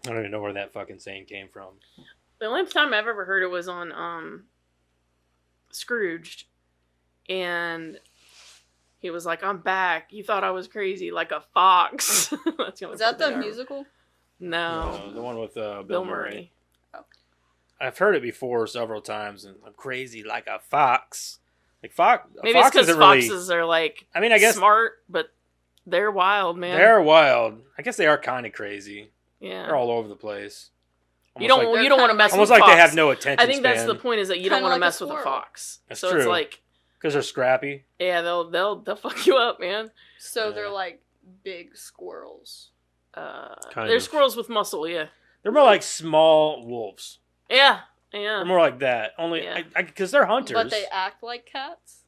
I don't even know where that fucking saying came from. The only time I've ever heard it was on Scrooged, and he was like, "I'm back. You thought I was crazy, like a fox." That's the only Is that part the I- musical? No, The one with Bill Murray. I've heard it before several times, and I'm crazy like a fox. Like fox. Maybe it's because really, foxes are like, I mean, I guess smart, but they're wild, man. they're wild. I guess they are kind of crazy. Yeah. They're all over the place. You don't Almost like, you don't want to mess almost with like fox. they have no attention I think that's span. the point, is that you don't Kinda want to like a mess with a squirrel. fox. That's so true. it's like, Because they're scrappy. yeah, they'll fuck you up, man. So Yeah. they're like big squirrels. They're of. squirrels with muscle, yeah. They're more like small wolves. Yeah. They're more like that. Only Yeah. because they're hunters. But they act like cats?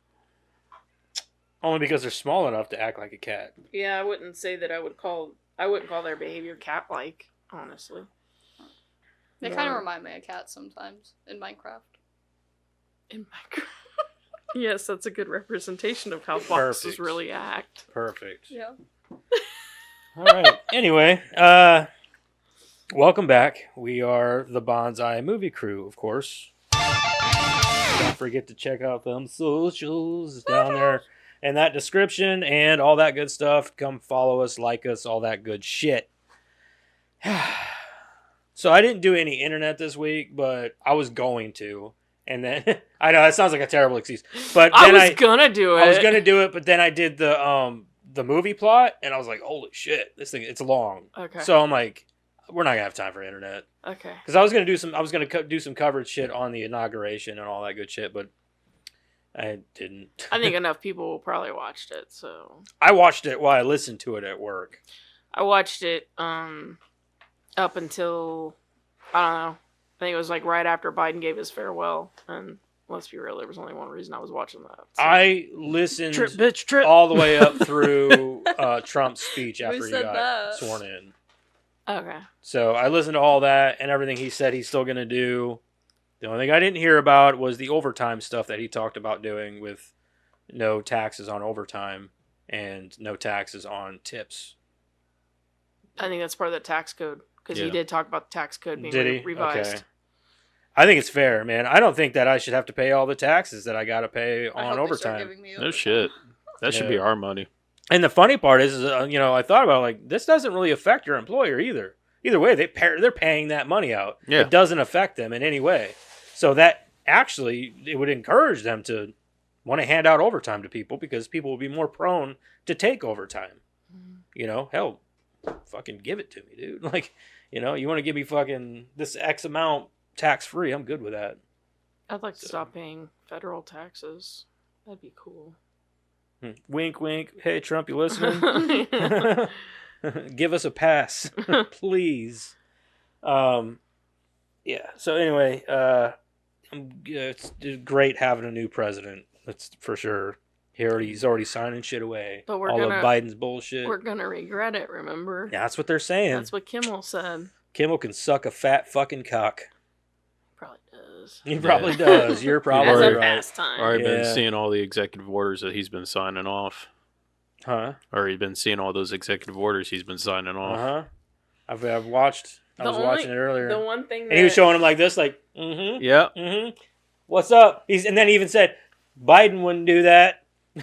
Only because they're small enough to act like a cat. Yeah, I wouldn't say that I wouldn't call their behavior cat-like, honestly. They More- kind of remind me of cats sometimes in Minecraft. In Minecraft. Yes, that's a good representation of how foxes Perfect. really act. Perfect. Yeah. All right. Anyway, welcome back. We are the Bonsai Movie Crew, of course. Don't forget to check out them socials down there in that description and all that good stuff. Come follow us, like us, all that good shit. So I didn't do any internet this week, but I was going to. And then I know that sounds like a terrible excuse, but I then was gonna do it. I was gonna do it, but then I did the movie plot, and I was like, holy shit, this thing, it's long. Okay. So I'm like, we're not gonna have time for internet, Okay. because I was gonna do some coverage shit on the inauguration and all that good shit, but I didn't. I think enough people probably watched it, so I watched it while I listened to it at work. I watched it up until, I don't know, I think it was like right after Biden gave his farewell, and let's be real, there was only one reason I was watching that. So. I listened Trip, bitch, trip. all the way up through Trump's speech after he said got that? sworn in. Okay. So I listened to all that and everything he said he's still going to do. The only thing I didn't hear about was the overtime stuff that he talked about doing, with no taxes on overtime and no taxes on tips. I think that's part of the tax code, because he Yeah. did talk about the tax code being Did he? revised. Okay. I think it's fair, man. I don't think that I should have to pay all the taxes that I got to pay I on hope they start overtime. giving me No overtime. shit. That should be Yeah. our money. And the funny part is I thought about it, like, this doesn't really affect your employer either. Either way, they're paying that money out. Yeah. It doesn't affect them in any way. So that actually, it would encourage them to want to hand out overtime to people, because people will be more prone to take overtime. Hell, fucking give it to me, dude. Like, you want to give me fucking this X amount tax free, I'm good with that. I'd like to So- stop paying federal taxes. That'd be cool. Wink, wink. Hey, Trump, you listening? Give us a pass, please. Yeah. So anyway, it's great having a new president. That's for sure. He's already signing shit away. But we're all gonna- of Biden's bullshit. We're gonna regret it, remember? Yeah, that's what they're saying. That's what Kimmel said. Kimmel can suck a fat fucking cock. Probably does. He probably does. You're probably As a Alright. right. pastime. Already been Yeah. seeing all the executive orders that he's been signing off. Huh? Already been seeing all those executive orders he's been signing Uh off. huh. I've watched. I was watching it earlier, The one thing that and he was showing him like this, like, mm-hmm. Yeah. Mm-hmm. What's up? And then he even said, Biden wouldn't do that.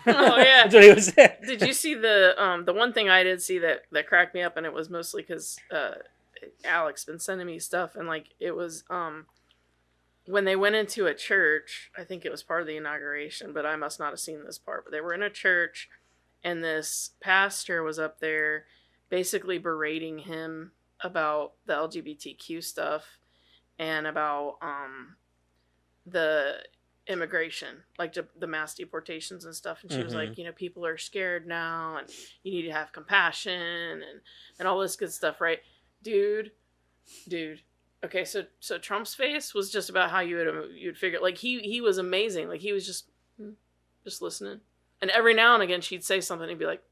Oh, yeah. That's what he was saying. Did you see the one thing I did see that cracked me up, and it was mostly because Alex been sending me stuff, and like it was when they went into a church. I think it was part of the inauguration, but I must not have seen this part. But they were in a church, and this pastor was up there basically berating him about the LGBTQ stuff and about the immigration, like the mass deportations and stuff. And she was like, people are scared now, and you need to have compassion and all this good stuff, right? Dude. Okay, so Trump's face was just about how you'd figure, like he was amazing. Like he was just listening. And every now and again she'd say something, he'd be like,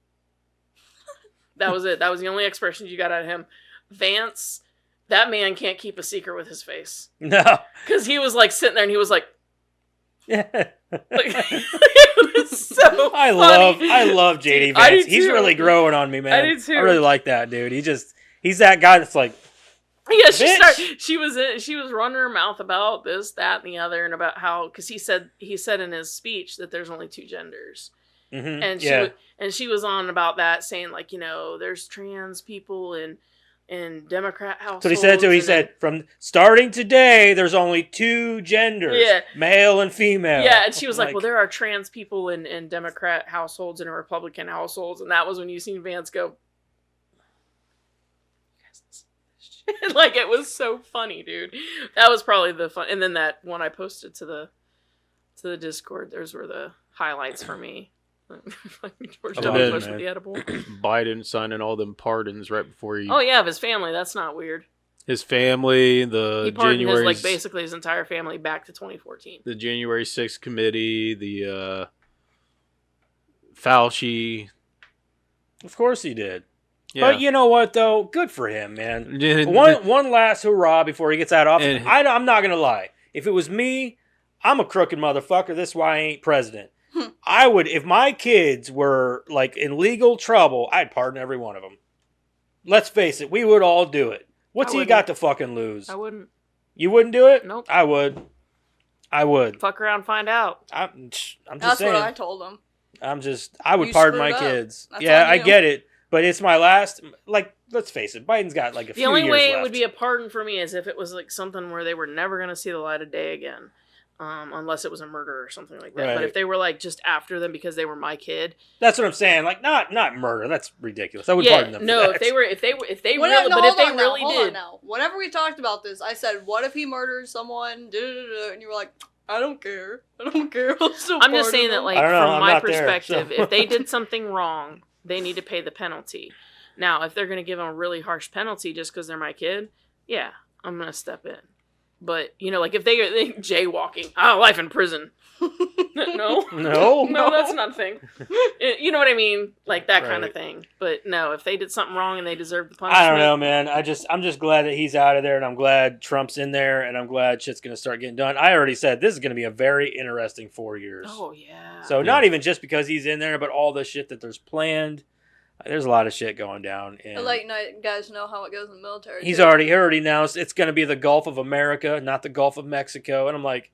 that was it. That was the only expression you got out of him. Vance, that man can't keep a secret with his face. No. Because he was like sitting there and he was like, I it was so funny. love JD Dude, I do Vance. He's too. really growing on me, man. I do too. I really like that dude. He's that guy that's like, Yeah, Bitch. she was running her mouth about this, that, and the other, and about how, because he said in his speech that there's only 2 genders, Mm-hmm. and she was on about that, saying like, there's trans people in Democrat households. That's what he said too. He and said, from starting today, there's only 2 genders, Yeah. male and female. yeah, and she was like, well, there are trans people in Democrat households and in Republican households, and that was when you seen Vance go. Like, it was so funny, dude. That was probably the fun. And then that one I posted to the Discord, those were the highlights for me. George Oh, W. man, Bush man. with the edible. Biden signing all them pardons right before he. Oh yeah, of his family. That's not weird. His family, the He pardoned January, basically his entire family back to 2014. the January 6th committee, the Fauci. Of course he did. Yeah. But you know what, though? Good for him, man. And- One last hurrah before he gets out of office. And- I'm not going to lie. If it was me, I'm a crooked motherfucker. This is why I ain't president. I would, if my kids were like in legal trouble, I'd pardon every one of them. Let's face it, we would all do it. What's I he wouldn't. got to fucking lose? I wouldn't. You wouldn't do it? Nope. I would. Fuck around, find out. I'm just That's saying. what I told him. I would You pardon my screwed up. kids. That's Yeah, on I you. get it. But it's my last, like, let's face it, Biden's got like a The few only years way left. it would be a pardon for me is if it was like something where they were never going to see the light of day again. Unless it was a murder or something like that. Right. But if they were like just after them because they were my kid, That's what I'm saying. Like, not murder. That's ridiculous. I would yeah, pardon them. no. for If that. they Whatever, really, no, but if hold they on now, really hold on did, now. Whenever we talked about this, I said, "What if he murders someone?" Da-da-da-da, and you were like, "I don't care. I don't care." I'll still I'm just pardon saying that, him." like, I don't know, from I'm my not there, perspective, so. if they did something wrong, they need to pay the penalty. Now, if they're going to give them a really harsh penalty just because they're my kid, yeah, I'm going to step in. But, like, if they jaywalking, life in prison. No. No, that's not a thing. You know what I mean? Like, that kind of Right. thing. But, no, if they did something wrong and they deserve the punishment. I don't know, man. I'm just glad that he's out of there, and I'm glad Trump's in there, and I'm glad shit's gonna start getting done. I already said this is gonna be a very interesting 4 years. Oh, yeah. So not even just because he's in there, but all the shit that there's planned. There's a lot of shit going down. And I like guys know how it goes in the military. he's too. already announced it's gonna be the Gulf of America, not the Gulf of Mexico. And I'm like,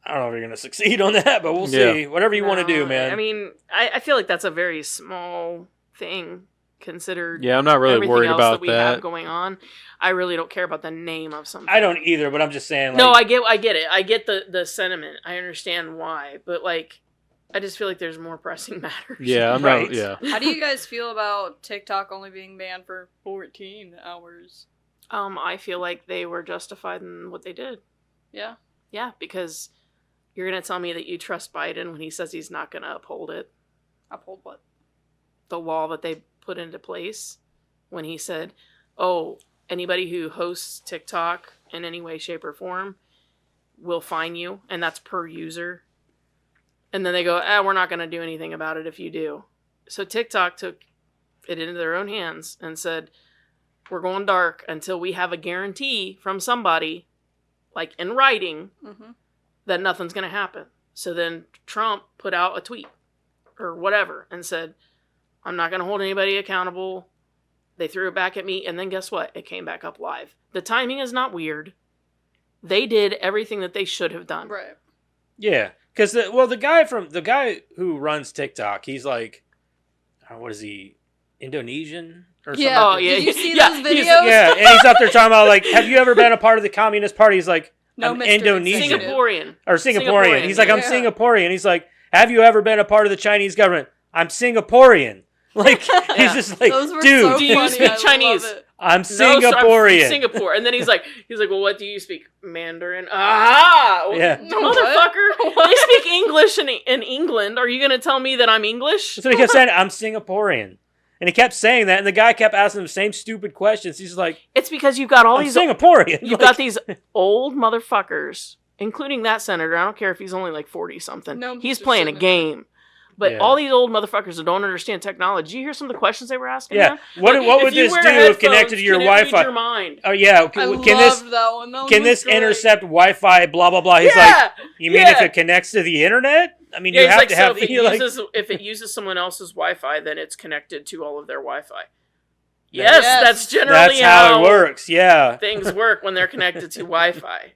I don't know if you're gonna succeed on that, but we'll Yeah. see. Whatever you want to do, No, man. I mean, I feel like that's a very small thing considered Yeah, I'm not really everything worried else about that we have going on. I really don't care about the name of something. I don't either, but I'm just saying. Like, No, I get it. I get the sentiment. I understand why, but like, I just feel like there's more pressing matters. Yeah, I'm Right. not. Yeah, How do you guys feel about TikTok only being banned for 14 hours? I feel like they were justified in what they did. Yeah. Yeah, because you're gonna tell me that you trust Biden when he says he's not gonna uphold it, Uphold what? the law that they put into place, when he said, "Oh, anybody who hosts TikTok in any way, shape, or form will fine you, and that's per user." And then they go, we're not going to do anything about it if you do. So TikTok took it into their own hands and said, we're going dark until we have a guarantee from somebody, like in writing, Mm-hmm. that nothing's going to happen. So then Trump put out a tweet or whatever and said, I'm not going to hold anybody accountable. They threw it back at me. And then guess what? It came back up live. The timing is not weird. They did everything that they should have done. Right. Yeah, because the guy who runs TikTok, he's like, what is he, Indonesian or something? Yeah. Oh, yeah. Did you see Yeah, those he's- videos? Yeah, and he's up there talking about like, have you ever been a part of the Communist Party? He's like, No, I'm Mr. Indonesian Executive. Singaporean. or Singaporean. He's like, I'm yeah. Singaporean. He's like, have you ever been a part of the Chinese government? I'm Singaporean. Like he's just like, Those were dude, so Do you funny. speak I love Chinese? it. I'm No, so I'm from Singaporean. Singapore. And then he's like, well, what do you speak? Mandarin? Ah! Yeah. Motherfucker. What? They speak English in England. Are you going to tell me that I'm English? So he kept saying, I'm Singaporean. And he kept saying that, and the guy kept asking him the same stupid questions. He's like, It's because you've got all I'm these Singaporean. you've Like, got these old motherfuckers, including that senator. I don't care if he's only like 40 something. No, He's Mr. playing a Senator. game. But Yeah. all these old motherfuckers that don't understand technology. Did you hear some of the questions they were asking? Yeah. them? What Like, would if you this wear do if headphones, connected to your can it read Wi-Fi? your mind? Oh yeah. I Can loved this that one. That can was this great. intercept Wi-Fi? Blah blah blah. He's Yeah. like, you mean if Yeah. it connects to the internet? I mean, Yeah, you he's have like, to so have. if it, you're like, uses, if it uses someone else's Wi-Fi, then it's connected to all of their Wi-Fi. Yes, Yes. that's generally That's how it works. Yeah. things work when they're connected to Wi-Fi.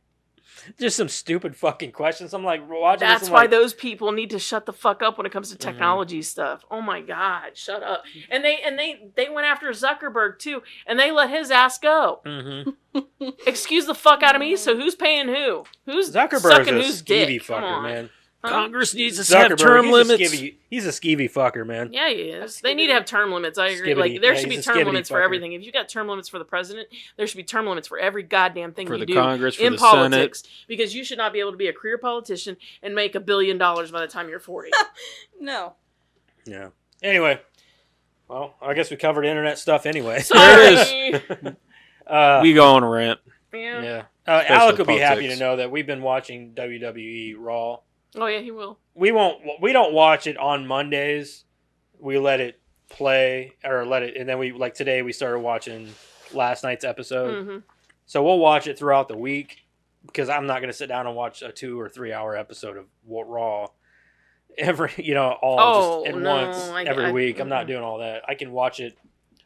Just some stupid fucking questions. I'm like watching That's this. I'm why like, those people need to shut the fuck up when it comes to Mhm. technology stuff. Oh my god, shut up. And they went after Zuckerberg too, and they let his ass go. mm-hmm. Excuse the fuck out of me. So who's paying who? Who's Zuckerberg's sucking a whose skeevy dick? Come fucker, on. man. Huh? Congress needs to have Zuckerberg, term he's limits. He's a skeevy fucker, man. Yeah, he is. They need to have term limits. I agree. Skibbity. Like there Yeah, should be he's a term skibbity limits for fucker. everything. If you got term limits for the president, there should be term limits for every goddamn thing For you the do Congress, for in the Senate. politics. Because you should not be able to be a career politician and make $1 billion by the time you're 40. No. Yeah. Anyway, well, I guess we covered internet stuff anyway. Sorry. We go on a rant. Yeah. Yeah. Especially Alec will be happy to politics. know that we've been watching WWE Raw. Oh yeah, he will. We don't watch it on Mondays. We let it play and then today we started watching last night's episode. hmm So we'll watch it throughout the week because I'm not going to sit down and watch a 2 or 3 hour episode of Raw every Oh, just in no, once every week. I'm not mhm. doing all that. I can watch it.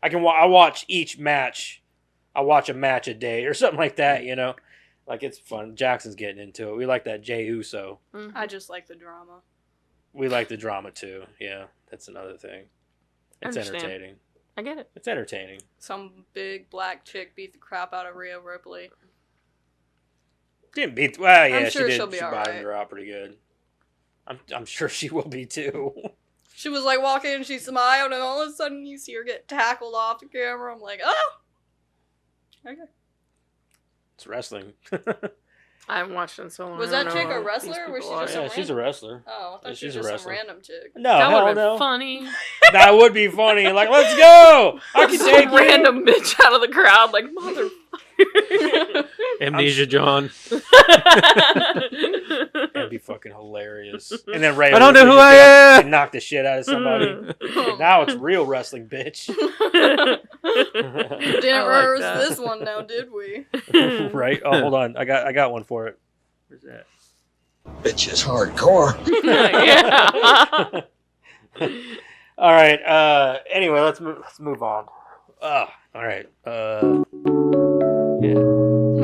I watch each match. I watch a match a day or something like that. Like it's fun. Jackson's getting into it. We like that Jey Uso. Mhm. I just like the drama. We like the drama too. Yeah, that's another thing. It's Understand. entertaining. I get it. It's entertaining. Some big black chick beat the crap out of Rhea Ripley. Didn't beat. Well, yeah, I'm sure she did. she'll be She alright. bottomed her out pretty good. I'm sure she will be too. She was like walking and she smiled, and all of a sudden you see her get tackled off the camera. I'm like, oh! Okay. It's wrestling. I haven't watched it in so long. Was I don't that chick know a who wrestler, these or was people she are. just Yeah, some she's a random- wrestler. Oh, I Yeah, thought she she's was a just some wrestler. random chick. No, That would hell have been no. funny. That would be funny. Like, let's go. I can Some take you. random bitch out of the crowd, like motherfucker. Amnesia John. That'd be fucking hilarious. And then Ray. I don't know Ripley who just I get up am. and knock the shit out of somebody. Oh, Now it's real wrestling, bitch. Didn't I like rehearse that. this one now, did we? Right? Oh, hold on. I got one for it. Where's that? Bitch is hardcore. Yeah. All right. Anyway, let's move on. All right. Yeah.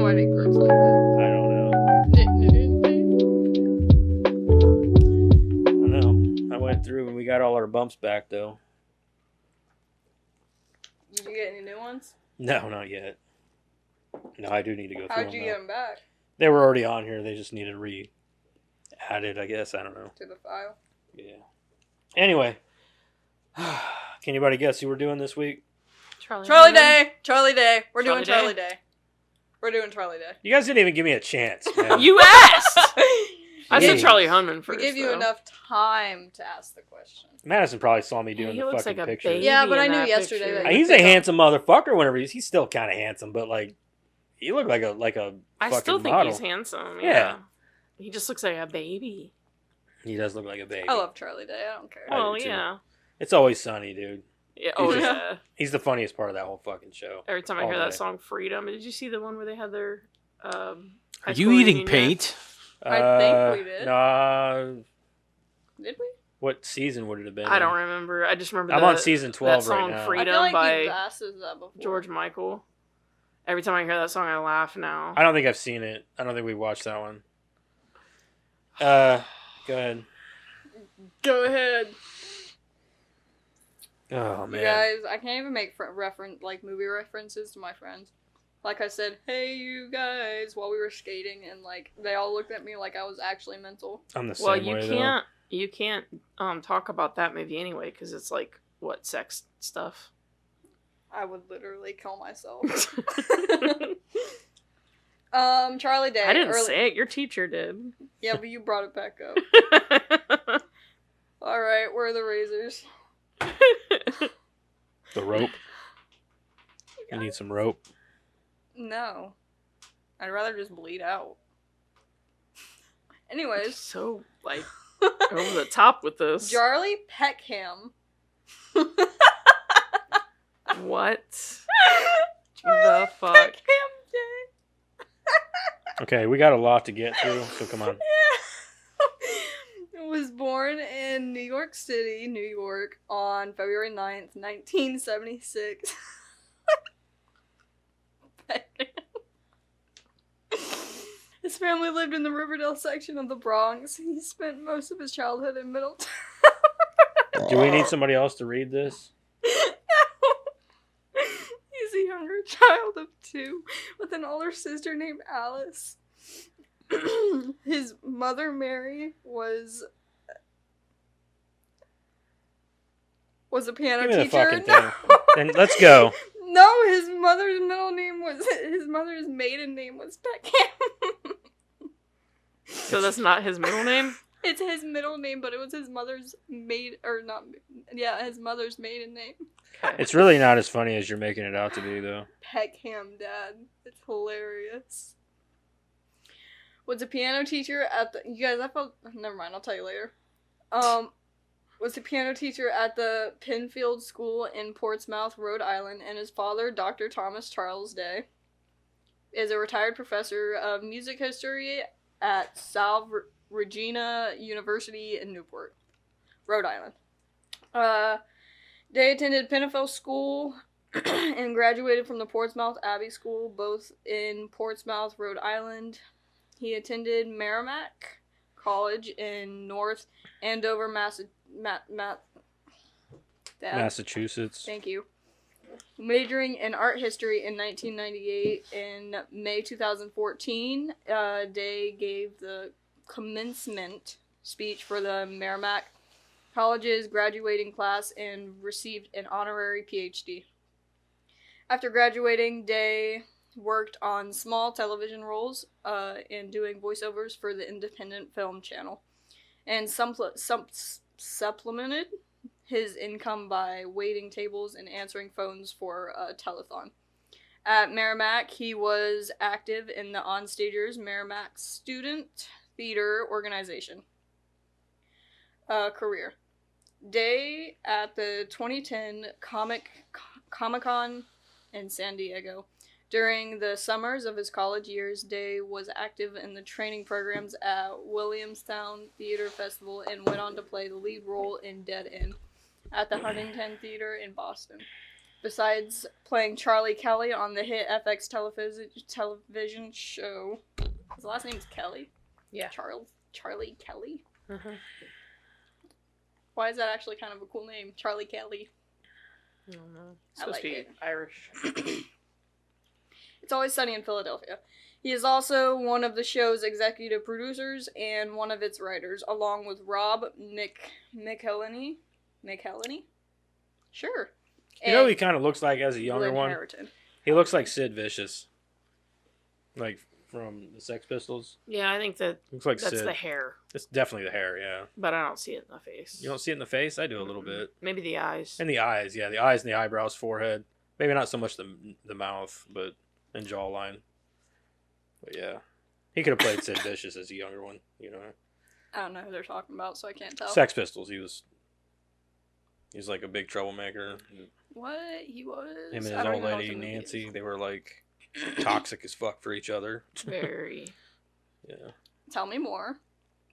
Why did groups like that? I don't know. I don't know. I went through and we got all our bumps back though. Did you get any new ones? No, not yet. No, I do need to go through How'd them. you though. get them back They were already on here. They just needed added, I guess. I don't know. to the file? Yeah. Anyway, can anybody guess who we're doing this week? Charlie Hunnam. Day! Charlie Day! We're doing Charlie Charlie Day. We're doing Charlie Day. You guys didn't even give me a chance. Man. You asked. I said Jeez. Charlie Hunman We first. gave you though. enough time to ask the question. Madison probably saw me doing He the looks fucking like a picture. baby. Yeah, but I in knew that yesterday picture. that you- He's a handsome motherfucker. Whenever he's still kind of handsome, but like he looked like a I fucking still think model. he's handsome. Yeah. Yeah. He just looks like a baby. He does look like a baby. I love Charlie Day. I don't care. I do Well, too. yeah. It's always sunny, dude. Yeah. Oh, just- yeah. He's the funniest part of that whole fucking show. Every time I all hear that day. song, Freedom. Did you see the one where they had their high Are school you eating reunion? paint? I think we did. Nah, Did we? what season would it have been? I don't remember. I just remember I'm on season 12 that song right now. Freedom I feel like by you've asked us that before. George Michael. Every time I hear that song, I laugh now. I don't think I've seen it. I don't think we watched that one. Go ahead. Go ahead. Oh You man. guys, I can't even make movie references to my friends. Like I said, hey you guys, while we were skating, and like they all looked at me like I was actually mental. I'm the Well, same you way can't. You can't talk about that movie anyway because it's like what sex stuff. I would literally kill myself. Charlie Day. I didn't say it. Your teacher did. Yeah, but you brought it back up. All right, where are the razors? though. The rope. You need some rope. No, I'd rather just bleed out. Anyways, so like over the top with this. Charlie Peckham. What Charlie the fuck? Peckham Day. Okay, we got a lot to get through, so come on. Was born in New York City, New York, on February 9th, 1976. His family lived in the Riverdale section of the Bronx. He spent most of his childhood in Middletown. Do we need somebody else to read this? He's a younger child of 2 with an older sister named Alice. His mother, Mary, was a piano Give me the teacher. fucking thing. Then let's go. No, his mother's maiden name was Peckham. So that's not his middle name? It's his middle name, but it was his mother's his mother's maiden name. It's really not as funny as you're making it out to be, though. Peckham, Dad. It's hilarious. Was a piano teacher at the... You guys, never mind, I'll tell you later. Was a piano teacher at the Penfield School in Portsmouth, Rhode Island, and his father, Dr. Thomas Charles Day, is a retired professor of music history at Salve Regina University in Newport, Rhode Island. Day attended Penfield School and graduated from the Portsmouth Abbey School, both in Portsmouth, Rhode Island. He attended Merrimack College in North Andover, Massachusetts. Thank you. Majoring in art history in 1998. In May 2014, Day gave the commencement speech for the Merrimack College's graduating class and received an honorary PhD. After graduating, Day worked on small television roles and doing voiceovers for the Independent Film Channel, and supplemented his income by waiting tables and answering phones for a telethon. At Merrimack, he was active in the Onstagers Merrimack Student Theater Organization. Career. Day at the 2010 Comic-Con in San Diego. During the summers of his college years, Day was active in the training programs at Williamstown Theater Festival and went on to play the lead role in Dead End at the Huntington Theater in Boston. Besides playing Charlie Kelly on the hit FX television show. His last name is Kelly? Yeah. Charlie Kelly? Uh-huh. Why is that actually kind of a cool name? Charlie Kelly. I don't know. It's I supposed like to be it. Irish. It's Always Sunny in Philadelphia. He is also one of the show's executive producers and one of its writers, along with Rob McElhenney. Sure. You know who he kind of looks like as a younger Lynn one? Harrington. He looks like Sid Vicious. Like, from the Sex Pistols. Yeah, I think Looks like that's Sid. the hair, It's definitely the hair, yeah. but I don't see it in the face. You don't see it in the face? I do a little bit. Maybe the eyes. And the eyes, yeah. The eyes and the eyebrows, forehead. Maybe not so much the mouth, but and jawline. But yeah. He could have played Sid Vicious as a younger one, you know. I don't know who they're talking about, so I can't tell. Sex Pistols, he's like a big troublemaker. What? He was? Him and his I don't old even know lady what the movie Nancy, is. they were like toxic as fuck for each other. Very. Yeah. Tell me more.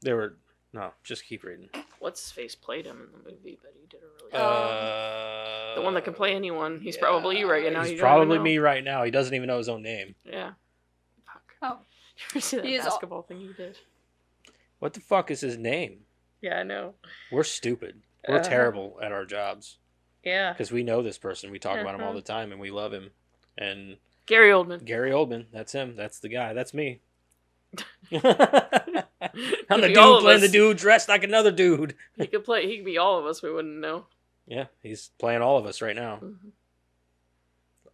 They were no, just keep reading. What's his face played him in the movie, but he did a really Oh. the one that can play anyone. He's probably you right now. He's You don't even probably know. me right now. He doesn't even know his own name. Yeah. Fuck. Oh. You ever see that He is basketball thing you did? What the fuck is his name? Yeah, I know. We're stupid. We're Uh-huh. terrible at our jobs Yeah. because we know this person. We talk about him all Uh-huh. the time, and we love him. And Gary Oldman. Gary Oldman, that's him. That's the guy. That's me. I'm Could the be all dude of playing the us. dude dressed like another dude. He could play. He could be all of us. We wouldn't know. Yeah, he's playing all of us right now. Mhm.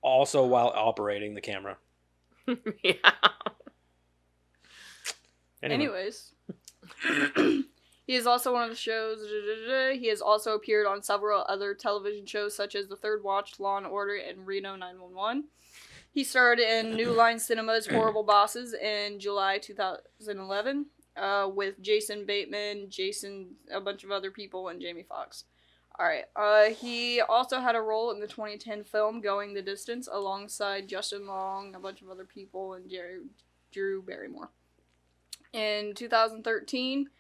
Also, while operating the camera. Yeah. Anyways. He is also one of the shows. He has also appeared on several other television shows such as The Third Watch, Law and Order, and Reno 911. He starred in New Line Cinema's Horrible Bosses in July 2011 with Jason Bateman, a bunch of other people, and Jamie Foxx. Alright, he also had a role in the 2010 film Going the Distance alongside Justin Long, a bunch of other people, and Drew Barrymore. In 2013,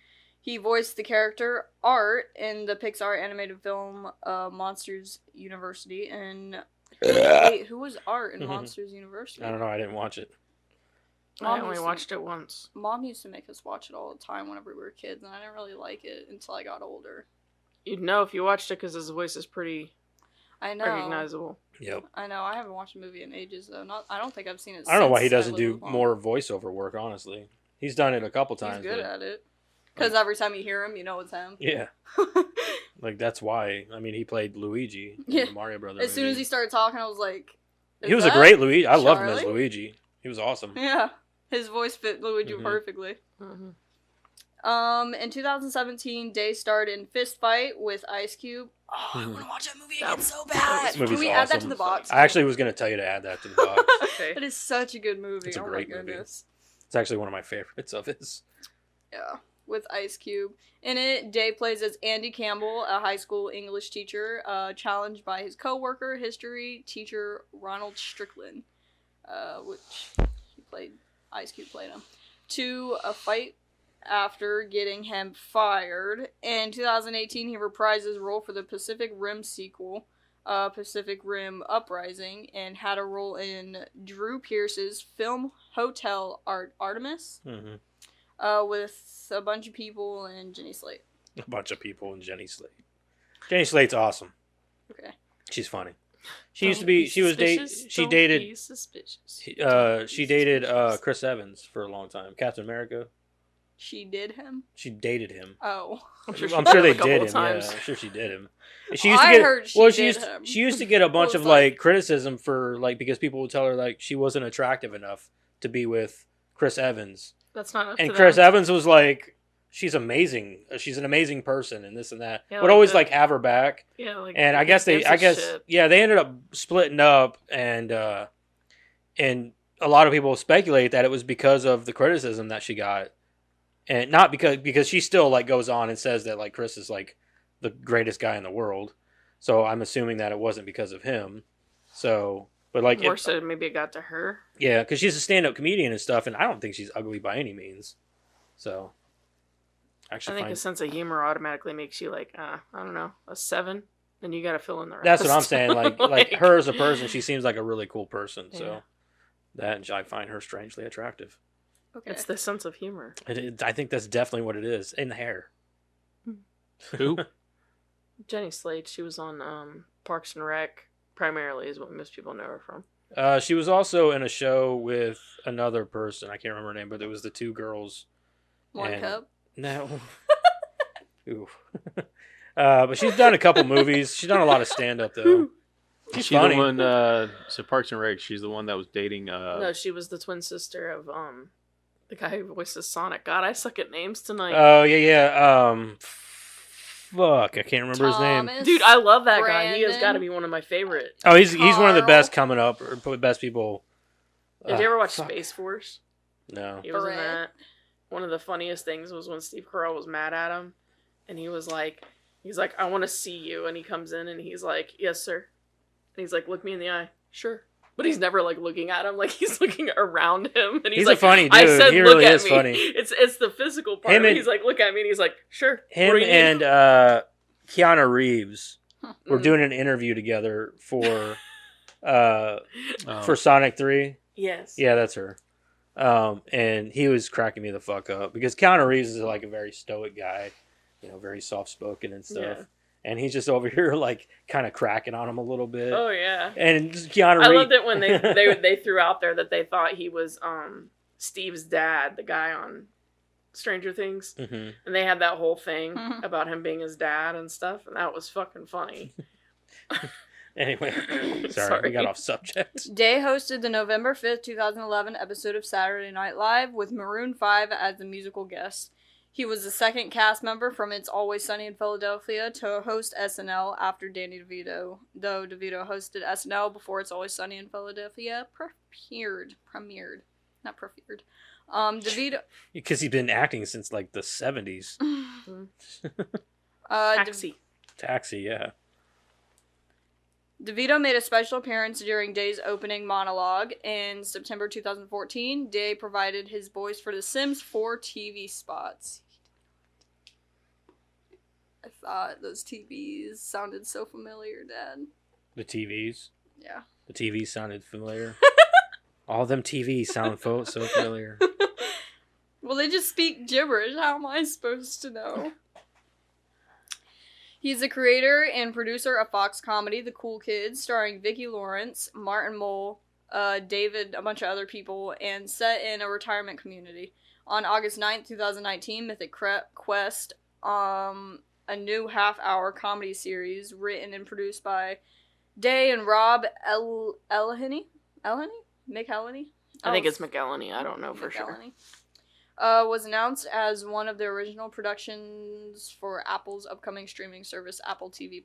he voiced the character Art in the Pixar animated film Monsters University. And wait, who was Art in Monsters University? I don't know. I didn't watch it. I only watched it once. Mom used to make us watch it all the time whenever we were kids, and I didn't really like it until I got older. You'd know if you watched it because his voice is pretty I know. recognizable. Yep. I know. I haven't watched a movie in ages though. I don't think I've seen it. I don't know why he since I doesn't was do little. more voiceover work. Honestly, he's done it a couple He's times. good but- at it. Because every time you hear him, you know it's him. Yeah, like that's why. I mean, he played Luigi in Yeah. the Mario Brothers. As soon as he started talking, I was like, he was a that great Luigi. I loved him as Charlie? Luigi. He was awesome. Yeah, his voice fit Luigi Mhm. perfectly. Mm-hmm. In 2017, Day starred in Fist Fight with Ice Cube. Oh, I Mhm. want to watch that movie That- again so bad. This movie's Can we add that to awesome. the box? I actually was going to tell you to add that to the box. Okay. That is such a good movie. It's a oh great my movie. goodness. It's actually one of my favorites of his. Yeah, with Ice Cube. In it, Day plays as Andy Campbell, a high school English teacher, challenged by his co-worker, history teacher Ronald Strickland, which he played, Ice Cube played him, to a fight after getting him fired. In 2018, he reprised his role for the Pacific Rim sequel, Pacific Rim Uprising, and had a role in Drew Pearce's film Hotel Artemis. Mm-hmm. With a bunch of people and Jenny Slate. A bunch of people and Jenny Slate. Jenny Slate's awesome. Okay. She's funny. She used to be. She was dated. She dated. Suspicious. She dated Chris Evans for a long time. Captain America. She did him? She dated him. Oh. I'm sure, I'm sure they a couple did of him. times. Yeah, I'm sure she did him. She used to I get. heard she well, did she used. him. She used to get a bunch was of like- criticism for because people would tell her she wasn't attractive enough to be with Chris Evans, That's not up and to Chris them. Evans was like, she's amazing. She's an amazing person, and this and that. Yeah, Would like always the- have her back. Yeah, like. And I who guess they, gives I a guess, shit? yeah, they ended up splitting up, and a lot of people speculate that it was because of the criticism that she got, and not because she still goes on and says that Chris is the greatest guy in the world. So I'm assuming that it wasn't because of him. So, but More so, maybe it got to her. yeah, because she's a stand-up comedian and stuff, and I don't think she's ugly by any means. So, I actually, think a sense of humor automatically makes you I don't know, a 7, and you got to fill in the rest. that's what I'm saying. Like Like- her as a person, she seems like a really cool person. Yeah. So that I find her strangely attractive. Okay. It's the sense of humor. I think that's definitely what it is. In the hair. Who? Jenny Slate, she was on Parks and Rec, primarily, is what most people know her from. She was also in a show with another person. I can't remember her name, but it was the two girls. One and- cup. No. Ooh. But she's done a couple movies. She's done a lot of stand-up though. She's She's funny. the one. So Parks and Rec. She's the one that was dating. No, she was the twin sister of the guy who voices Sonic. God, I suck at names tonight. Oh yeah. Fuck, I can't remember his name. Thomas, Dude, I love that guy. He has Brandon. got to be one of my favorite. Oh, he's one of the Carl. best coming up, or best people. Did you ever watch Fuck. Space Force? No. He was in Brett. that. One of the funniest things was when Steve Carell was mad at him, and he's like, I want to see you, and he comes in and he's like, yes, sir, and he's like, look me in the eye, sure, but he's never looking at him, he's looking around him, and He's like, a funny I dude. said, He look really at is me. funny. It's the physical part. Him But and- he's like, look at me, and he's like, sure. Him What do you need? and Keanu Reeves were Mm. doing an interview together for Oh. Sonic 3. Yes. Yeah, that's her. And he was cracking me the fuck up because Keanu Reeves is a very stoic guy, very soft spoken and stuff. Yeah. And he's just over here kind of cracking on him a little bit. Oh yeah. And Keanu I Reeves. loved it when they threw out there that they thought he was Steve's dad, the guy on Stranger Things, hmm and they had that whole thing Mhm. about him being his dad and stuff, and that was fucking funny. Anyway, sorry, Sorry. we got off subject. Day hosted the November 5th, 2011 episode of Saturday Night Live with Maroon 5 as the musical guest. He was the second cast member from It's Always Sunny in Philadelphia to host SNL after Danny DeVito. Though DeVito hosted SNL before It's Always Sunny in Philadelphia premiered. Not preferred. DeVito... Because he's been acting since the 70s. Taxi. Taxi, yeah. DeVito made a special appearance during Day's opening monologue. In September 2014, Day provided his voice for The Sims 4 TV spots. I thought those TVs sounded so familiar, Dad. The TVs. Yeah. The TVs sounded familiar. All them TV sound so familiar. Well, they just speak gibberish. How am I supposed to know? He's the creator and producer of Fox comedy The Cool Kids, starring Vicki Lawrence, Martin Mull, David, a bunch of other people, and set in a retirement community. On August 9th, 2019, Mythic Quest, a new half-hour comedy series written and produced by Day and Rob Elheny? McElhenney? I think it's McElhenney. I don't know for sure. McElhenney. Was announced as one of the original productions for Apple's upcoming streaming service, Apple TV+.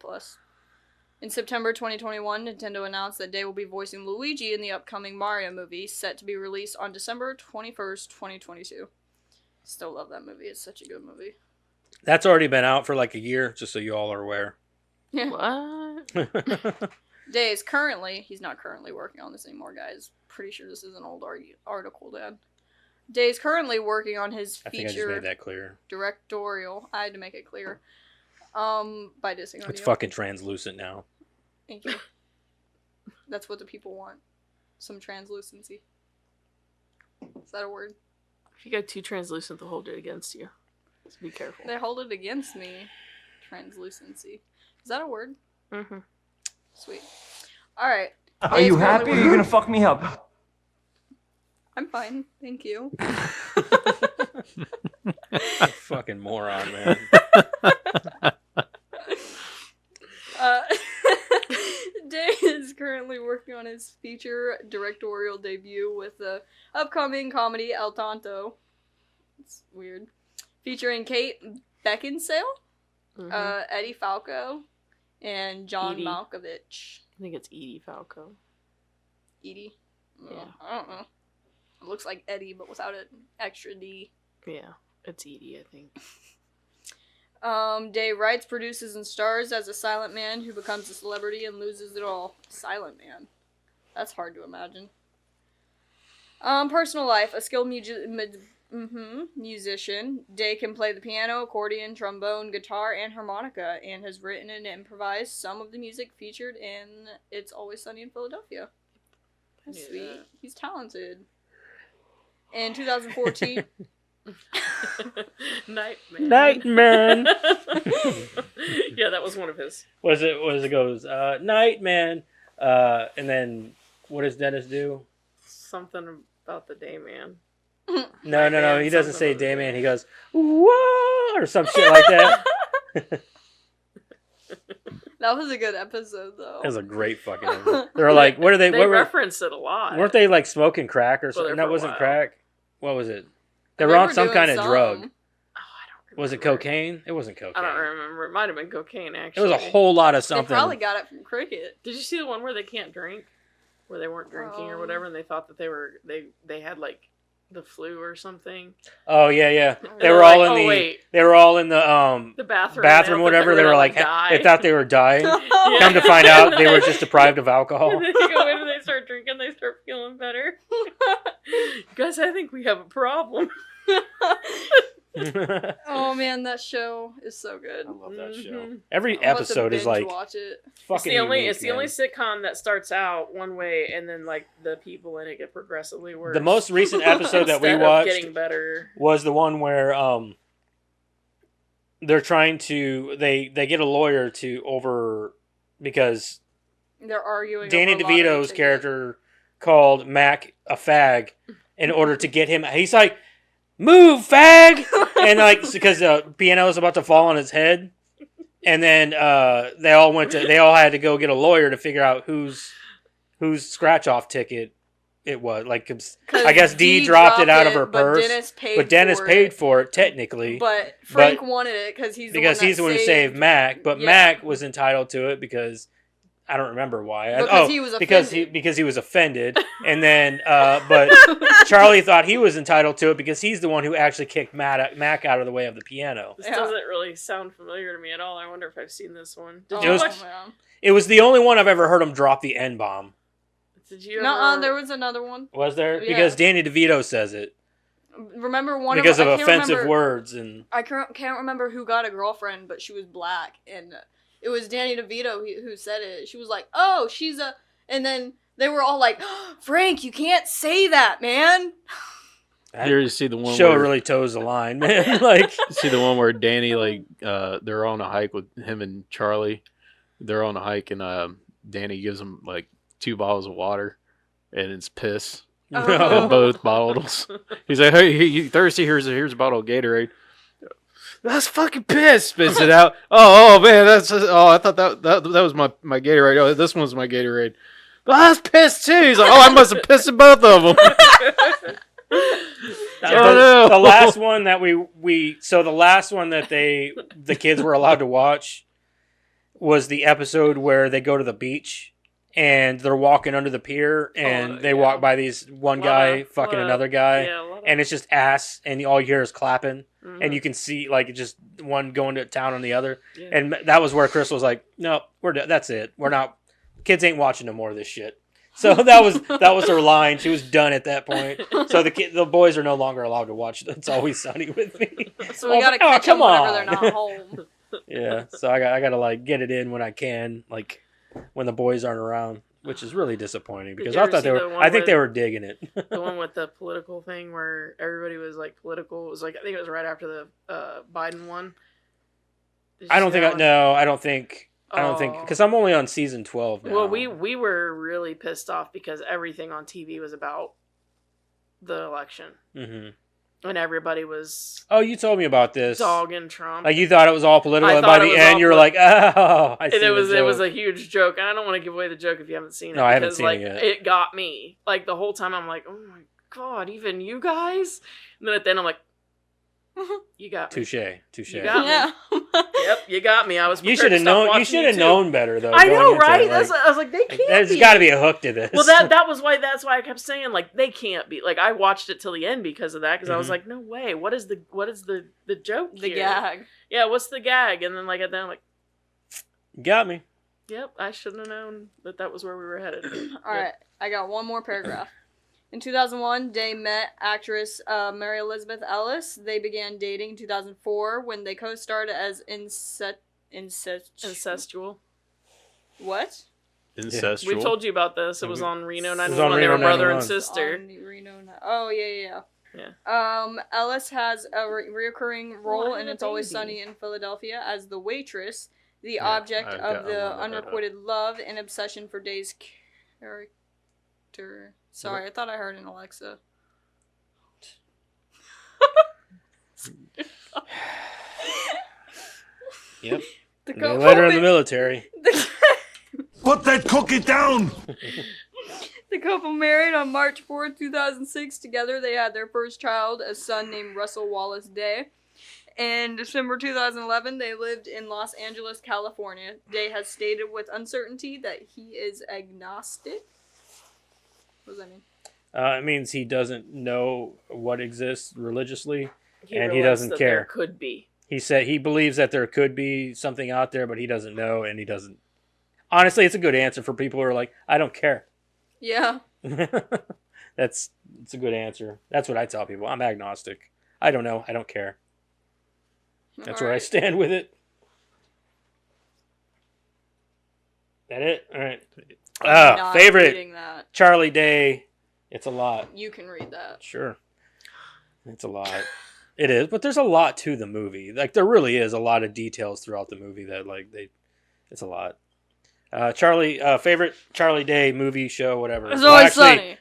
In September 2021, Nintendo announced that Day will be voicing Luigi in the upcoming Mario movie, set to be released on December 21st, 2022. Still love that movie. It's such a good movie. That's already been out for like a year, just so you all are aware. What? Day is currently, he's not currently working on this anymore, guys. Pretty sure this is an old article, Dad. Day is currently working on his I think I just feature made that clear. directorial. I had to make it clear. By dissing on It's you. fucking translucent now. Thank you. That's what the people want. Some translucency. Is that a word? If you go too translucent, they'll hold it against you. So be careful. They hold it against me. Translucency. Is that a word? Mm-hmm. Sweet. Alright. Are you happy or are you gonna fuck me up? I'm fine. Thank you. Fucking moron, man. Day is currently working on his feature directorial debut with the upcoming comedy El Tonto. It's weird. Featuring Kate Beckinsale, Mm-hmm. Eddie Falco, and John Edie. Malkovich. I think it's Edie Falco. Edie? Yeah. I don't know. It looks like Eddie, but without an extra D. Yeah, it's Edie, I think. Day writes, produces, and stars as a silent man who becomes a celebrity and loses it all. Silent man. That's hard to imagine. Personal life. A skilled musician. Day can play the piano, accordion, trombone, guitar, and harmonica, and has written and improvised some of the music featured in It's Always Sunny in Philadelphia. That's knew sweet. that. He's talented. In 2014... Nightman. Nightman. Yeah, that was one of his. What is it goes, Nightman. And then what does Dennis do? Something about the day man. No. Man, He doesn't something say about the Dayman. day. He goes, whoa, or some shit like that. That was a good episode, though. That was a great fucking episode. They were like, what are they? They What were, referenced it a lot. weren't they like smoking crack or Well, something? there That for a wasn't while. crack. What was it? They They were on were some doing kind of some. drug. Oh, I don't Was it remember. cocaine? It wasn't cocaine. I don't remember. It might have been cocaine, It actually. was a whole lot of They something. probably got it from cricket. Did you see the one where they can't drink? Where they weren't drinking or whatever, and they thought that they had like the flu or something. Oh yeah. And They they're were all like, in oh, the. wait. They were all in the The bathroom. bathroom, They whatever. thought They were gonna, like, die. they thought they were dying. Yeah. Come to find out, they were just deprived of alcohol. And then they go in and they start drinking, they start feeling better. Guys, I think we have a problem. Oh man, that show is so good. I love that show. Mhm. Every I'm about to episode is binge like watch it. fucking. It's the only unique, it's the only man. sitcom that starts out one way and then like the people in it get progressively worse. The most recent episode that we Instead of watched getting better. was the one where they're trying to they get a lawyer to over because They're arguing. Danny over a lottery DeVito's ticket. character called Mac a fag in order to get him. He's like, "Move, fag!" And like because the piano is about to fall on his head, and then they all had to go get a lawyer to figure out whose scratch off ticket it was. Like 'cause 'Cause I guess Dee dropped it out of her purse, but Dennis paid for it technically. But Frank wanted it because he's because the one he's the one who saved Mac, but Yeah. Mac was entitled to it because I don't remember why. Because he was offended. because he was offended, and then but Charlie thought he was entitled to it because he's the one who actually kicked Mac out of the way of the piano. This Yeah. doesn't really sound familiar to me at all. I wonder if I've seen this one. Did Oh, you was- watch? man. It was the only one I've ever heard him drop the N bomb. Did you? No, ever- there was another one. Was there? Yeah. Because Danny DeVito says it Remember one because of of I can't offensive remember- words and I can't remember who got a girlfriend, but she was black, and it was Danny DeVito who said it. She was like, "Oh, she's a," and then They were all like, Frank, you can't say that, man. That You see the one show where, really toes the line, man. Like, you see the one where Danny, like, they're on a hike with him and Charlie. They're on a hike, and Danny gives them like 2 bottles of water, and it's piss. Oh. In both bottles. He's like, "Hey, you thirsty? Here's a bottle of Gatorade." That's fucking piss. Spits it out. Oh man, I thought that was my Gatorade. Oh, this one's my Gatorade. But that's piss too. He's like, oh, I must have pissed in both of them. the last one that the last one that the kids were allowed to watch was the episode where they go to the beach and they're walking under the pier and they walk by these one guy fucking another guy and it's just ass and all you hear is clapping and you can see like just one going to town on the other and that was where Chris was like, no, that's it. We're not. Kids ain't watching no more of this shit. So that was her line. She was done at that point. So the boys are no longer allowed to watch It's Always Sunny with me. So we gotta catch them whenever they're not home. Yeah, so I gotta like get it in when I can, like when the boys aren't around, which is really disappointing because I thought they were digging it. The one with the political thing where everybody was like political. It was like I think it was right after the Biden one. I don't think because I'm only on season 12 now. Well, we were really pissed off because everything on TV was about the election, and everybody was. Oh, you told me about this. Dogging Trump. Like you thought it was all political, and by the end you're like, oh, I see. And it was a huge joke, and I don't want to give away the joke if you haven't seen it. No, I haven't seen it yet. It got me. Like the whole time, I'm like, oh my god, even you guys. And then at the end, I'm like. You got me. Touche. You got me. Yep, you got me. I was. You should have known. You should have known better, though. I know, right? I was like, they can't. There's got to be a hook to this. Well, that's why I kept saying like they can't be. Like I watched it till the end because of that. Because I was like, no way. What is the joke? The here? gag. Yeah, what's the gag? And then like at the end, I'm like, got me. Yep, I shouldn't have known that was where we were headed. All right, I got one more paragraph. In 2001, Day met actress Mary Elizabeth Ellis. They began dating in 2004 when they co-starred as Incestual. What? Incestual. We told you about this. It was on Reno 911. on They were Reno brother 911. and sister. Oh, yeah. Ellis has a reoccurring role in It's Always Sunny in Philadelphia as the waitress, the object of the unrequited love and obsession for Day's character. Sorry, I thought I heard an Alexa. Yep. They let her in the military. Put that cookie down! The couple married on March 4th, 2006. Together, they had their first child, a son named Russell Wallace Day. In December 2011, they lived in Los Angeles, California. Day has stated with uncertainty that he is agnostic. What does that mean? It means he doesn't know what exists religiously, and he realized doesn't that care. There could be. He said he believes that there could be something out there, but he doesn't know, and he doesn't. Honestly, it's a good answer for people who are like, I don't care. Yeah. It's a good answer. That's what I tell people. I'm agnostic. I don't know. I don't care. That's where I stand with it. That it? All right. Not Favorite reading that. Charlie Day. It's a lot. You can read that. Sure. It's a lot. It is, but there's a lot to the movie. Like there really is a lot of details throughout the movie that it's a lot. Favorite Charlie Day movie, show, whatever. It's Always Sunny.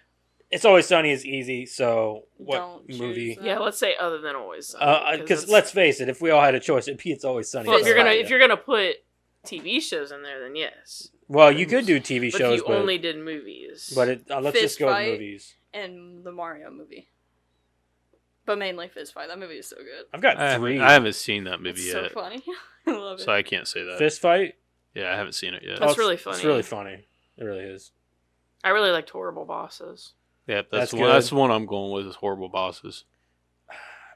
It's Always Sunny is easy. So what Don't movie? choose that. Yeah, let's say other than Always Sunny. Because let's face it, if we all had a choice, it'd be It's Always Sunny. Well, So, if you're gonna put TV shows in there, then yes. well, you could do TV But shows, if you only did movies. but let's Fist just go with Fight. movies. And the Mario movie. But mainly Fist Fight. That movie is so good. I've got I three. haven't seen that movie It's yet, so funny. I love it. so I can't say that. Fist Fight. Yeah, I haven't seen it yet. That's it's- really It's funny. really funny. It really is. I really liked Horrible Bosses. Yeah, That's the one. good. That's the one I'm going with. Is Horrible Bosses.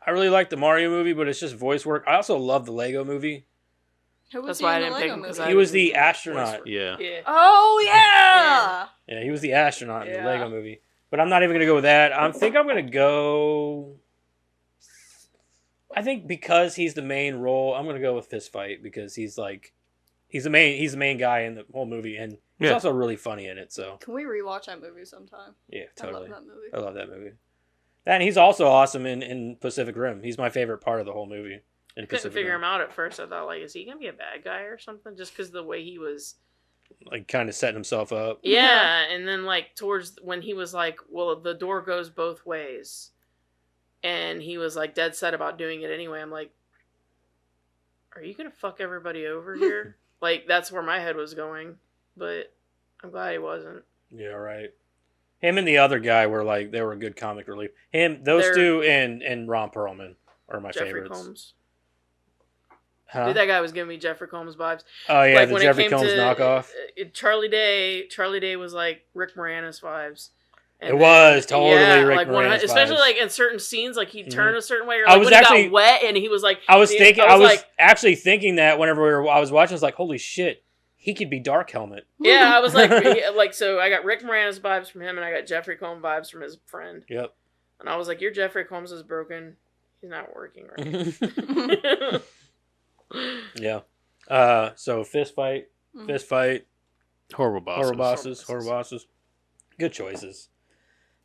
I really like the Mario movie, but it's just voice work. I also love the Lego movie. Who was That's he why I in the didn't pick Lego him, 'cause movie? I He was didn't the do astronaut. Yeah. Yeah. Oh, yeah! Yeah, he was the astronaut in the Yeah. Lego movie. But I'm not even gonna go with that. I think I'm gonna go. I think because he's the main role, I'm gonna go with Fist Fight because he's He's the main guy in the whole movie, and he's also really funny in it. So Can we rewatch that movie sometime? yeah, totally. I love that movie. I love that movie. And he's also awesome in Pacific Rim. He's my favorite part of the whole movie. In Couldn't Pacific figure Rim. him out at first. I thought, like, is he gonna be a bad guy or something? Just because the way he was. Like kind of setting himself up. Yeah, and then like towards when he was like, well, the door goes both ways, and he was like dead set about doing it anyway. I'm like, are you gonna fuck everybody over here? Like that's where my head was going, but I'm glad he wasn't. Yeah, right. Him and the other guy were like they were a good comic relief. Those two, and Ron Perlman are my Jeffrey favorites. Combs. Huh? Dude, that guy was giving me Jeffrey Combs vibes. Oh yeah, Like, the when it Jeffrey came Combs to, knockoff. Charlie Day was like Rick Moranis vibes. It was totally Rick like Moranis especially vibes. like in certain scenes, like he'd turn a certain way. Or I like was when actually- he got wet and he was like, I was like, actually thinking that whenever I was watching, I was like, holy shit, he could be Dark Helmet. yeah, I was like, so I got Rick Moranis vibes from him, and I got Jeffrey Combs vibes from his friend. Yep. And I was like, your Jeffrey Combs is broken. He's not working right. Yeah. So fist fight. Horrible bosses. Horror bosses. Good choices.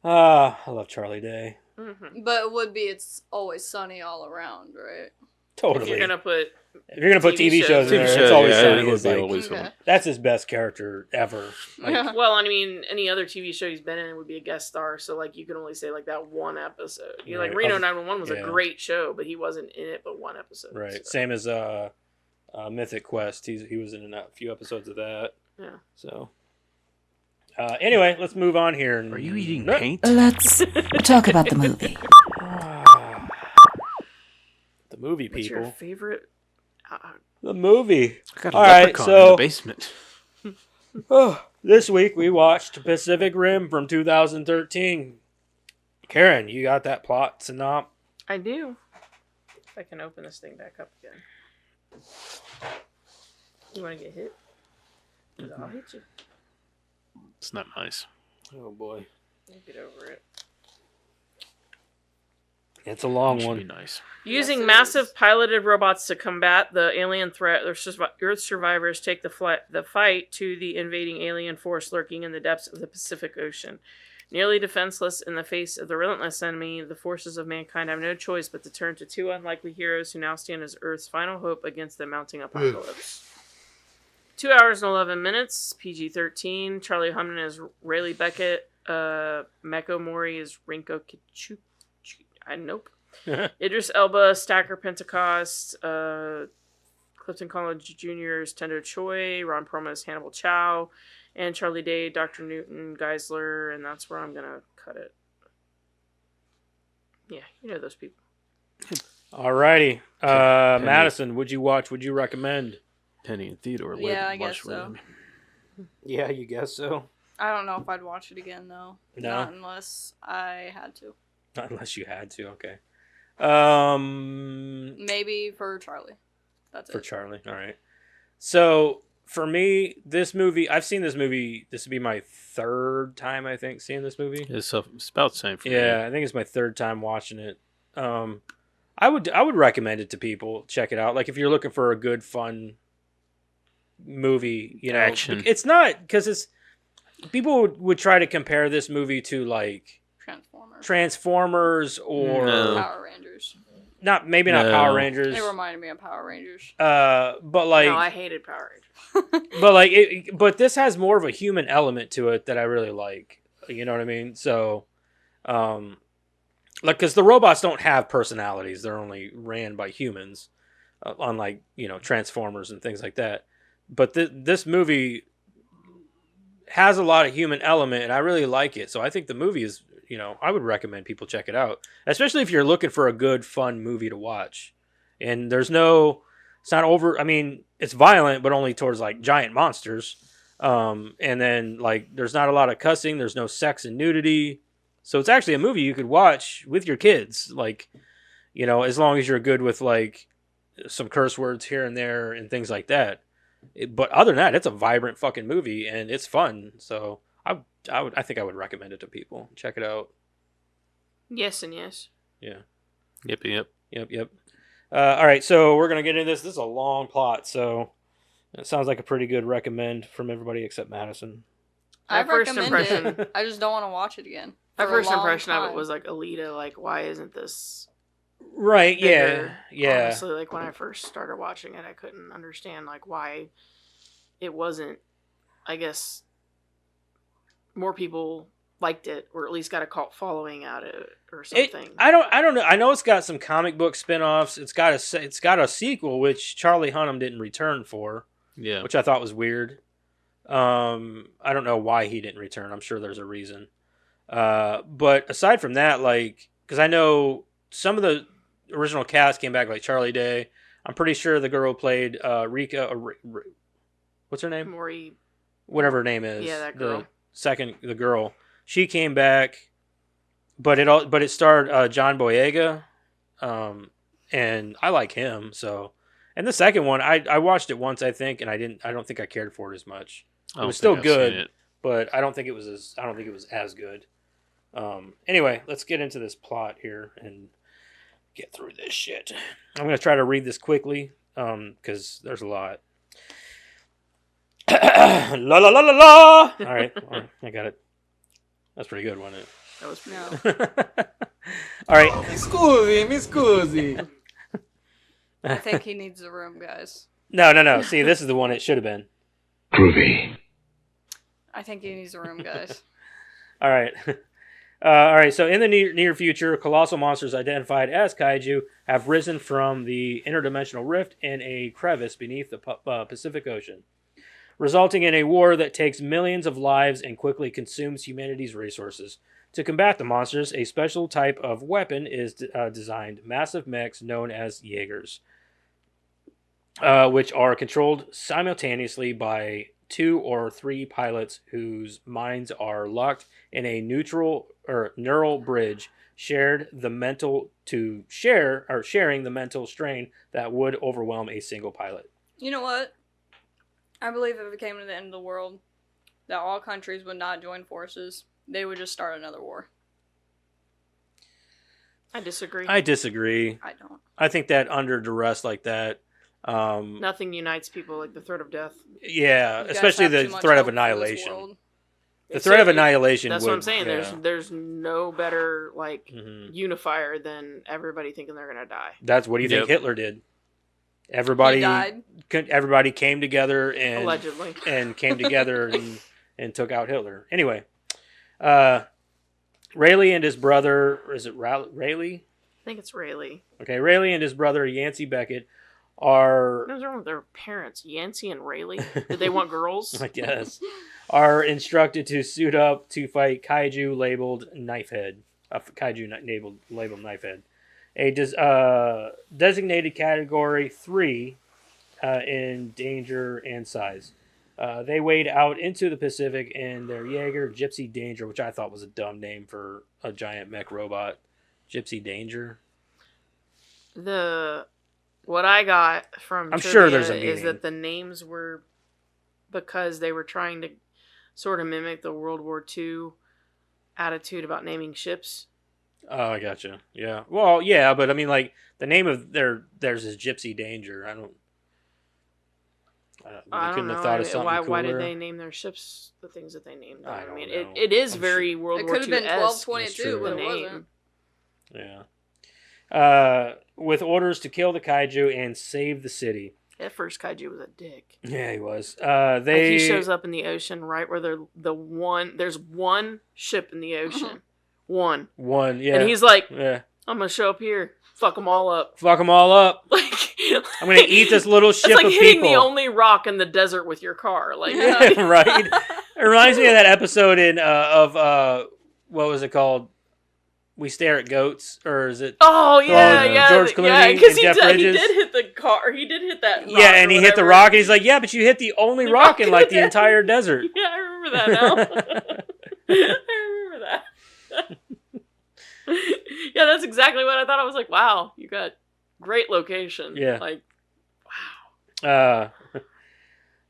I love Charlie Day. Mhm. But it would be It's Always Sunny all around, right? Totally. If you're gonna put TV shows in TV there, show, it's always yeah, Sunny it would is be like, Always Okay. Sunny. that's his best character ever. Like, well, I mean, any other TV show he's been in would be a guest star, so like you can only say like that one episode. You know, like Right. Reno 911 was Yeah. a great show, but he wasn't in it but one episode. right. so. Same as Mythic Quest. He was in a few episodes of that. Yeah. So anyway, let's move on here. Are you eating No. paint? Let's talk about the movie. The movie, What's people. your favorite? The movie. I got a All right, leprechaun in so- the basement. Oh, this week we watched Pacific Rim from 2013. Karen, you got that plot synop? I do. If I can open this thing back up again. You want to get hit? 'Cause I'll hit you. It's not nice. Oh boy, I'll get over it. it's a long It should one. be nice. Using it massive is. piloted robots to combat the alien threat, Earth survivors take the fight to the invading alien force lurking in the depths of the Pacific Ocean. Nearly defenseless in the face of the relentless enemy, the forces of mankind have no choice but to turn to two unlikely heroes who now stand as Earth's final hope against the mounting apocalypse. 2 hours and 11 minutes, PG-13. Charlie Hunnam is Rayleigh Beckett. Meko Mori is Rinko Kichu. Nope. Idris Elba, Stacker Pentecost, Clifton Collins Jr. is Tendo Choi, Ron Perlman is Hannibal Chow, and Charlie Day, Dr. Newton Geisler, and that's where I'm gonna cut it. Yeah, you know those people. Alrighty, Penny. Madison, would you watch? Would you recommend? Penny and Theodore. Yeah, live I guess watch with so. them. Yeah, you guess so. I don't know if I'd watch it again though. No? Not unless I had to. Not unless you had to. Okay. Maybe for Charlie. That's For it. Charlie. All right. So for me, this movie, I've seen this movie. This would be my third time, I think, seeing this movie. It's about the same for me. Yeah, I think it's my third time watching it. I would recommend it to people. Check it out. Like if you're looking for a good, fun movie, you know, Action. It's not because it's people would try to compare this movie to like Transformers or No. Power Rangers. not maybe not No. Power Rangers. It reminded me of Power Rangers. But like No, I hated Power Rangers. but like but this has more of a human element to it that I really like. You know what I mean? So like cuz the robots don't have personalities. They're only ran by humans. Unlike, you know, Transformers and things like that. But this movie has a lot of human element and I really like it. So I think the movie is, you know, I would recommend people check it out, especially if you're looking for a good fun movie to watch. And it's not over, I mean, it's violent but only towards like giant monsters. And then like there's not a lot of cussing, there's no sex and nudity. So it's actually a movie you could watch with your kids, like, you know, as long as you're good with like some curse words here and there and things like that. But other than that, it's a vibrant fucking movie and it's fun. So I think I would recommend it to people. Check it out. Yes and yes. Yeah. Yep. Yep. All right. So we're gonna get into this. This is a long plot. So It sounds like a pretty good recommend from everybody except Madison. I My first recommend it. impression- I just don't want to watch it again. My for a first long impression of time. it was like Alita. Like, why isn't this Right, bigger? yeah. Honestly, like when I first started watching it, I couldn't understand like why it wasn't. I guess more people liked it, or at least got a cult following out of it, or something. I don't know. I know it's got some comic book spin-offs. It's got a sequel which Charlie Hunnam didn't return for, Yeah. which I thought was weird. I don't know why he didn't return. I'm sure there's a reason. But aside from that, like, because I know some of the original cast came back, like Charlie Day. I'm pretty sure the girl who played Rika. What's her name? Maury, Whatever her name is. Yeah, that girl. The girl. She came back, but it starred John Boyega, and I like him. So, and the second one, I watched it once, I think, and I don't think I cared for it as much. I don't was think still I've good. seen it. But I don't think it was as good. Anyway, let's get into this plot here and get through this shit. I'm gonna try to read this quickly, because there's a lot. La la la la la. All right, I got it. That's pretty good, wasn't it? that was pretty No. good. All right. Mi scusi. I think he needs a room, guys. No. See, this is the one it should have been. Groovy. I think he needs a room, guys. All right. All right. So, in the near future, colossal monsters identified as kaiju have risen from the interdimensional rift in a crevice beneath the Pacific Ocean, resulting in a war that takes millions of lives and quickly consumes humanity's resources. To combat the monsters, a special type of weapon is designed: massive mechs known as Jaegers, which are controlled simultaneously by 2 or 3 pilots whose minds are locked in a neural bridge, sharing the mental strain that would overwhelm a single pilot. You know what? I believe if it came to the end of the world, that all countries would not join forces. They would just start another war. I disagree. I disagree. I don't. I think that under duress like that, Nothing unites people like the threat of death. yeah, You guys especially have the too much threat of hope for this annihilation. world. The threat of annihilation. That's would, what I'm saying. yeah. There's no better like Mhm. unifier than everybody thinking they're gonna die. That's what do you think Yep. Hitler did? Everybody He died. Everybody came together and Allegedly. came together and took out Hitler. Anyway, Rayleigh and his brother, is it Rayleigh? I think it's Rayleigh. Okay, Rayleigh and his brother Yancey Beckett are, What was wrong with their parents? Yancey and Rayleigh? Did they want girls? I guess, are instructed to suit up to fight kaiju labeled Knifehead. A kaiju labeled Knifehead. A designated category 3 in danger and size. They wade out into the Pacific in their Jaeger Gypsy Danger, which I thought was a dumb name for a giant mech robot. Gypsy Danger. What I got from I'm sure there's a trivia is meaning. that the names were because they were trying to sort of mimic the World War II attitude about naming ships. Oh, I gotcha. Yeah. Well, yeah, but I mean, like, the name of theirs is Gypsy Danger. I don't I don't couldn't know. have thought of something Why did cooler. they name their ships the things that they named them? I I don't mean, know. it is I'm very sure. World It War could have II. been That's 1222, true. but the it name. wasn't. Yeah. With orders to kill the kaiju and save the city. That first kaiju was a dick. Yeah, he was. Like They he shows up in the ocean right where there's one ship in the ocean. One. One, yeah. And he's like, yeah. I'm gonna show up here. Fuck them all up. Fuck them all up. Like I'm gonna eat this little It's ship like of hitting people. the only rock in the desert with your car. Like Yeah, right. It reminds me of that episode of what was it called? We Stare at Goats, or is it? Oh yeah, Oh, yeah, George yeah, Clooney because and Jeff he Bridges. did hit the car. He did hit that. Rock Yeah, and or he hit the whatever. rock, and he's like, "Yeah, but you hit the only The rock rock in in like the the entire desert." Yeah, I remember that now. I remember that. Yeah, that's exactly what I thought. I was like, wow, you got great location. Yeah. Like,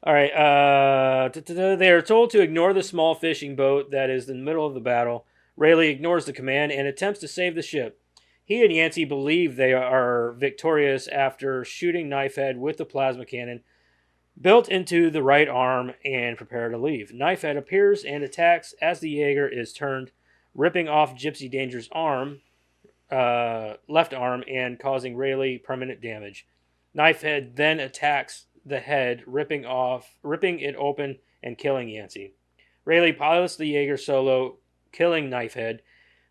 All right. They are told to ignore the small fishing boat that is in the middle of the battle. Rayleigh ignores the command and attempts to save the ship. He and Yancey believe they are victorious after shooting Knifehead with the plasma cannon, built into the right arm and prepare to leave. Knifehead appears and attacks as the Jaeger is turned, ripping off Gypsy Danger's left arm and causing Rayleigh permanent damage. Knifehead then attacks the head, ripping it open and killing Yancey. Rayleigh pilots the Jaeger solo, killing Knifehead,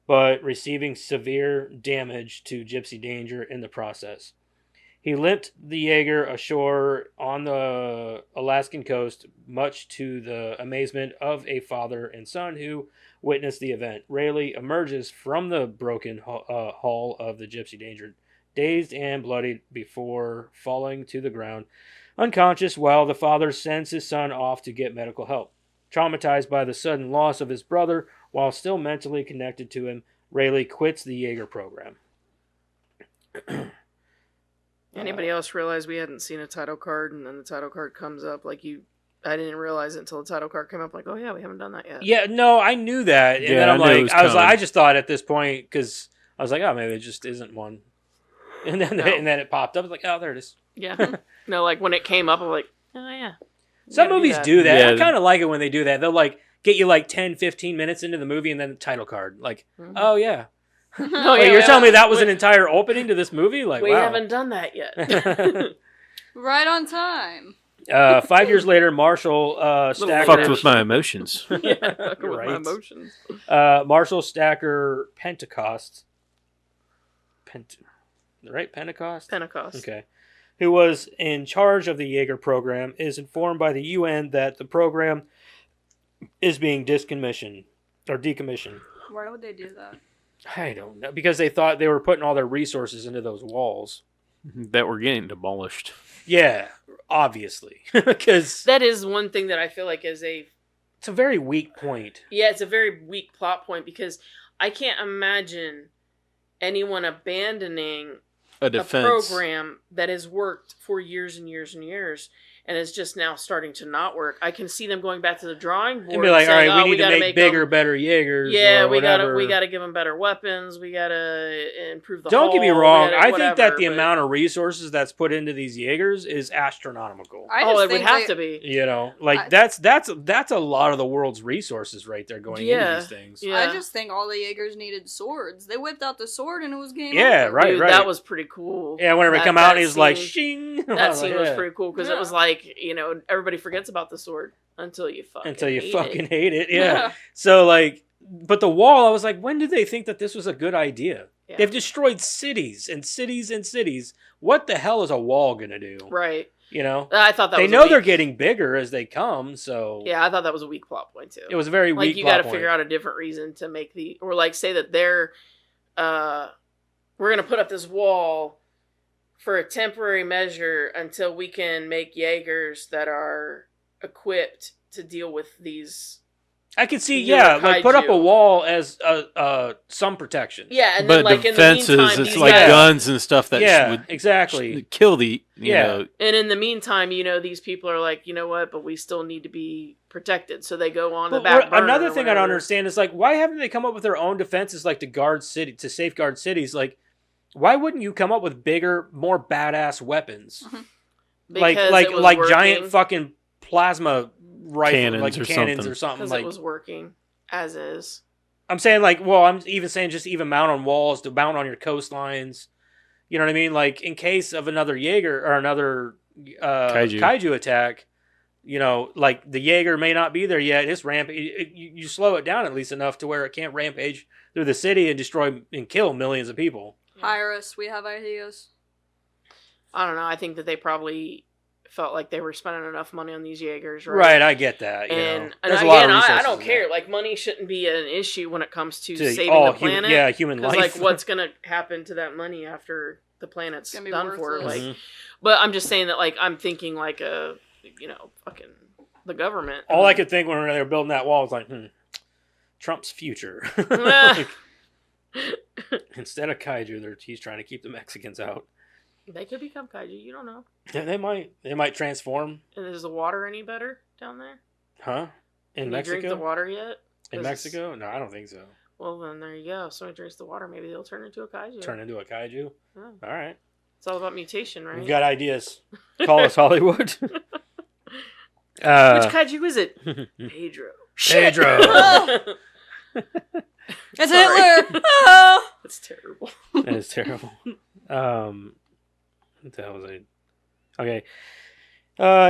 but receiving severe damage to Gypsy Danger in the process. He limped the Jaeger ashore on the Alaskan coast, much to the amazement of a father and son who witnessed the event. Rayleigh emerges from the broken hull of the Gypsy Danger, dazed and bloodied before falling to the ground, unconscious, while the father sends his son off to get medical help. Traumatized by the sudden loss of his brother, while still mentally connected to him, Rayleigh quits the Jaeger program. Anybody else realize we hadn't seen a title card, and then the title card comes up? I didn't realize it until the title card came up. Like, oh yeah, we haven't done that yet. Yeah, no, I knew that, and Yeah, then I'm I knew it like, was I was like, coming. I just thought at this point because I was like, oh, maybe it just isn't one, and then No. it popped up. I was like, oh, there it is. Yeah. No, like when it came up, I'm like, oh yeah. We Some gotta movies do that. Yeah. I kind of like it when they do that. They'll like get you like 10, 15 minutes into the movie and then the title card. Like, Mhm. oh yeah. Oh, Wait, yeah, you're we telling me haven't- that was we- an entire opening to this movie? Like, We wow. haven't done that yet. Right on time. 5 years later, Marshall Stacker. Fucked with my emotions. Yeah, fucking with my Right. emotions. Marshall Stacker Pentecost. Right? Pentecost? Pentecost. Okay. Who was in charge of the Jaeger program, is informed by the UN that the program is being decommissioned. Why would they do that? I don't know. Because they thought they were putting all their resources into those walls. That were getting demolished. Yeah, obviously. Because That is one thing that I feel like is it's a very weak point. yeah, it's a very weak plot point because I can't imagine anyone abandoning A defense. a program that has worked for years and years and years and is just now starting to not work. I can see them going back to the drawing board And be like, all saying, right, "Oh, we need to gotta make bigger, them- better Jaegers. Yeah, or we whatever. gotta give them better weapons. We gotta improve the. Don't get me hull, we wrong. gotta I think that whatever, the but- amount of resources that's put into these Jaegers is astronomical. I Oh, just it would think have they- to be. You know, like I- that's a lot of the world's resources right there going into Yeah. these things. Yeah. I just think all the Jaegers needed swords. They whipped out the sword and it was game Yeah, over. right, Dude, right. that was pretty cool. Yeah, whenever it That- come out, that he's like, scene- "Shing!" I That was scene like, was yeah. pretty cool because Yeah. it was like, everybody forgets about the sword until you fucking Until you hate fucking it. hate it, yeah. So like, but the wall, I was like, when did they think that this was a good idea? Yeah. They've destroyed cities and cities and cities. What the hell is a wall gonna do? Right. You know, I thought that they was know a they're weak, getting bigger as they come, so Yeah, I thought that was a weak plot point too. it was a very like weak. you got to plot figure point. out a different reason to make or like say that they're we're gonna put up this wall for a temporary measure until we can make Jaegers that are equipped to deal with these. I could see, You're yeah, a like put up a kaiju. wall as some protection. Yeah, and But then like defenses, in the meantime, it's these like guys, guns and stuff that Yeah, would exactly. kill the, you Yeah. know. and in the meantime, these people are like, you know what, but we still need to be protected, so they go on the But back burner. another or thing I don't whatever. understand is like, why haven't they come up with their own defenses, like to safeguard cities? Like, why wouldn't you come up with bigger, more badass weapons, like Because like it was like working. giant fucking plasma rifle, Cannons like or cannons something. or something? Because Like, it was working as is. I'm saying, like, well, I'm even saying just even mount on walls, to mount on your coastlines. You know what I mean? Like, in case of another Jaeger or another kaiju attack, like the Jaeger may not be there yet. His you slow it down at least enough to where it can't rampage through the city and destroy and kill millions of people. Hire us. We have ideas. I don't know. I think that they probably felt like they were spending enough money on these Jaegers, right? Right, I get that. And There's again, a lot of I resources don't in care. that. Like money shouldn't be an issue when it comes to To saving all the planet. human Because life. like, what's gonna happen to that money after the planet's It's gonna be done for? worthless. Like, Mhm. but I'm just saying that like I'm thinking like fucking the government. All I could think when they were building that wall was like, Trump's future. Nah. Instead of kaiju, he's trying to keep the Mexicans out. They could become kaiju. You don't know. Yeah, they might transform, And is the water any better down there? huh? In Can Mexico? you drink the water yet? In 'Cause Mexico? No, I don't think so. Well, then there you go. If somebody drinks the water, maybe they'll turn into a kaiju. Turn into a kaiju. Yeah. All right, It's all about mutation, right? we've got ideas. Call us Hollywood. Which kaiju is it? Pedro. Pedro. It's Sorry. Hitler. Oh. That's terrible. That is terrible. What the hell was I? Okay.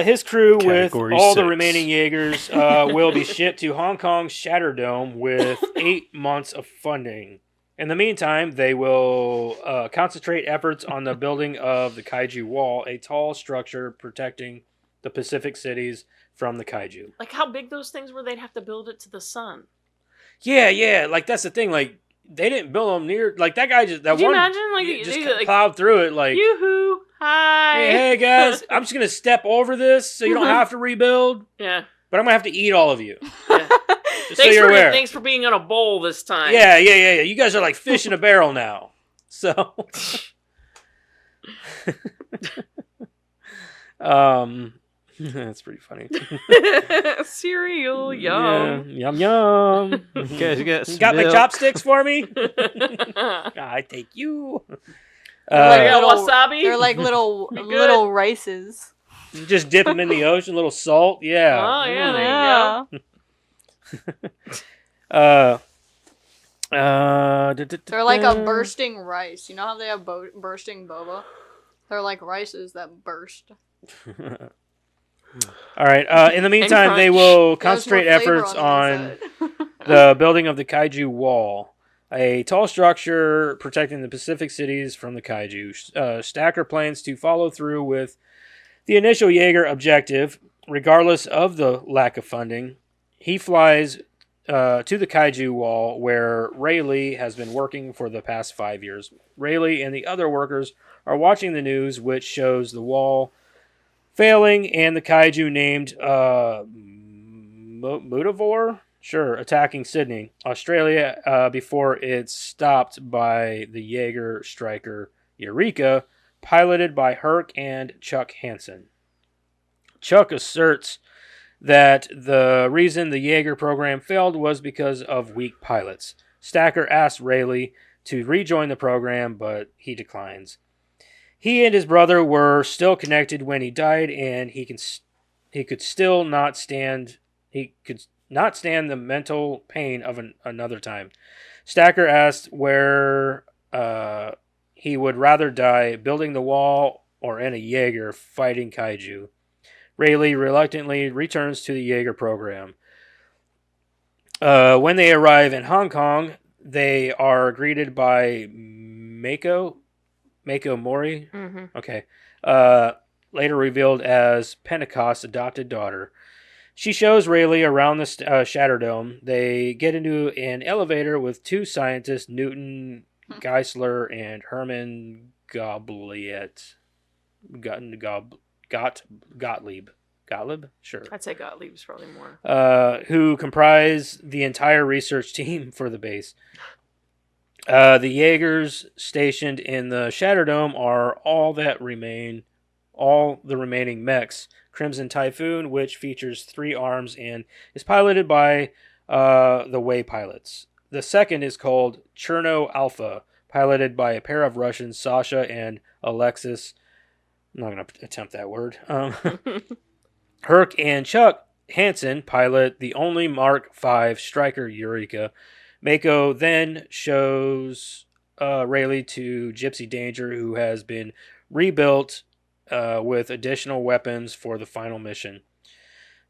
His crew Category with all the 6. remaining Jaegers will be shipped to Hong Kong's Shatterdome with 8 months of funding. In the meantime, they will concentrate efforts on the building of the Kaiju Wall, a tall structure protecting the Pacific cities from the Kaiju. Like how big those things were, they'd have to build it to the sun. Yeah, like that's the thing. Like they didn't build them near. Like that guy just that Could you one imagine? Like, just like plowed through it. Like yoo-hoo, hi. hey guys, I'm just gonna step over this so you don't have to rebuild, Yeah. but I'm gonna have to eat all of you. Yeah. Just so you're aware. Thanks for being in a bowl this time. Yeah. You guys are like fish in a barrel now. So, that's pretty funny. Cereal, yum. Yeah, yum. Guys, you got some Got my milk? chopsticks for me? I take you. Like got little- wasabi? They're like little Good. little rices. Just dip them in the ocean, a little salt. Yeah. Oh, yeah, there Yeah. you They're like a bursting rice. You know how they have bursting boba? They're like rices that burst. All right. In the meantime, they will concentrate There's more flavor efforts the on inside. the building of the Kaiju Wall, a tall structure protecting the Pacific cities from the Kaiju. Stacker plans to follow through with the initial Jaeger objective, regardless of the lack of funding. He flies to the Kaiju Wall, where Rayleigh has been working for the past 5 years. Rayleigh and the other workers are watching the news, which shows the wall failing and the Kaiju named Mutavor? Sure, attacking Sydney, Australia, before it's stopped by the Jaeger striker Eureka, piloted by Herc and Chuck Hansen. Chuck asserts that the reason the Jaeger program failed was because of weak pilots. Stacker asks Rayleigh to rejoin the program, but he declines. He and his brother were still connected when he died, and he could not stand the mental pain of another time. Stacker asked where he would rather die, building the wall or in a Jaeger fighting Kaiju. Rayleigh reluctantly returns to the Jaeger program. When they arrive in Hong Kong, they are greeted by Mako Mori. Mm-hmm. Okay. Later revealed as Pentecost's adopted daughter. She shows Rayleigh around the Shatterdome. They get into an elevator with 2 scientists, Newton Geisler and Herman Gottlieb. Gottlieb? Sure. I'd say Gottlieb's probably more. Who comprise the entire research team for the base. The Jaegers stationed in the Shatterdome are all the remaining mechs. Crimson Typhoon, which features 3 arms and is piloted by the Way pilots. The second is called Cherno Alpha, piloted by a pair of Russians, Sasha and Alexis. I'm not going to attempt that word. Herc and Chuck Hansen pilot the only Mark V Striker Eureka. Mako then shows Rayleigh to Gypsy Danger, who has been rebuilt with additional weapons for the final mission.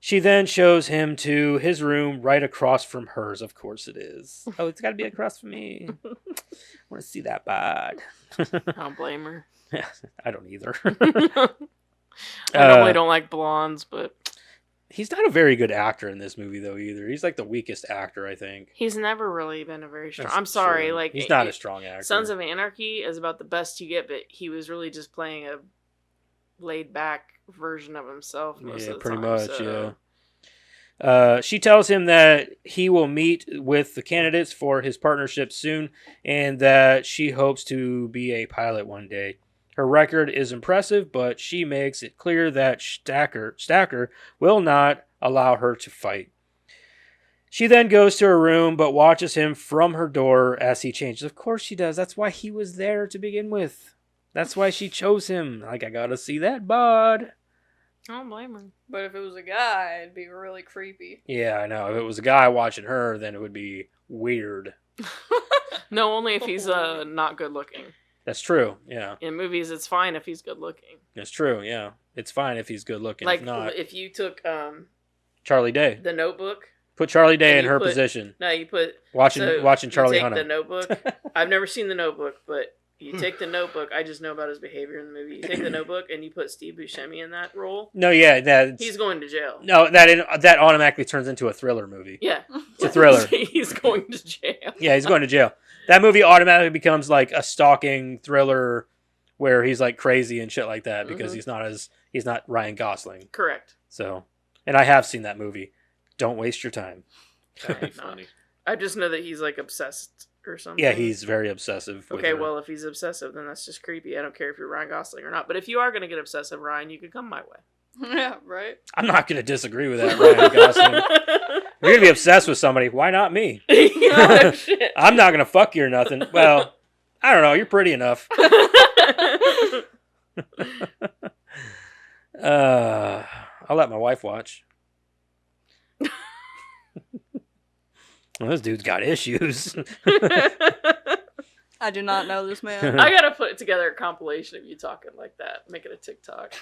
She then shows him to his room right across from hers. Of course it is. Oh, it's got to be across from me. I want to see that bod. I don't blame her. I don't either. I normally don't like blondes, but He's not a very good actor in this movie, though, either. He's like the weakest actor, I think. he's never really been a very strong. That's I'm sorry, true. like he's not a strong actor. Sons of Anarchy is about the best you get, but he was really just playing a laid back version of himself most of the pretty time, much, so. yeah. She tells him that he will meet with the candidates for his partnership soon, and that she hopes to be a pilot one day. Her record is impressive, but she makes it clear that Stacker will not allow her to fight. She then goes to her room, but watches him from her door as he changes. Of course she does. That's why he was there to begin with. That's why she chose him. Like, I gotta see that bod. I don't blame her. But if it was a guy, it'd be really creepy. Yeah, I know. If it was a guy watching her, then it would be weird. No, only if he's not good looking. That's true. Yeah, In movies, it's fine if he's good looking. it's true. Yeah, it's fine if he's good looking. Like if not, if you took Charlie Day. The Notebook. Put Charlie Day and in you her put- position. No, you put Watching you Charlie take The Hunnam. Notebook. I've never seen The Notebook, but you take The Notebook. I just know about his behavior in the movie. You take The Notebook and you put Steve Buscemi in that role. No, yeah, that's He's going to jail. no that automatically turns into a thriller movie. Yeah, It's a thriller. He's going to jail. Yeah, he's going to jail. That movie automatically becomes like a stalking thriller where he's like crazy and shit like that because Mhm. he's not Ryan Gosling. Correct. So, and I have seen that movie. Don't waste your time. That'd be No. funny. I just know that he's like obsessed or something. Yeah, he's very obsessive. with Okay, her. well, if he's obsessive, then that's just creepy. I don't care if you're Ryan Gosling or not. But if you are going to get obsessive, Ryan, you could come my way. Yeah, right? I'm not going to disagree with that, Ryan Gosling. If you're going to be obsessed with somebody, why not me? Oh, shit. I'm not going to fuck you or nothing. Well, I don't know. You're pretty enough. I'll let my wife watch. Well, this dude's got issues. I do not know this man. I gotta put together a compilation of you talking like that. Make it a TikTok.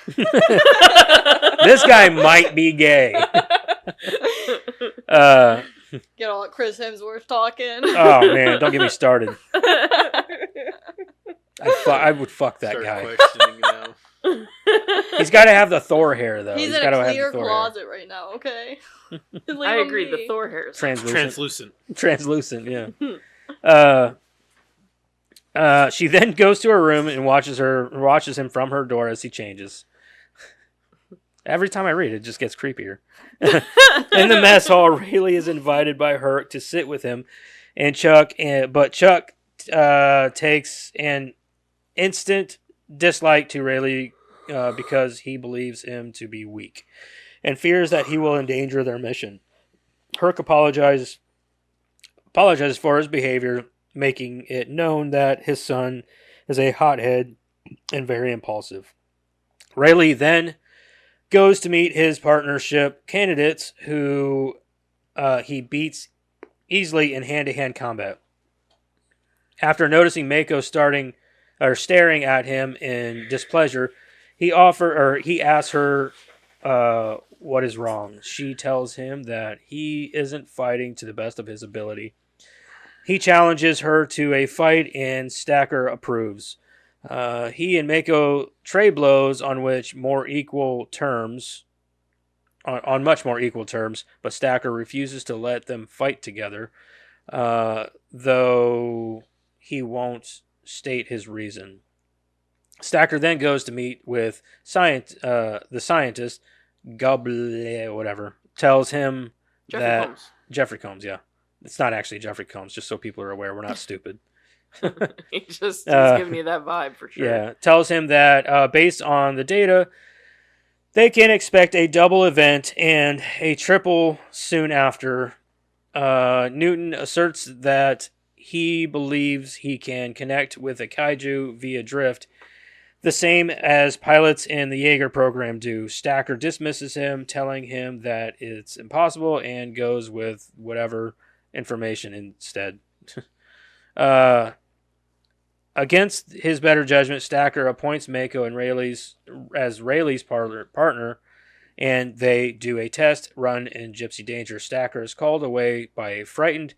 This guy might be gay. Get all Chris Hemsworth talking. Oh man, don't get me started. I would fuck that Start guy. questioning now. He's got to have the Thor hair though. He's in gotta a have clear the Thor closet right now, okay? Leave I him agree. be. The Thor hairs. hair. Translucent. Translucent, yeah. She then goes to her room and watches him from her door as he changes. Every time I read it, it just gets creepier. In the mess hall, Rayleigh is invited by Herc to sit with him and Chuck, but Chuck takes an instant dislike to Rayleigh because he believes him to be weak and fears that he will endanger their mission. Herc apologizes for his behavior, making it known that his son is a hothead and very impulsive. Rayleigh then goes to meet his partnership candidates, who he beats easily in hand-to-hand combat. After noticing Mako staring at him in displeasure, he asks her what is wrong. She tells him that he isn't fighting to the best of his ability. He challenges her to a fight, and Stacker approves. He and Mako trade blows on much more equal terms, but Stacker refuses to let them fight together, though he won't state his reason. Stacker then goes to meet with the scientist, Goblet, whatever, tells him Jeffrey Combs, yeah. It's not actually Jeffrey Combs, just so people are aware. We're not stupid. He's giving you that vibe for sure. Yeah, tells him that based on the data, they can expect a double event and a triple soon after. Newton asserts that he believes he can connect with a kaiju via drift, the same as pilots in the Jaeger program do. Stacker dismisses him, telling him that it's impossible, and goes with whatever information instead. Against his better judgment, Stacker appoints Mako and Rayleigh's partner, and they do a test run in Gypsy Danger. Stacker is called away by a frightened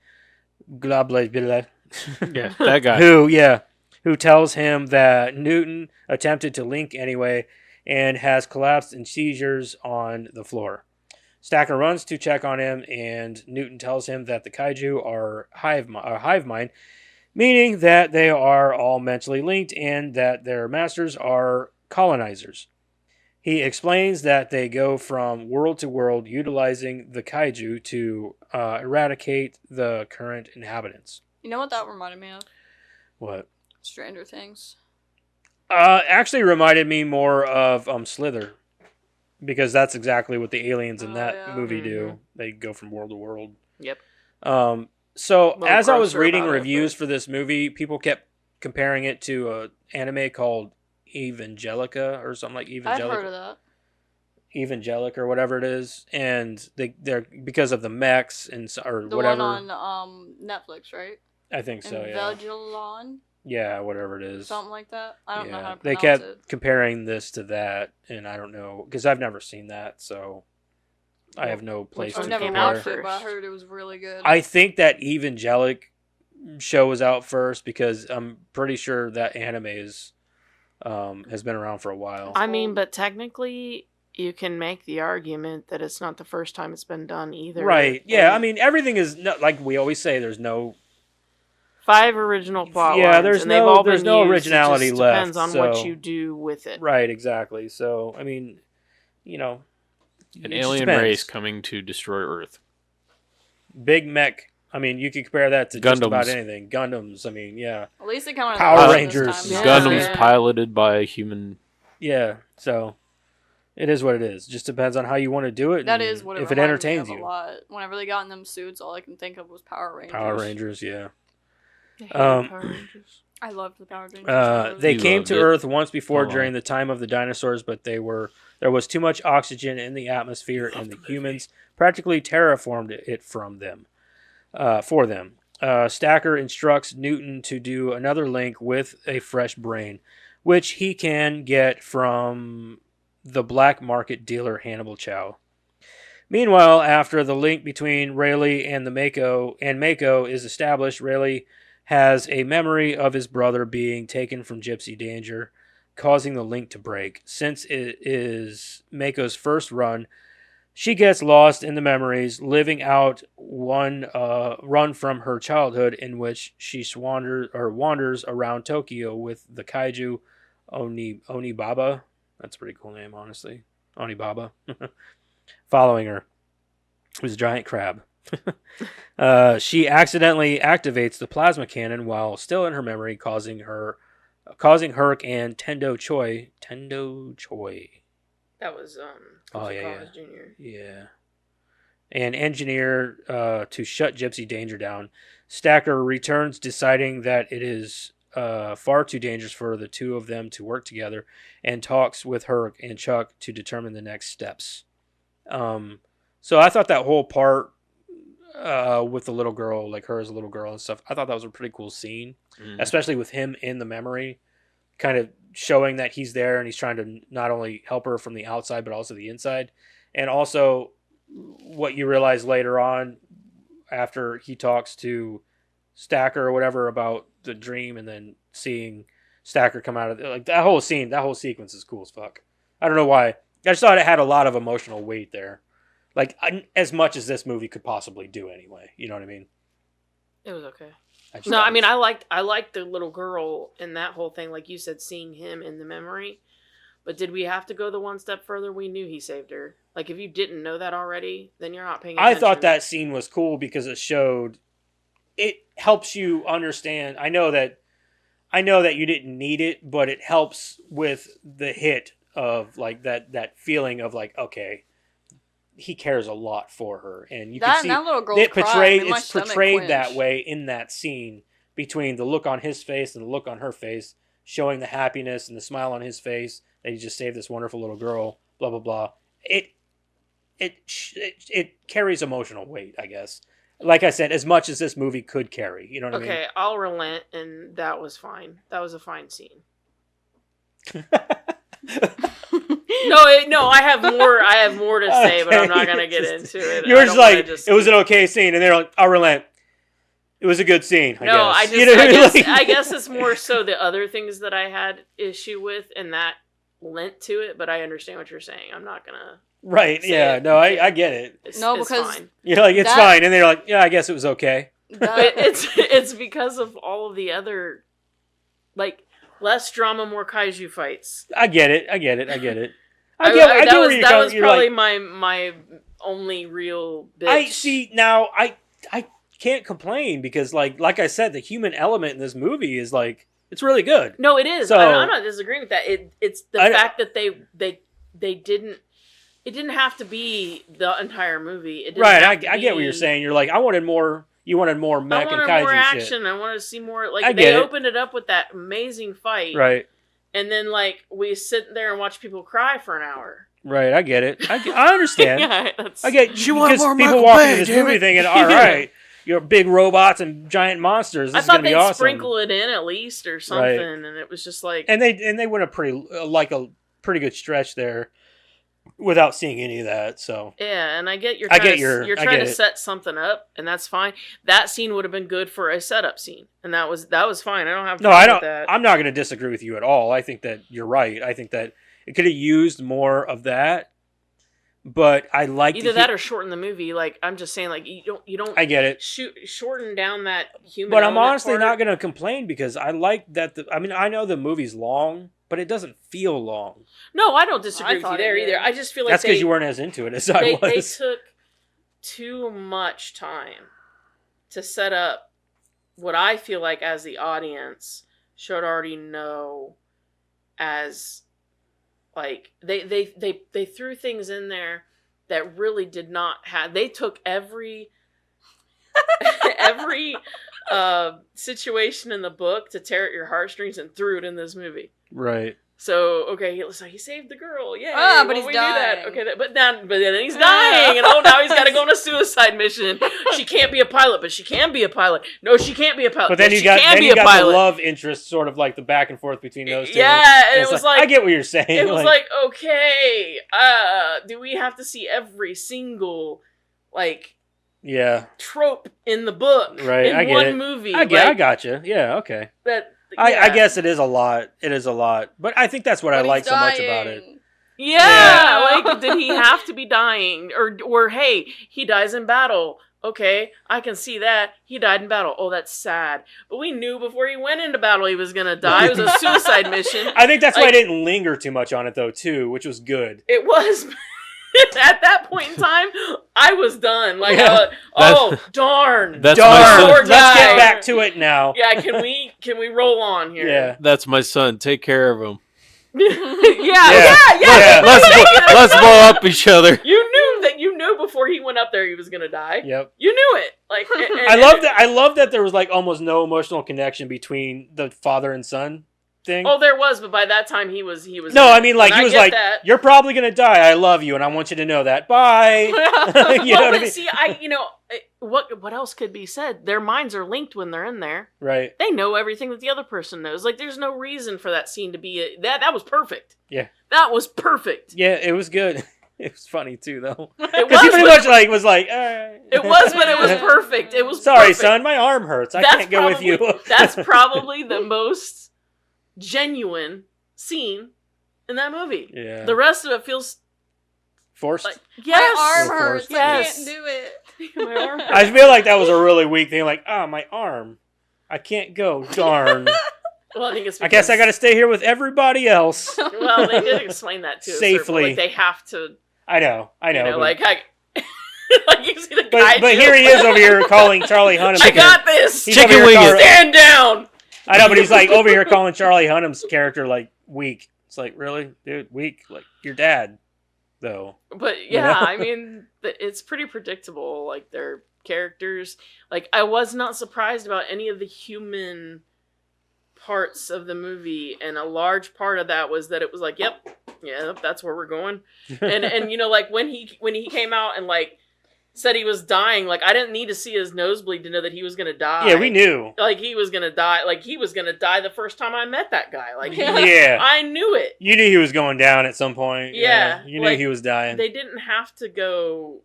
Globlet, Yeah, that guy. who tells him that Newton attempted to link anyway and has collapsed in seizures on the floor. Stacker runs to check on him, and Newton tells him that the kaiju are hive mind, meaning that they are all mentally linked and that their masters are colonizers. He explains that they go from world to world utilizing the kaiju to eradicate the current inhabitants. You know what that reminded me of? What? Stranger Things. Actually reminded me more of Slither, because that's exactly what the aliens in Oh, that yeah. movie do. Mhm. They go from world to world. Yep. So Little as I was grosser reading about it, reviews but- for this movie, people kept comparing it to an anime called Evangelica or something like I've heard Evangelica. of that. Evangelic or whatever it is, and they're because of the mechs or The whatever. one on Netflix, right? I think so. Yeah. Evangelion, Yeah, whatever it is. something like that. I don't know how to They pronounce kept it. comparing this to that, and I don't know because I've never seen that, so I have no place one I've to never came compare. out watched it, but I first? heard it was really good. I think that Evangelic show was out first because I'm pretty sure that anime is has been around for a while. I mean, but technically, you can make the argument that it's not the first time it's been done either. Right? Yeah. And I mean, everything is like we always say. There's no 5 original plot Yeah, lines, there's and they've no- all there's been no used. originality It just left, depends on what so- you do with it. right. Exactly. So I mean, An it just alien depends. race coming to destroy Earth. Big mech. I mean, you could compare that to just about Gundams. anything. Gundams. I mean, yeah. At least they kind of Power Rangers. Yeah. Gundams Yeah. piloted by a human. Yeah. So it is what it is. Just depends on how you want to do it. That and is what if it reminded me entertains of you. a lot. Whenever they got in them suits, all I can think of was Power Rangers. Power Rangers. Yeah. I hate Um, Power Rangers. I loved the Power Rangers. They You came loved to it. Earth once before Oh. during the time of the dinosaurs, but there was too much oxygen in the atmosphere, and the humans practically terraformed it from them. For them, Stacker instructs Newton to do another link with a fresh brain, which he can get from the black market dealer Hannibal Chow. Meanwhile, after the link between Rayleigh and Mako is established, Rayleigh has a memory of his brother being taken from Gypsy Danger, causing the link to break. Since it is Mako's first run, she gets lost in the memories, living out one run from her childhood in which she wanders around Tokyo with the kaiju Onibaba. That's a pretty cool name, honestly. Onibaba. Following her. It was a giant crab. She accidentally activates the plasma cannon while still in her memory, causing Herc and Tendo Choi. That was Oh, yeah, Collins Jr. Yeah. And engineer to shut Gypsy Danger down. Stacker returns, deciding that it is far too dangerous for the two of them to work together, and talks with Herc and Chuck to determine the next steps. So I thought that whole part with the little girl, like her as a little girl and stuff, I thought that was a pretty cool scene, especially with him in the memory, kind of showing that he's there and he's trying to not only help her from the outside but also the inside. And also what you realize later on after he talks to Stacker or whatever about the dream, and then seeing Stacker come out of like that whole sequence is cool as fuck. I don't know why. I just thought it had a lot of emotional weight there. Like as much as this movie could possibly do anyway. You know what I mean? It was okay. I just No, thought I it mean was- I liked the little girl in that whole thing, like you said, seeing him in the memory. But did we have to go the one step further? We knew he saved her. Like if you didn't know that already, then you're not paying I attention. thought that scene was cool because it helps you understand. I know that you didn't need it, but it helps with the hit of like that feeling of like, okay, he cares a lot for her, and you can see that little girl it's my stomach portrayed that quenched. way in that scene between the look on his face and the look on her face, showing the happiness and the smile on his face that he just saved this wonderful little girl. Blah blah blah. It carries emotional weight, I guess. Like I said, as much as this movie could carry, you know what Okay, I'll relent, and that was fine. That was a fine scene. I mean? No, I have more to say, but I'm not gonna get into it. You were I just don't wanna like, it was an okay scene, and they're like, I'll relent. It was a good scene. No, I guess. I guess it's more so the other things that I had issue with, and that lent to it. But I understand what you're saying. I'm not gonna. Right? Say Yeah. it. No, I get it. It's, No, it's because- fine. You're like, it's That- fine, and they're like, yeah, I guess it was okay. But it's because of all of the other, like, less drama, more kaiju fights. I get it. I get it. That get was, where you're that coming. was You're probably like, my only real bitch. I see now. I can't complain because like I said, the human element in this movie is like it's really good. No, it is. So- I'm not disagreeing with that. It's the I- fact that they didn't. It didn't have to be the entire movie. It didn't Right. have to I get what be- you're saying. You're like, I wanted more. You wanted more I mech and wanted kaiju more shit. action. I wanted to see more. Like I they get it. opened it up with that amazing fight, Right. and then like we sit there and watch people cry for an hour. Right, I get it. I understand. Yeah, that's, I get She wanted because more people Michael walk Bay, into this damn movie it. thinking, all right, you're big robots and giant monsters. I This is gonna thought be they'd awesome. sprinkle it in at least or something, and it was just like, And they went a pretty good stretch there without seeing any of that. So yeah. And I get I get your- you're I trying get to it. set something up, and that's fine. That scene would have been good for a setup scene, and that was fine. I don't have a no, problem I don't. with that. I'm not going to disagree with you at all. I think that you're right. I think that it could have used more of that. But I like Either that or shorten the movie. Like I'm just saying, like you don't I get it. shorten down that human. But I'm element honestly part. not going to complain because I like that. I mean, I know the movie's long, but it doesn't feel long. No, I don't disagree I with you thought it there did. either. I just feel like That's because they, you weren't as into it as I they was. took too much time to set up what I feel like as the audience should already know as like they threw things in there that really did not have. They took every every situation in the book to tear at your heartstrings and threw it in this movie. Right. So okay, he saved the girl. Yeah, Ah, but well, he's we knew that. dying. Okay, but then he's dying, and now he's got to go on a suicide mission. She can't be a pilot, but she can be a pilot. No, she can't be a pilot. But then Yes, you got she can then be you a got pilot. the love interest, sort of like the back and forth between those two. Yeah, and It's it was like I get what you're saying. it was like okay, do we have to see every single like yeah, trope in the book Right, in I get one it. movie? I Like, gotcha. Yeah, okay. that. I yeah. guess it is a lot. It is a lot, but I think that's what I But like he's so much about it. dying. Yeah, like did he have to be dying, or hey, he dies in battle? Okay, I can see that he died in battle. Oh, that's sad. But we knew before he went into battle he was gonna die. It was a suicide mission. I think that's why I Like- didn't linger too much on it though, too, which was good. It was. At that point in time, I was done. Like, Yeah. oh darn, That's Darn, my son. Poor let's guy. get back to it now. Yeah, can we roll on here? Yeah. That's my son. Take care of him. yeah, Yeah. yeah. Let's blow up each other. You knew before he went up there he was gonna die. Yep. You knew it. Like, I love that. I love that there was like almost no emotional connection between the father and son thing. Oh, there was, but by that time he was. No, I mean like and he I was get like, that. "You're probably gonna die. I love you, and I want you to know that. Bye." you know Well, what I but mean? see, what else could be said? Their minds are linked when they're in there. Right. They know everything that the other person knows. Like, there's no reason for that scene to be that was perfect. Yeah. That was perfect. Yeah, it was good. It was funny too, though, It because he was, pretty but, much like was like, "All right." it was, but it was perfect. It was Sorry, perfect. son, my arm hurts. I That's can't go with you. That's probably the most genuine scene in that movie. Yeah. The rest of it feels Forced. like yes, My arm Of hurts. course. I Yes. can't do it. My arm hurts. I feel like that was a really weak thing. Like, oh, my arm. I can't go. Darn. Well, I think it's. I guess I got to because- stay here with everybody else. Well, they did explain that too. Safely. Like they have to. I know. You know, but, like like you see the guy. but here he is over here calling Charlie Hunnam. I got this. He's Chicken over here wing calling- it. Stand down. I know, but he's like over here calling Charlie Hunnam's character like weak. It's like, really, dude, weak. Like your dad, though. But You yeah, know? I mean, it's pretty predictable. Like their characters. Like I was not surprised about any of the human parts of the movie, and a large part of that was that it was like, yep, yeah, that's where we're going. And you know, like when he came out and like said he was dying, like I didn't need to see his nosebleed to know that he was gonna die. Yeah, we knew. Like he was gonna die. Like he was gonna die the first time I met that guy. Like Yeah. I knew it. You knew he was going down at some point. Yeah, You knew like, he was dying. They didn't have to go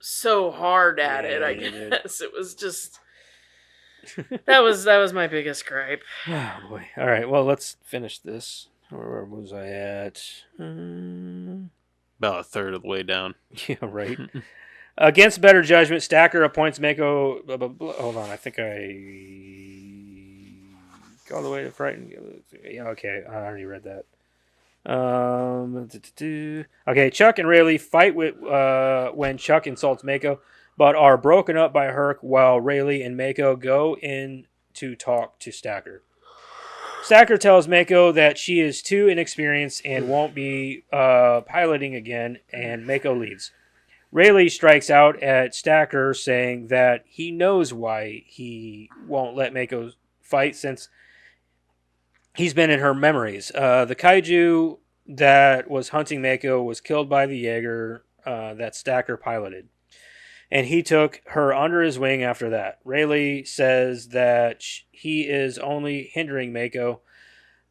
so hard at it. Yeah, I they did. guess it was just that was my biggest gripe. Oh boy. All right. Well, let's finish this. Where was I at? About a third of the way down. Yeah, right. Against better judgment, Stacker appoints Mako. Blah, blah, blah. Hold on, I think I go all the way to frighten. Yeah, okay, I already read that. Okay, Chuck and Rayleigh fight with when Chuck insults Mako, but are broken up by Herc while Rayleigh and Mako go in to talk to Stacker. Stacker tells Mako that she is too inexperienced and won't be piloting again, and Mako leaves. Rayleigh strikes out at Stacker, saying that he knows why he won't let Mako fight since he's been in her memories. The kaiju that was hunting Mako was killed by the Jaeger that Stacker piloted. And he took her under his wing after that. Rayleigh says that he is only hindering Mako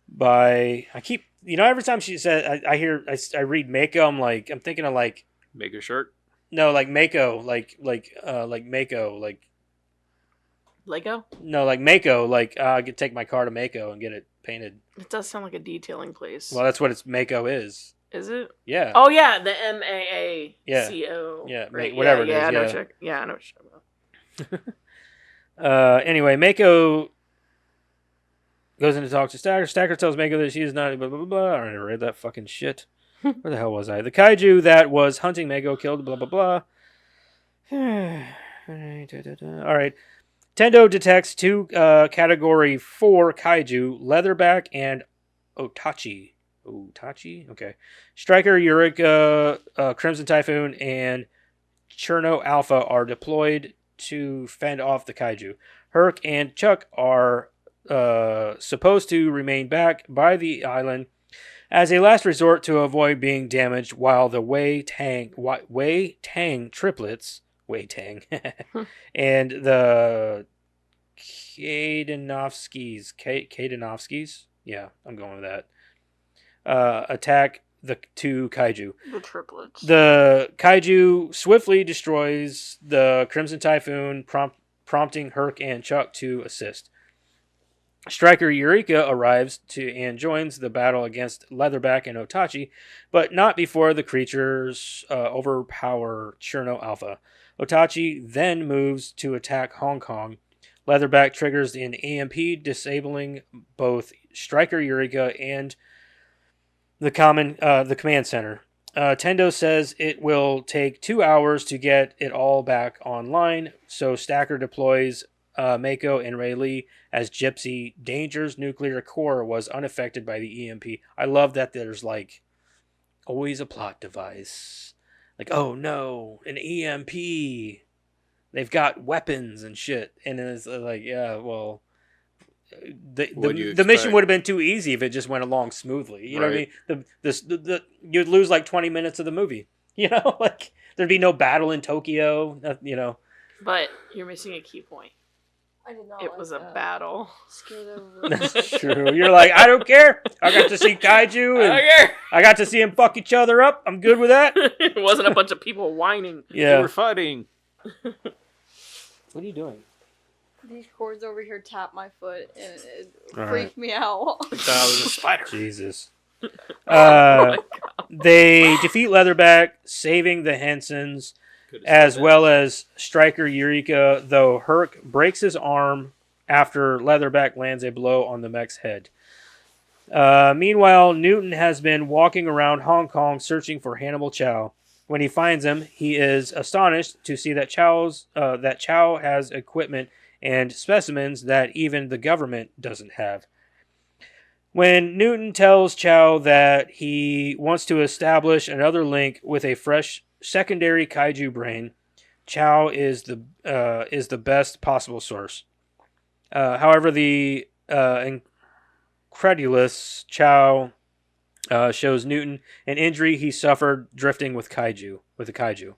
by... every time she says... I read Mako, I'm thinking of like... Make a shirt. No, like Mako, like Mako, like... Lego? No, like Mako, like I could take my car to Mako and get it painted. It does sound like a detailing place. Well, that's what Mako is. Is it? Yeah. Oh yeah, the MAACO. Yeah, right. whatever it is, I know yeah. what I know what you're talking about. Anyway, Mako goes in to talk to Stacker. Stacker tells Mako that she is not blah, blah, blah, blah. I already read that fucking shit. Where the hell was I? The kaiju that was hunting Mako killed blah, blah, blah. All right. Tendo detects two Category 4 kaiju, Leatherback and Otachi. Otachi? Okay. Striker, Eureka, Crimson Typhoon, and Cherno Alpha are deployed to fend off the kaiju. Herc and Chuck are supposed to remain back by the island as a last resort to avoid being damaged, while the Wei Tang triplets, and the Kadanovskis, yeah, I'm going with that, attack the two kaiju. The triplets. The kaiju swiftly destroys the Crimson Typhoon, prompting Herc and Chuck to assist. Striker Eureka arrives and joins the battle against Leatherback and Otachi, but not before the creatures overpower Cherno Alpha. Otachi then moves to attack Hong Kong. Leatherback triggers an EMP, disabling both Striker Eureka and the command center. Tendo says it will take 2 hours to get it all back online, so Stacker deploys Mako and Rayleigh as Gypsy Danger's nuclear core was unaffected by the EMP. I love that there's like always a plot device. Like, oh no, an EMP. They've got weapons and shit. And it's like, yeah, well, the mission would have been too easy if it just went along smoothly. You know what I mean? You'd lose like 20 minutes of the movie. You know, like there'd be no battle in Tokyo. You know, But you're missing a key point. I did not. It was a battle. that's true. You're like, I don't care. I got to see kaiju and I got to see them fuck each other up. I'm good with that. It wasn't a bunch of people whining. They Yeah. were fighting. What are you doing? These cords over here tap my foot and it All freaked me out. That was a spider. Jesus. Oh They defeat Leatherback, saving the Hensons, as well as Striker Eureka, though Herc breaks his arm after Leatherback lands a blow on the mech's head. Meanwhile, Newton has been walking around Hong Kong searching for Hannibal Chow. When he finds him, he is astonished to see that Chow has equipment and specimens that even the government doesn't have. When Newton tells Chow that he wants to establish another link with a fresh secondary kaiju brain, Chow is the best possible source. However, the incredulous Chow shows Newton an injury he suffered drifting with a kaiju.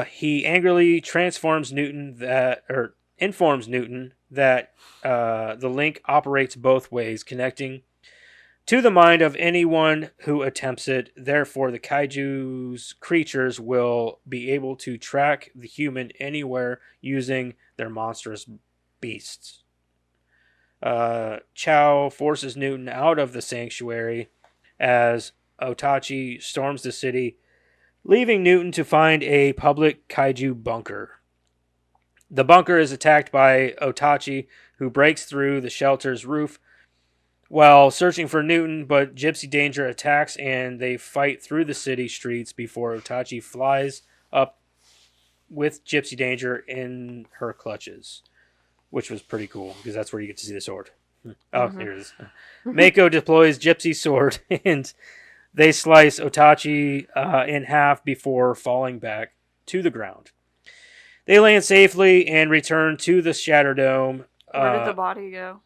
He angrily informs Newton that the link operates both ways, connecting to the mind of anyone who attempts it. Therefore, the kaiju's creatures will be able to track the human anywhere using their monstrous beasts. Chow forces Newton out of the sanctuary as Otachi storms the city, leaving Newton to find a public kaiju bunker. The bunker is attacked by Otachi, who breaks through the shelter's roof while searching for Newton, but Gypsy Danger attacks and they fight through the city streets before Otachi flies up with Gypsy Danger in her clutches, which was pretty cool because that's where you get to see the sword. Oh, here it is. Mako deploys Gypsy's sword and they slice Otachi in half before falling back to the ground. They land safely and return to the Shatter Dome. Where did the body go?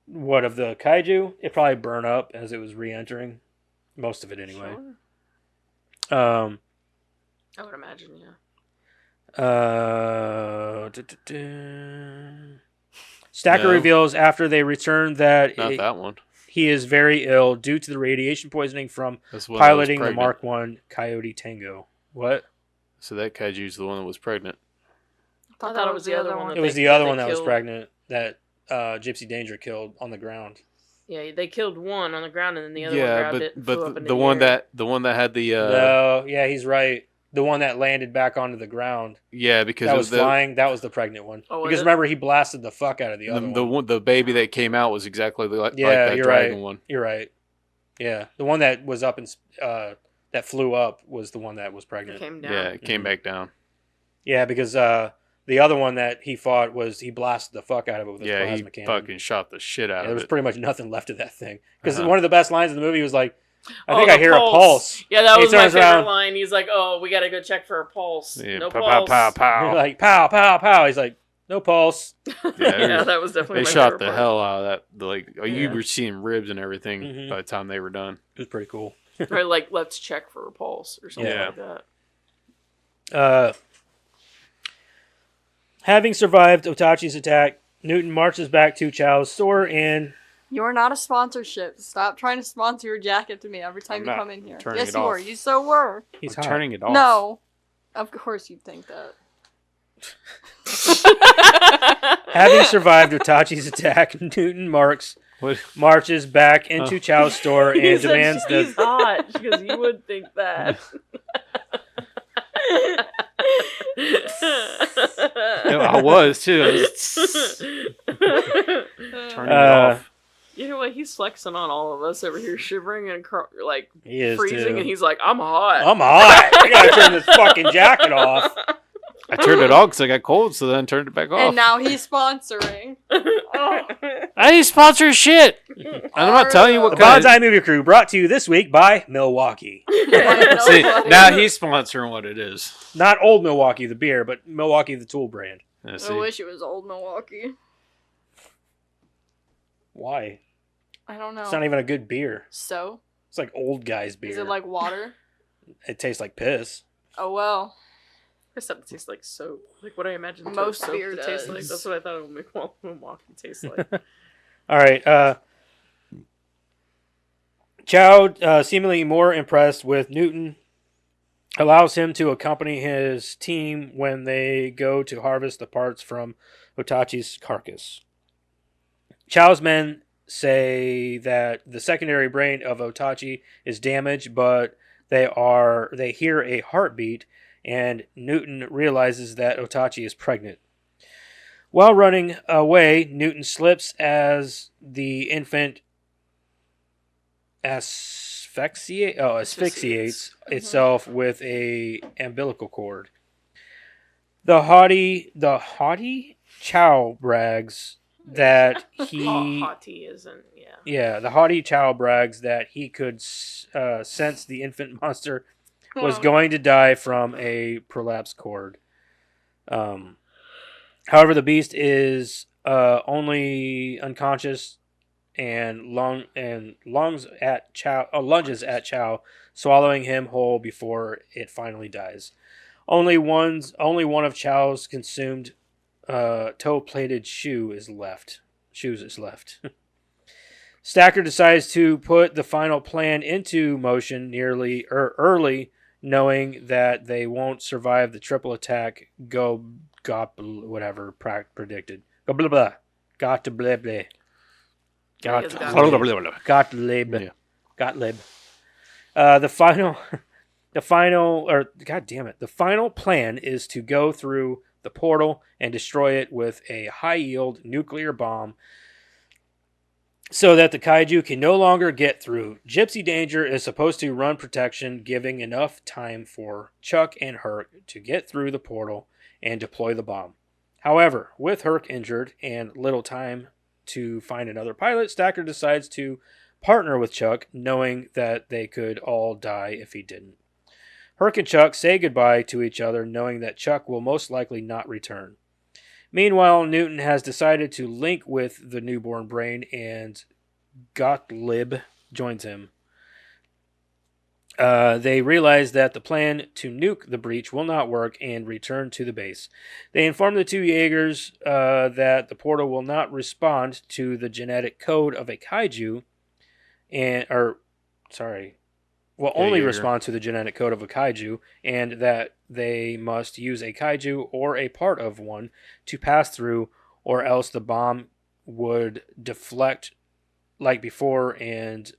What of the kaiju? It probably burned up as it was re-entering. Most of it, anyway. Sure. Um. I would imagine, yeah. Stacker No. reveals after they return that Not that one. he is very ill due to the radiation poisoning from That's the one that was piloting the pregnant. Mark 1 Coyote Tango. What? So that kaiju's the one that was pregnant. I thought it was the other one. It was the other one that was pregnant that Gypsy Danger killed on the ground. Yeah, they killed one on the ground, and then the other one grabbed it. And flew up but into the one air. that had the No, yeah, he's right. The one that landed back onto the ground yeah, because that it was the flying, that was the pregnant one. Oh, was Because it? remember, he blasted the fuck out of the other one. the baby that came out was exactly like Yeah, that you're dragon right. one. You're right. Yeah, the one that was up and that flew up was the one that was It pregnant. came down. Yeah, it came back down. Yeah, because the other one that he fought was he blasted the fuck out of it with his Yeah, he plasma cannon. fucking shot the shit out Yeah, there of was it. pretty much nothing left of that thing. Because Uh-huh. one of the best lines in the movie was like, I Oh, think I the hear a pulse. Yeah, that He was my turns favorite around. line. He's like, "Oh, we gotta go check for a pulse. Yeah, No pow, pulse." pow, pow, You're pow. like, pow, pow, pow. He's like, no pulse. Yeah, that was definitely. They my shot favorite the part. hell out of that. Like you Yeah. were seeing ribs and everything Mhm. by the time they were done. It was pretty cool. Or like, let's check for a pulse or something Yeah. like that. Having survived Otachi's attack, Newton marches back to Chow's store and You're not a sponsorship. Stop trying to sponsor your jacket to me every time I'm you not come in here. turning Yes, it you off. were. You so were. he's I'm hot. turning it off. No. Of course you'd think that. Having survived Otachi's attack, Newton What? marches back into Oh. Chow's store and He said demands she's the hot because you would think that. I was too. I was turning it off. You know what? He's flexing on all of us over here, shivering and like he is freezing, too. and he's like, "I'm hot." I'm hot. I gotta turn this fucking jacket off. I turned it off because I got cold, so then turned it back off. And now he's sponsoring. Oh. I ain't sponsor shit. I'm not telling you what The kind. Bonsai Movie Crew brought to you this week by Milwaukee. See, now he's sponsoring what it is. Not Old Milwaukee, the beer, but Milwaukee, the tool brand. Yeah, I see. wish it was old Milwaukee. Why? I don't know. It's not even a good beer. So? It's like old guy's beer. Is it like water? It tastes like piss. Oh well. I thought it tastes like soap. Like what I imagine Most soap beer to taste does. like. That's what I thought it would make Milwaukee taste like. All right. Chow, seemingly more impressed with Newton, allows him to accompany his team when they go to harvest the parts from Otachi's carcass. Chow's men say that the secondary brain of Otachi is damaged, but they hear a heartbeat, and Newton realizes that Otachi is pregnant. While running away, Newton slips as the infant asphyxiates itself with a umbilical cord. The haughty Chow brags that he Haughty isn't. Yeah. the haughty Chow brags that he could sense the infant monster was Oh. going to die from a prolapsed cord. However, the beast is only unconscious and lunges at Chow, swallowing him whole before it finally dies. Only one of Chow's consumed toe-plated shoes is left. Stacker decides to put the final plan into motion early, knowing that they won't survive the triple attack. Predicted. Goblin. Gottlieb. Yeah. Gottlieb. The final plan is to go through the portal and destroy it with a high-yield nuclear bomb so that the kaiju can no longer get through. Gypsy Danger is supposed to run protection, giving enough time for Chuck and Herc to get through the portal and deploy the bomb. However, with Herc injured and little time to find another pilot, Stacker decides to partner with Chuck, knowing that they could all die if he didn't. Herc and Chuck say goodbye to each other, knowing that Chuck will most likely not return. Meanwhile, Newton has decided to link with the newborn brain, and Gottlieb joins him. They realize that the plan to nuke the breach will not work and return to the base. They inform the two Jaegers that the portal will not respond to the genetic code of a kaiju, will only Jaeger. respond to the genetic code of a kaiju, and that they must use a kaiju or a part of one to pass through, or else the bomb would deflect like before and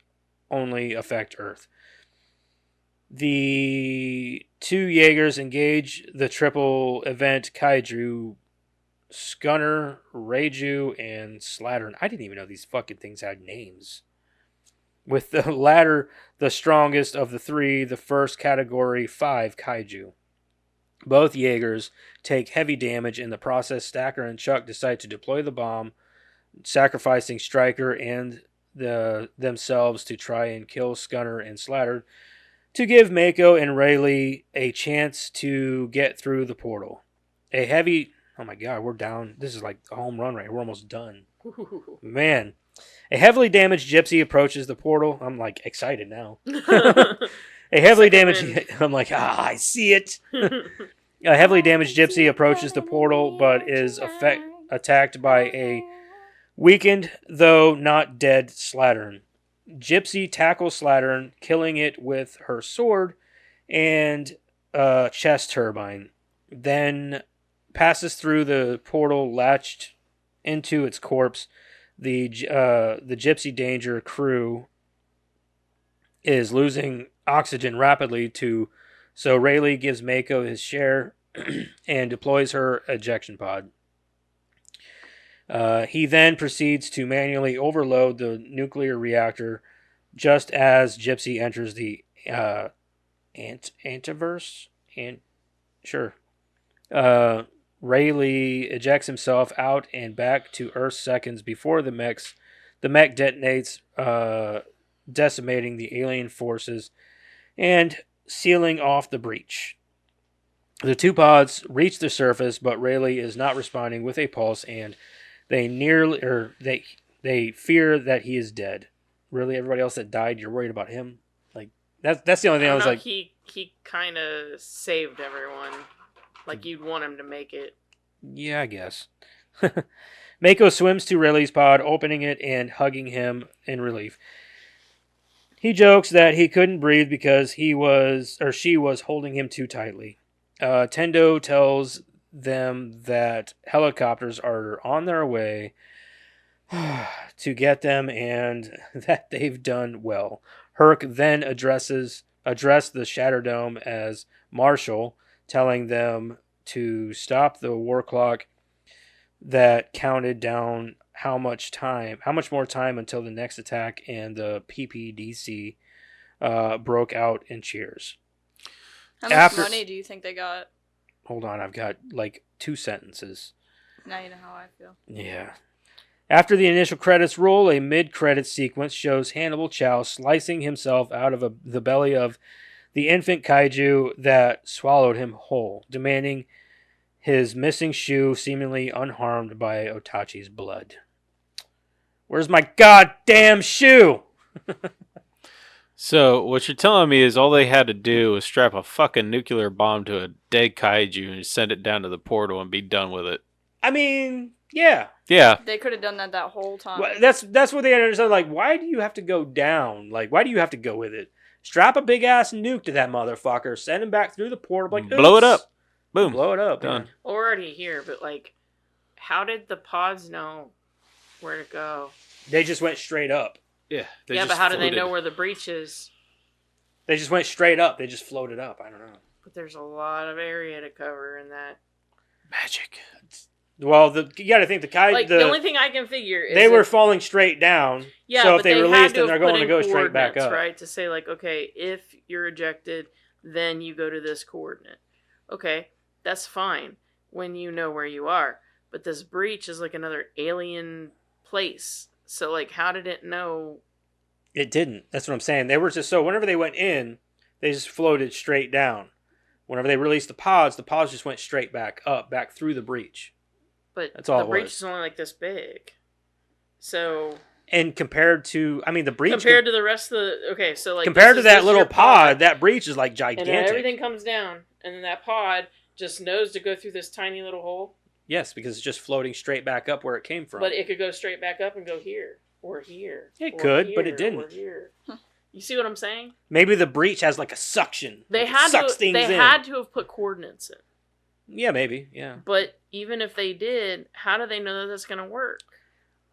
only affect Earth. The two Jaegers engage the triple event kaiju, Scunner, Reiju, and Slattern. I didn't even know these fucking things had names. With the latter the strongest of the three, the first category 5 kaiju. Both Jaegers take heavy damage in the process. Stacker and Chuck decide to deploy the bomb, sacrificing Stryker and themselves to try and kill Scunner and Slattern, to give Mako and Rayleigh a chance to get through the portal. Oh my god, we're down. This is like a home run right here. We're almost done. Man. A heavily damaged Gypsy approaches the portal. I'm like excited now. A heavily damaged... I'm like, I see it. A heavily damaged Gypsy approaches the portal, but is attacked by a weakened, though not dead, Slattern. Gypsy tackles Slattern, killing it with her sword and chest turbine. Then passes through the portal, latched into its corpse. The Gypsy Danger crew is losing oxygen rapidly, so Rayleigh gives Mako his share and deploys her ejection pod. He then proceeds to manually overload the nuclear reactor just as Gypsy enters the antiverse. Rayleigh ejects himself out and back to Earth seconds before the mech detonates, decimating the alien forces and sealing off the breach. The two pods reach the surface, but Rayleigh is not responding with a pulse, and they fear that he is dead. Really, everybody else that died, you're worried about him? Like that's the only thing I was like. He kind of saved everyone. Like you'd want him to make it. Yeah, I guess. Mako swims to Rayleigh's pod, opening it and hugging him in relief. He jokes that he couldn't breathe because she was holding him too tightly. Tendo tells them that helicopters are on their way to get them and that they've done well. Herc then addressed the Shatterdome as Marshall, telling them to stop the war clock that counted down how much more time until the next attack, and the PPDC broke out in cheers. How much money do you think they got? Hold on, I've got like 2 sentences. Now you know how I feel. Yeah. After the initial credits roll, a mid-credits sequence shows Hannibal Chow slicing himself out of the belly of the infant kaiju that swallowed him whole, demanding his missing shoe, seemingly unharmed by Otachi's blood. Where's my goddamn shoe? So what you're telling me is all they had to do was strap a fucking nuclear bomb to a dead kaiju and send it down to the portal and be done with it. I mean, yeah. Yeah. They could have done that whole time. Well, that's what they understand. Like, why do you have to go down? Like, why do you have to go with it? Strap a big ass nuke to that motherfucker. Send him back through the portal. Like, blow it oops. up. Boom. Blow it up. Done. Man. Already here, but like, how did the pods know where to go? They just went straight up. Yeah. Yeah, but how do they know where the breach is? They just went straight up. They just floated up. I don't know. But there's a lot of area to cover in that. Magic. Well, you got to think the only thing I can figure is they were falling straight down. Yeah, so but if they had released to them, have they're going put to in go straight back coordinates, up. right? To say like, okay, if you're ejected, then you go to this coordinate. Okay, that's fine when you know where you are. But this breach is like another alien place. So like, how did it know? It didn't. That's what I'm saying. They were just so whenever they went in, they just floated straight down. Whenever they released the pods just went straight back up, back through the breach. But That's all the it breach was. is only like this big. So And compared to, I mean, the breach compared to the rest of the so like compared to this that is little your pod, that breach is like and gigantic. then everything comes down, and then that pod just knows to go through this tiny little hole, Yes, because it's just floating straight back up where it came from. but it could go straight back up and go here or here. It or could, but it here, didn't. Or here. You see what I'm saying? Maybe the breach has like a suction. They Like, it had sucks to. things They in. had to have put coordinates in. Yeah, maybe. Yeah. But even if they did, how do they know that that's going to work?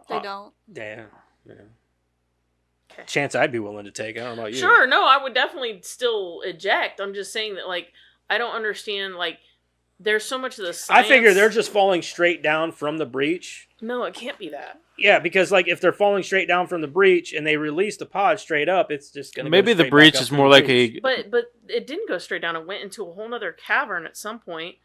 They don't. Yeah. Okay. Chance I'd be willing to take. I don't know about you. Sure, no, I would definitely still eject. I'm just saying that, like, I don't understand, like, there's so much of the I science. figure they're just falling straight down from the breach. No, it can't be that. Yeah, because like if they're falling straight down from the breach and they release the pod straight up, it's just gonna Maybe go the straight breach back up is through more the like breach. a. But it didn't go straight down. It went into a whole nother cavern at some point.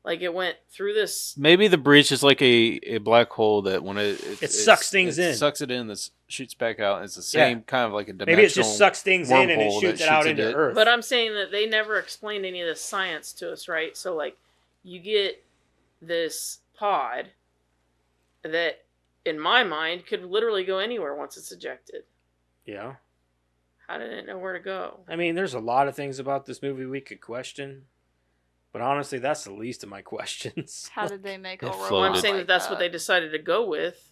Like, it went through this. Maybe the breach is like a black hole that when it sucks things in. sucks it in, that shoots back out. It's the same kind of like a dimensional. Maybe it just sucks things in and it wormhole shoots that it out shoots into into it. Earth. But I'm saying that they never explained any of this science to us, right? So, like, you get this pod that, in my mind, could literally go anywhere once it's ejected. Yeah. How did it know where to go? I mean, there's a lot of things about this movie we could question. But honestly, that's the least of my questions. How did they make a It robot Well, I'm floated. saying like that that's what they decided to go with.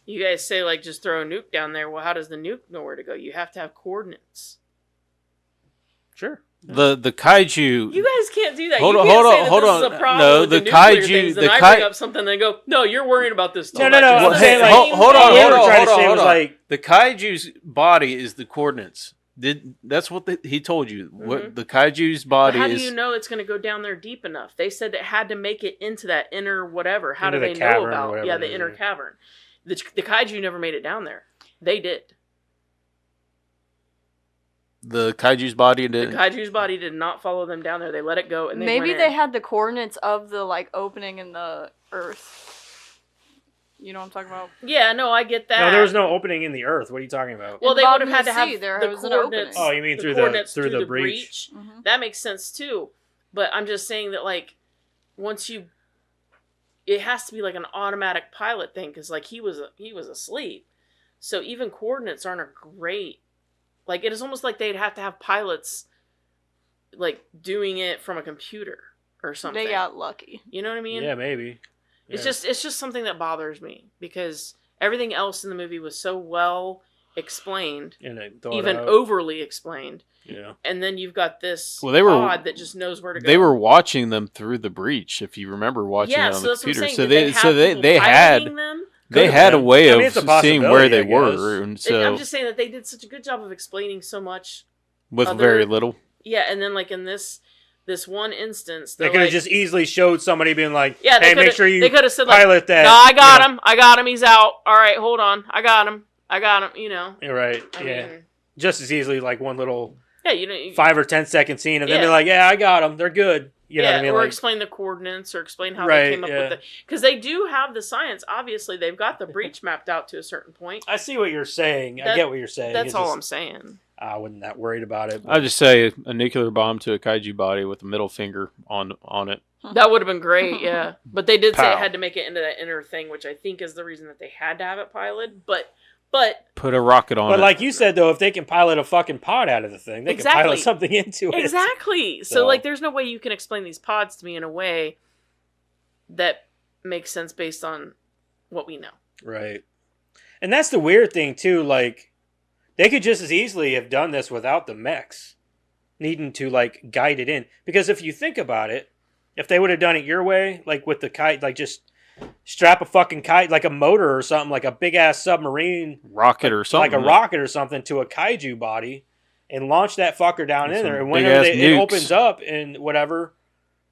You guys say, like, just throw a nuke down there. Well, how does the nuke know where to go? You have to have coordinates. Sure. The kaiju. You guys can't do that. Hold you on, can't hold say on, that hold this on. is a problem No, with the nuclear kaiju- things, the then I kai- bring up something and they go, no, you're worrying about this. No, no, no. Well, I'm saying, hey, like, hold on, what hold we were on, trying hold to on, say hold was on. like, The kaiju's body is the coordinates. That's what he told you. What the kaiju's body How do is. you know it's going to go down there deep enough? They said it had to make it into that inner whatever. How Into do the they cavern know or about? whatever Yeah, it the is, inner yeah. cavern. The kaiju never made it down there. They did. The kaiju's body The did. kaiju's body did not follow them down there. They let it go, and they Maybe went they in. had the coordinates of the like opening in the earth. You know what I'm talking about? Yeah, no, I get that. no, there was no opening in the Earth. What are you talking about? Well, In they the would have bottom had of to the have sea, there the was an coordinates. opening. Oh, you mean through the coordinates through the breach? Mm-hmm. That makes sense too. But I'm just saying that, like, it has to be like an automatic pilot thing, because like he was asleep, so even coordinates aren't a great. Like, it is almost like they'd have to have pilots, like, doing it from a computer or something. They got lucky. You know what I mean? Yeah, maybe. It's Yeah. just something that bothers me, because everything else in the movie was so well explained, And it thought even out. overly explained. Yeah. And then you've got this Well, they were- pod that just knows where to go. They were watching them through the breach. If you remember watching yeah, it on so the that's what I'm computer, saying. so Did they have so people they had piloting them? they Could've had a been. way I mean, of it's a seeing where they possibility, I guess. were, and I'm so just saying that they did such a good job of explaining so much. with other- very little. Yeah, and then like in this one instance, They they're could have like, just easily showed somebody being like, yeah, they hey, make coulda- sure you they could have said like, pilot that. no, I got you know. him, I got him, he's out. All right, hold on, I got him. You know. You're right. I yeah. mean, Just as easily like one little yeah, you know. 5 or 10 second scene of them Yeah. being like, yeah, I got them. They're good. You know yeah, what I mean? or Like, explain the coordinates, or explain how Right, they came up yeah. with it, because they do have the science. Obviously, they've got the breach mapped out to a certain point. I see what you're saying. I That- get what you're saying. That's It's all just- I'm saying. I wasn't that worried about it. I'll just say a nuclear bomb to a kaiju body with a middle finger on it. That would have been great, yeah. But they did say Pow. it had to make it into that inner thing, which I think is the reason that they had to have it piloted. But Put a rocket on But it. like you said, though, if they can pilot a fucking pod out of the thing, they can Exactly. pilot something into it. exactly. So So- like, there's no way you can explain these pods to me in a way that makes sense based on what we know. Right. And that's the weird thing, too. Like, they could just as easily have done this without the mechs needing to, like, guide it in. Because if you think about it, if they would have done it your way, like with the kite, like just strap a fucking kite, like a motor or something, like a big ass submarine, rocket or something. like a rocket or something, to a kaiju body and launch that fucker down With in there. some And whenever big-ass it nukes. opens up and whatever,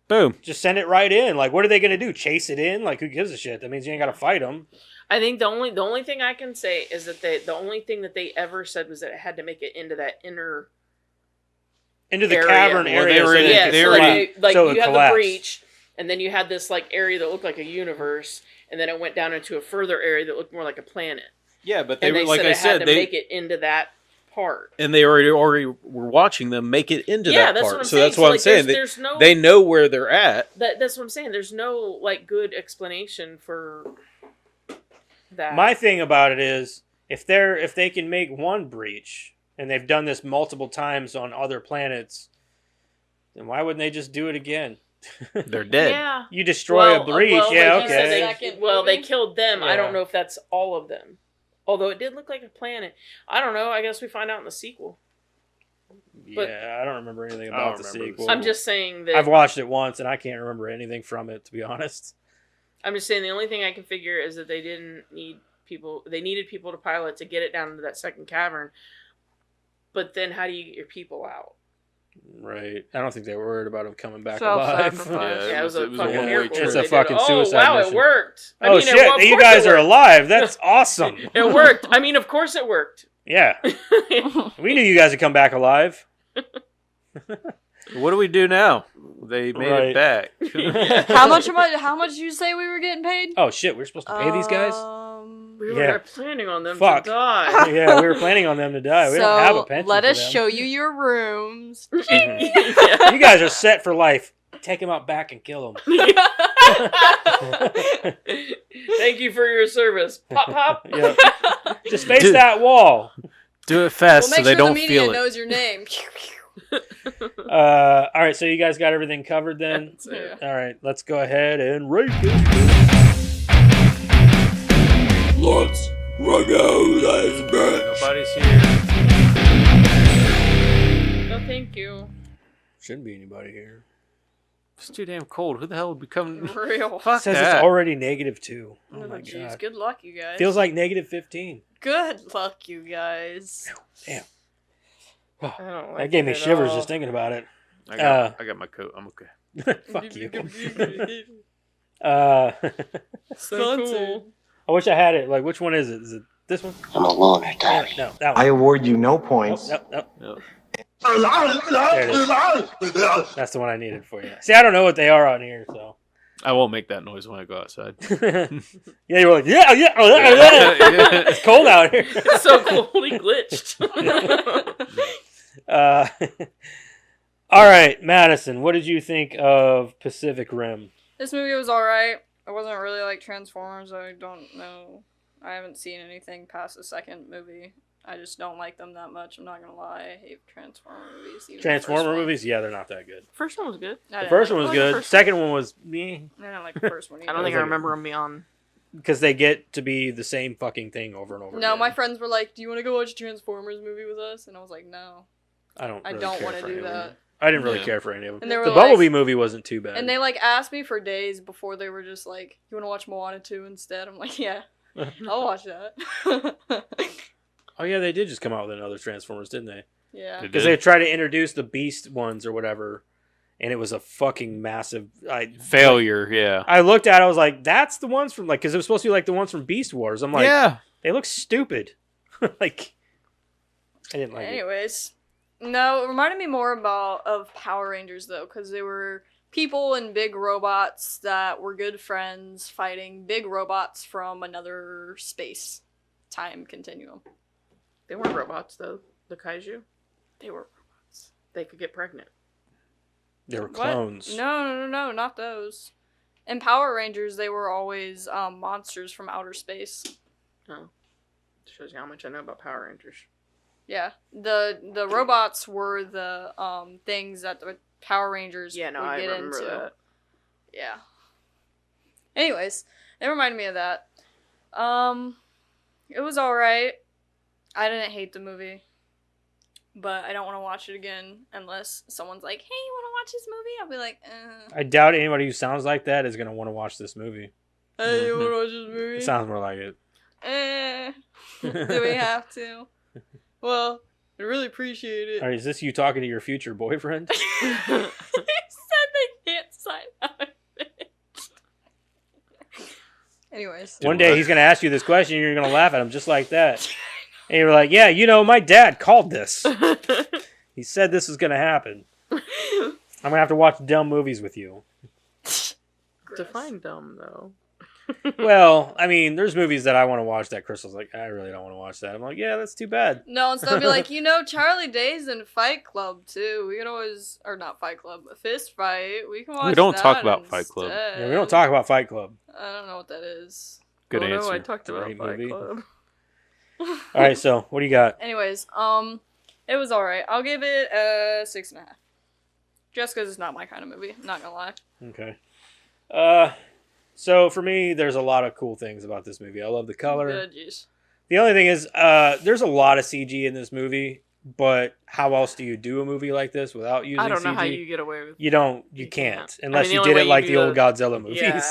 Boom. just send it right in. Like, what are they going to do? Chase it in? Like, who gives a shit? That means you ain't got to fight them. I think the only thing I can say is that the only thing that they ever said was that it had to make it into that inner. Into the Area. cavern Well, area. they were so in- that Yeah, it they so could were like, in- like so it you had collapsed. the breach, and then you had this like area that looked like a universe, and then it went down into a further area that looked more like a planet. Yeah, but they And were they like said I it had said to they make it into that part. And they already were watching them make it into Yeah, that that's part. what I'm So saying. that's what I'm like, saying. There's no. They know where they're at. That's what I'm saying. There's no like good explanation for that. My thing about it is if they can make one breach and they've done this multiple times on other planets, then why wouldn't they just do it again? They're dead. Yeah. You destroy a breach, yeah, like you said, okay. they killed them. I Yeah. don't know if that's all of them. Although it did look like a planet. I don't know. I guess we find out in the sequel. But- Yeah, I don't remember anything I about don't the remember the sequel. I'm just saying that. I've watched it once and I can't remember anything from it, to be honest. I'm just saying the only thing I can figure is that they didn't need people. They needed people to pilot to get it down into that second cavern. But then how do you get your people out? Right. I don't think they were worried about him coming back alive. Self-sacrifice. Yeah, it was a fucking one-way miracle. trip. It's that a they did fucking it. suicide Oh, wow, mission. it worked. Oh of shit, course you it guys are worked. alive. That's awesome. It worked. I mean, of course it worked. Yeah. We knew you guys would come back alive. What do we do now? They made Right. it back. How much did you say we were getting paid? Oh shit, we're supposed to pay these guys? We Yeah. were planning on them Fuck. to die. Yeah, we were planning on them to die. We don't have a pension. let for us them. show you your rooms. You guys are set for life. Take him out back and kill him. Thank you for your service. Pop, pop. Yeah. Just face Dude. that wall. Do it fast We'll so make they sure the don't media feel it. knows your name. All right, so you guys got everything covered then? Yeah. All right, let's go ahead and rate this. Let's run out as bitch. Nobody's here. No, thank you. Shouldn't be anybody here. It's too damn cold. Who the hell would be coming? For real. It Fuck says that. it's already -2. Oh Oh, my jeez. god. Good luck, you guys. Feels like -15. Good luck, you guys. Damn. I don't like That gave me it at shivers all. just thinking about it. I got my coat. I'm okay. Fuck you. So cool. I wish I had it. Like, which one is it? Is it this one? I'm a loner, Yeah, Daddy. no, that I one. award you no points. Nope. That's the one I needed for you. See, I don't know what they are on here, so. I won't make that noise when I go outside. Yeah, you were like, yeah. It's cold out here. It's so cool. He glitched. All right, Madison, what did you think of Pacific Rim? This movie was alright. It wasn't really like Transformers. I don't know. I haven't seen anything past the second movie. I just don't like them that much. I'm not gonna lie. I hate Transformer movies. even the first Transformer one. movies? Yeah, they're not that good. First one was good. I The didn't first like one was like the good. first Second one was meh. I didn't like the first one either. I don't think I remember him beyond. Because they get to be the same fucking thing over and over No, again. my friends were like, "Do you want to go watch a Transformers movie with us?" And I was like, "No." I don't I really don't care wanna for do any of them. that. I didn't really Yeah. care for any of them. And they were The like- Bumblebee movie wasn't too bad. And they like asked me for days before they were just like, "You want to watch Moana 2 instead?" I'm like, "Yeah, I'll watch that." Oh yeah, they did just come out with another Transformers, didn't they? Yeah. Because they tried to introduce the Beast ones or whatever, and it was a fucking massive. Failure, yeah. I looked at it, I was like, that's the ones from, like, because it was supposed to be like the ones from Beast Wars. I'm like, yeah. they look stupid. Like, I didn't like it. Anyways, no, it reminded me more of Power Rangers though, because they were people and big robots that were good friends fighting big robots from another space time continuum. They weren't robots though. The kaiju. They were They could get pregnant. They were what? clones. No, not those. In Power Rangers, they were always monsters from outer space. Oh, shows you how much I know about Power Rangers. Yeah, the robots were the things that the Power Rangers Yeah, no, would I get remember into. that. Yeah. Anyways, it reminded me of that. It was alright. I didn't hate the movie. But I don't want to watch it again unless someone's like, "Hey, you want to watch this movie?" I'll be like, I doubt anybody who sounds like that is going to want to watch this movie. "Hey, you want to watch this movie?" It sounds more like it. Do we have to? Well, I really appreciate it. All right, is this you talking to your future boyfriend? He said they can't sign out. Anyways. One day he's going to ask you this question and you're going to laugh at him just like that. And you're like, yeah, you know, my dad called this. He said this was going to happen. I'm going to have to watch dumb movies with you. Define dumb though. Well, I mean, there's movies that I want to watch that Crystal's like, I really don't want to watch that. I'm like, yeah, that's too bad. No, instead be like, Charlie Day's in Fight Club too. We can always, or not Fight Club, a Fist Fight. We can watch. don't talk that about Fight Club. instead. Yeah, we don't talk about Fight Club. I don't know what that is. Good Oh, answer. No, I talked about Great Fight movie. Club. All right, so what do you got? Anyways, it was alright. I'll give it a 6.5. Just because it's not my kind of movie. Not gonna lie. Okay. So for me, there's a lot of cool things about this movie. I love the color. Good, jeez. The only thing is, there's a lot of CG in this movie, but how else do you do a movie like this without using CG? I don't know how you get away with. You don't. You You can't can't. unless I mean, you the did only it way like you the do old the- Godzilla movies. Yeah.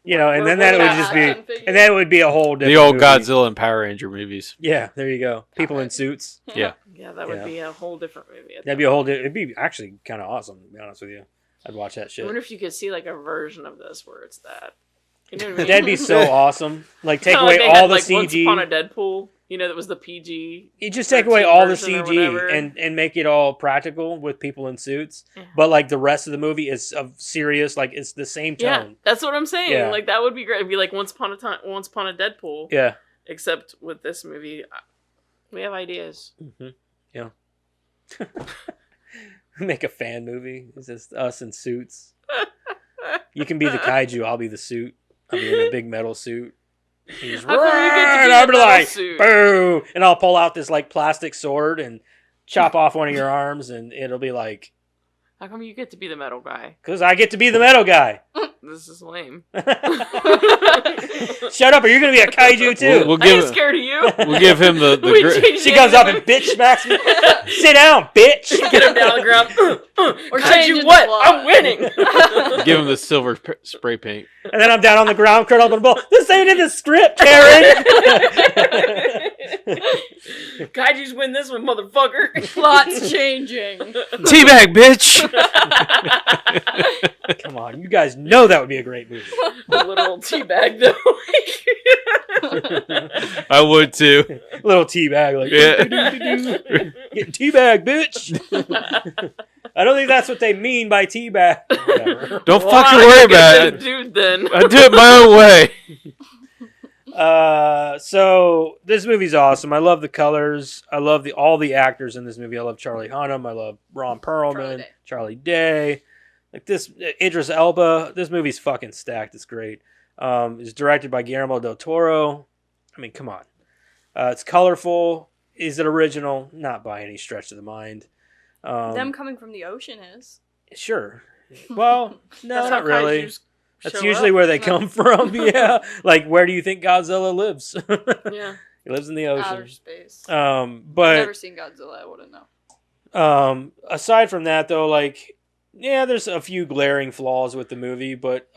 You know, and then Or that would action just be, figures. and then it would be a whole different The old movie. Godzilla and Power Ranger movies. Yeah, there you go. People in suits. Yeah. Yeah, that would Yeah. be a whole different movie. That'd be a whole. It'd be actually kind of awesome. To be honest with you, I'd watch that I shit. wonder if you could see like a version of this where it's that. You know what I mean? That'd be so awesome. Like take Kinda away like they all had, the like, Once Upon a CG. Deadpool. You know, that was the PG. You just take away all the version or CG whatever. and make it all practical with people in suits. Yeah. But like the rest of the movie is of serious. Like it's the same Yeah, tone. that's what I'm saying. Yeah. Like that would be great. It'd be like Once Upon a Deadpool. Yeah. Except with this movie, we have ideas. Yeah. Make a fan movie. It's just us in suits. You can be the kaiju. I'll be the suit. I'll be in a big metal suit. He's How come you get to be and the I'll be metal like, suit? boo, and I'll pull out this like plastic sword and chop off one of your arms, and it'll be like, How come you get to be the metal guy? because I get to be the metal guy. This is lame. Shut up, or you're gonna be a kaiju too. We'll I ain't give scared of you. we'll give him the We gr- changed She the comes up name. and bitch smacks me. Sit down, bitch. Get him down on the ground. Or Kaiju, changing the what? plot. I'm winning. give him the silver spray paint. And then I'm down on the ground, curled up in a ball. This ain't in the script, Karen. Kaiju's win this one, motherfucker. Plot's changing. Teabag, bitch. Come on, you guys know that would be a great movie. A literal teabag, though. I would too. Little teabag, like Yeah. getting teabag, bitch. I don't think that's what they mean by teabag. Whatever. Don't Well, fucking I worry think about it's it. a dude, then. I do it my own way. So this movie's awesome. I love the colors. I love all the actors in this movie. I love Charlie Hunnam. I love Ron Perlman, Charlie Day. Like this, Idris Elba. This movie's fucking stacked. It's great. It's directed by Guillermo del Toro. I mean, come on. It's colorful. Is it original? Not by any stretch of the mind. Them coming from the ocean is. Sure. Well, no, That's not how really. kaijus That's show usually up. where they come from. Yeah. Like, where do you think Godzilla lives? Yeah. He lives in the Outer ocean. space. But Never seen Godzilla, I wouldn't know. aside from that, though, like, yeah, there's a few glaring flaws with the movie, but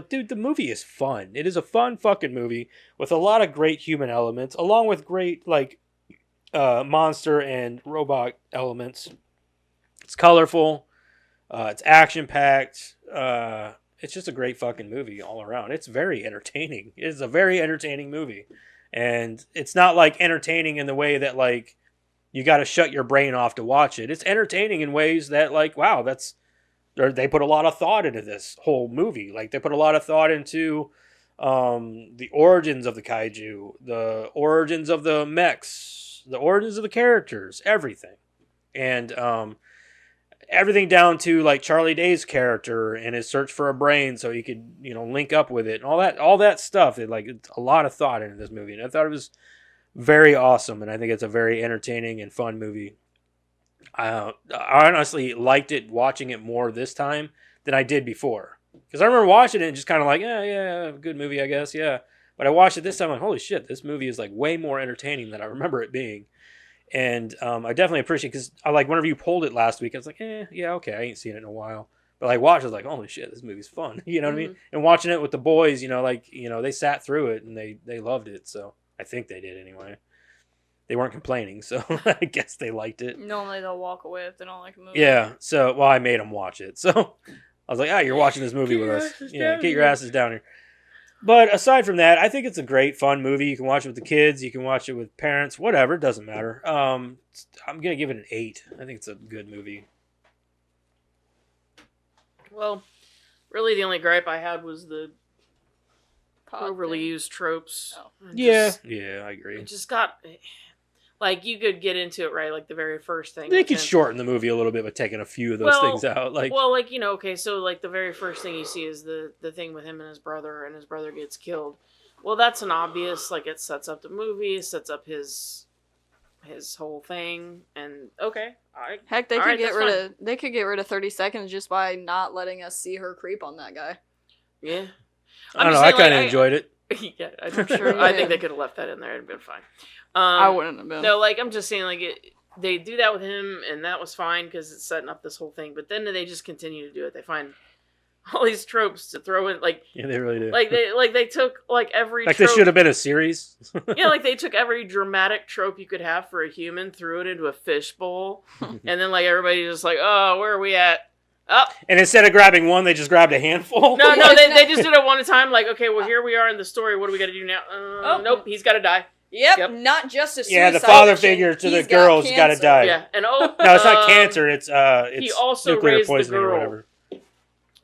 dude, the movie is fun. It is a fun fucking movie with a lot of great human elements, along with great like monster and robot elements. It's colorful. It's action packed. It's just a great fucking movie all around. It's very entertaining. It's a very entertaining movie, and it's not like entertaining in the way that like you got to shut your brain off to watch it. It's entertaining in ways that like, wow, they put a lot of thought into this whole movie. Like they put a lot of thought into the origins of the kaiju, the origins of the mechs, the origins of the characters, everything, and everything down to like Charlie Day's character and his search for a brain so he could link up with it and all that stuff. It's a lot of thought into this movie, and I thought it was very awesome, and I think it's a very entertaining and fun movie. I honestly liked it watching it more this time than I did before. Because I remember watching it and just kind of like, yeah, good movie, I guess, yeah. But I watched it this time, like, holy shit, this movie is like way more entertaining than I remember it being. And I definitely appreciate it because I like whenever you pulled it last week, I was like, yeah, okay, I ain't seen it in a while. But like watch, I was like, holy shit, this movie's fun. You know what I mean? And watching it with the boys, they sat through it and they loved it. So I think they did anyway. They weren't complaining, so I guess they liked it. Normally they'll walk away if they don't like a movie. Yeah, so, I made them watch it. So I was like, you're watching this movie with us. Yeah, get your asses down here. But aside from that, I think it's a great, fun movie. You can watch it with the kids. You can watch it with parents. Whatever, it doesn't matter. I'm going to give it an 8. I think it's a good movie. Well, really the only gripe I had was the pod overly thing. used tropes. Oh. And Yeah. just- Yeah, I agree. it just got like you could get into it right, like the very first thing. They with could him. shorten the movie a little bit by taking a few of those Well, things out. Like, well, like okay, so like the very first thing you see is the thing with him and his brother gets killed. Well, that's an obvious, like, it sets up the movie, it sets up his whole thing, and okay, Heck, they All could right, get that's rid of 30 seconds just by not letting us see her creep on that guy. yeah. I don't know. just I saying, kind of like, enjoyed it. Yeah, I'm sure sure. you I did. think they could have left that in there and been fine. I wouldn't have been. No, like I'm just saying, like they do that with him, and that was fine because it's setting up this whole thing. But then they just continue to do it. They find all these tropes to throw in, like Yeah, they really did. they took like every Like trope. this should have been a series. Yeah, like they took every dramatic trope you could have for a human, threw it into a fishbowl, and then like everybody just like, oh, where are we at? Oh, And instead of grabbing one, they just grabbed a handful. no, they just did it one at a time. Like, okay, well here we are in the story. What do we got to do now? Nope, he's got to die. Yep, Yep. not just a suicide Yeah, the father mission. figure to the He's girl's got to cancer. die. Yeah, and No, it's not um, cancer. It's he also nuclear raised the poisoning or girl. whatever.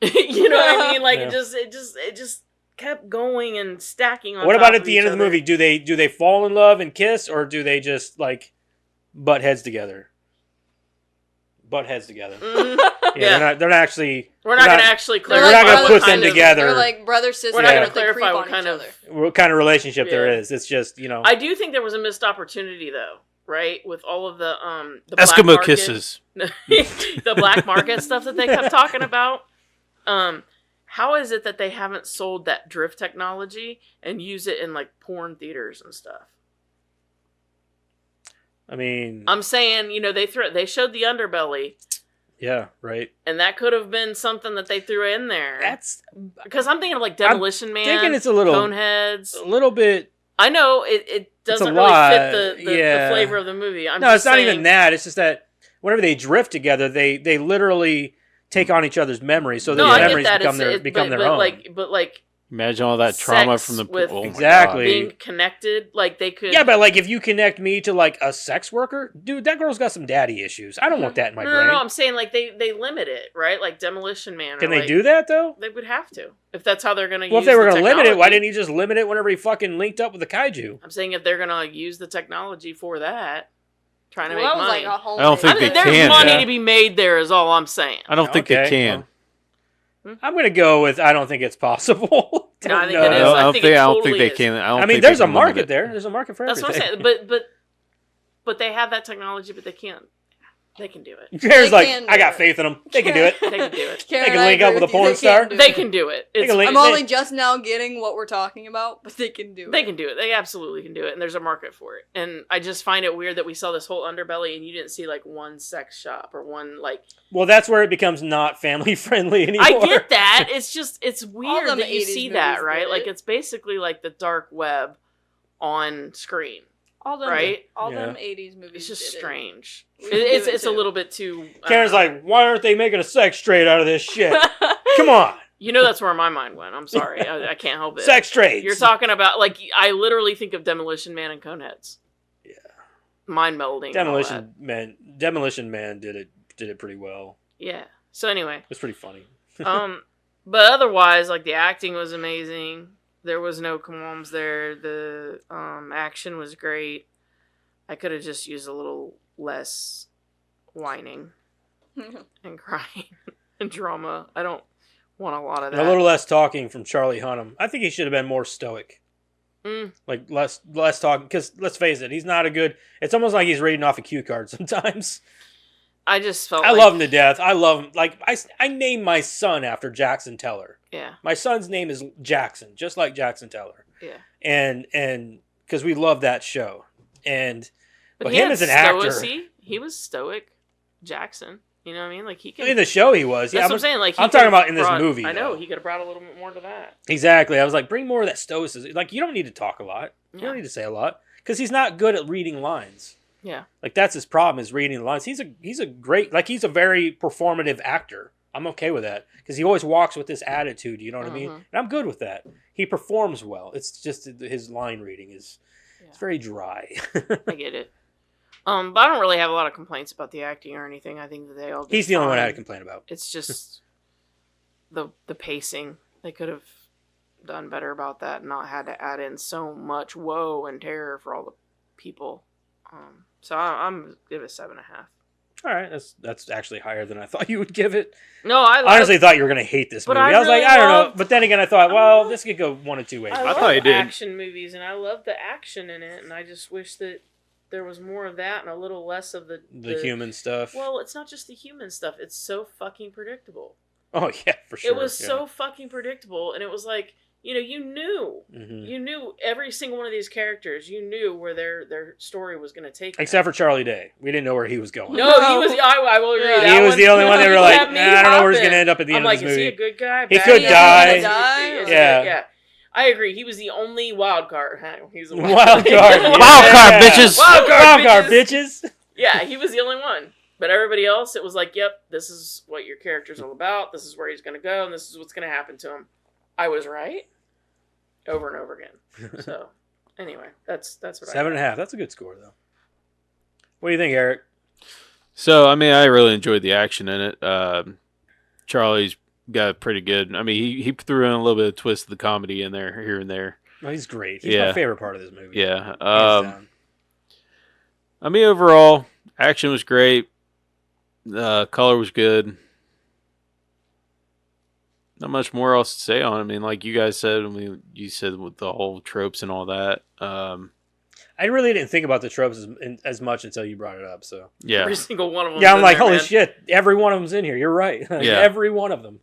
You know what I mean? Like Yeah. it just kept going and stacking on. What top about at the end each of the other. movie? Do they fall in love and kiss, or do they just like butt heads together? Butt heads together. Mhm. Yeah, Yeah. They're not actually. We're not they're going to actually They're We're clarify. not gonna what put kind them of- together. They're like brother sister. We're not gonna but they clarify creep what on kind each of- other. What kind of relationship there Yeah. is? It's just I do think there was a missed opportunity though, right? With all of the black Eskimo market- kisses. the black market stuff that they kept talking about. How is it that they haven't sold that drift technology and use it in like porn theaters and stuff? I mean, I'm saying, they showed the underbelly, yeah, right. and that could have been something that they threw in there. That's Because I'm thinking of like Demolition Man, thinking it's a little Coneheads. bit. I know it doesn't a really lot, fit the yeah. flavor of the movie. I'm No, just it's not saying, even that. It's just that whenever they drift together, they literally take on each other's memories, so No, their I get memories that. become but, their own. Like Imagine all that trauma Sex from the with- oh my Exactly. God. being connected, like they could. Yeah, but like if you connect me to like a sex worker, dude, that girl's got some daddy issues. I don't want that in my no, brain. no, I'm saying like they limit it, right? Like Demolition Man. Can or, they like, do that though? They would have to if that's how they're gonna. Well, use if they were the going to limit it, why technology. didn't he just limit it whenever he fucking linked up with the kaiju? I'm saying if they're gonna use the technology for that, trying to Well, make that was money. like a whole. I don't think they there's can. money Yeah. to be made there, is all I'm saying. I don't think they Okay, can. I'm going to go with I don't think it's possible. No, I think Don't it know. is. I think it I don't totally think they is. can. I don't I mean, think they there's a can limit market it. there. There's a market for That's what I'm everything. saying. But they have that technology, but they can't. They can do it. Jared's They like, can I do got it. faith in them. They can do it. They can do it. Karen, They can I link up agree with a you. porn They star. can do They it. can do it. They It's, can link- I'm only just now getting what we're talking about, but they can do it. They can do it. They absolutely can do it, and there's a market for it. And I just find it weird that we saw this whole underbelly, and you didn't see like one sex shop or one like. Well, that's where it becomes not family friendly anymore. I get that. It's just it's weird them that you 80s see that, movies right? did Like it. it's basically like the dark web on screen. All them, Right? All Yeah. them 80s movies. It's just did it. strange. We can do it It's a too. little bit too. Karen's like, why aren't they making a sex trade out of this shit? Come on, You know that's where my mind went. I'm sorry. I can't help it. sex trades. You're talking about like I literally think of Demolition Man and Coneheads. Yeah. Mind melding. and all that. Demolition Man did it pretty well. Yeah. So anyway, It was pretty funny. but otherwise, like the acting was amazing. There was no qualms there. The action was great. I could have just used a little less whining and crying and drama. I don't want a lot of And that. a little less talking from Charlie Hunnam. I think he should have been more stoic. Mm. Like less talking, because let's face it, he's not a good. It's almost like he's reading off a cue card sometimes. I just felt. I like, love him to death. I love him. Like I named my son after Jackson Teller. Yeah. My son's name is Jackson, just like Jackson Teller. Yeah. And because we love that show, and But him as an actor he was stoic. Jackson. You know what I mean? Like he can. in the show he was. That's Yeah, what I'm saying. Like he I'm talking could've about in this brought- movie, I know though. he could have brought a little bit more to that. Exactly. I was like, bring more of that stoicism. Like you don't need to talk a lot. You Yeah. don't need to say a lot because he's not good at reading lines. Yeah. Like that's his problem is reading the lines. He's a great he's a very performative actor. I'm okay with that because he always walks with this attitude. You know what I mean? Mhm. And I'm good with that. He performs well. It's just his line reading is it's very dry. I get it. But I don't really have a lot of complaints about the acting or anything. I think that they all. Did He's the only one I had fine. to complain about. It's just the pacing. They could have done better about that and not had to add in so much woe and terror for all the people. So I'm give it 7.5. All right, that's actually higher than I thought you would give it. No, I Honestly thought you were gonna hate this But movie. I I was like, really I don't know, love- but then again, I thought, well, this could go one of two ways. I thought love you did. action movies, and I love the action in it, and I just wish that there was more of that and a little less of the human stuff. Well, it's not just the human stuff; it's so fucking predictable. Oh yeah, for sure. It was yeah. so fucking predictable, and it was like, you knew. Mhm. You knew every single one of these characters. You knew where their story was going to take them. Except for Charlie Day, we didn't know where he was going. No, he was. I will agree. Yeah. That He was the only one they were like, kept me I don't know where he's hopping. gonna end up at the I'm end like, of this is he movie. a good guy? He Bad could guy? die. Is he- Yeah. yeah. I agree. He was the only wild card. He's a Wild card, yeah. Wild card, bitches. Wild card, bitches. Yeah, he was the only one. But everybody else, it was like, yep, this is what your character's all about. This is where he's going to go, and this is what's going to happen to him. I was right, over and over again. So, anyway, that's what 7.5. That's a good score, though. What do you think, Eric? So, I mean, I really enjoyed the action in it. Charlie's got pretty good. I mean, he threw in a little bit of twist of the comedy in there, here and there. Well, he's great. He's Yeah. my favorite part of this movie. Yeah. Hands down. I mean, overall, action was great. Color was good. Not much more else to say on it. I mean, like you guys said, you said with the whole tropes and all that. I really didn't think about the tropes as much until you brought it up. So Yeah. Every single one of them. yeah, I'm like, holy shit! Every one of them's in here. You're right. Yeah. Every one of them.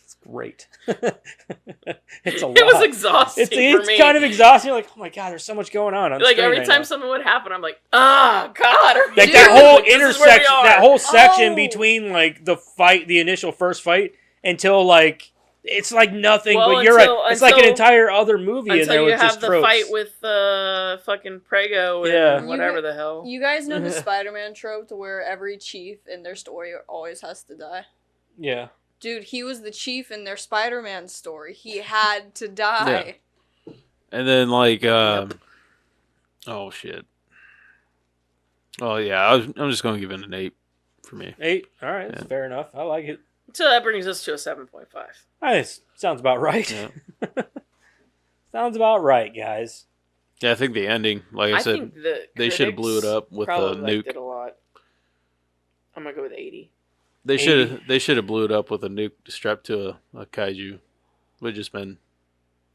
It's great. It's a lot. It was exhausting for It's me. kind of exhausting. You're like, oh my god, there's so much going on. Like screen every right time now. something would happen, I'm like, oh god. Like dude, that whole this is where we intersection, are. that whole section Oh. between like the initial first fight until like it's like nothing. Well, but you're right. until- It's like an until- entire other movie in there Until you with have just the tropes. fight with fucking Prego and Yeah. whatever the hell. You guys know the Spider-Man trope to where every chief in their story always has to die? Yeah. Dude, he was the chief in their Spider-Man story. He had to die. And then like, oh shit. Oh yeah, I'm just gonna give it an 8 for me. 8. All right, that's Yeah. fair enough. I like it. So that brings us to a 7.5. Sounds about right. Yeah. Sounds about right, guys. Yeah, I think the ending, like I I said, think the they should have blew it critics up with a probably liked nuke. it a lot. I'm gonna go with 80. They should have blew it up with a nuke strapped to a kaiju. Would have just been.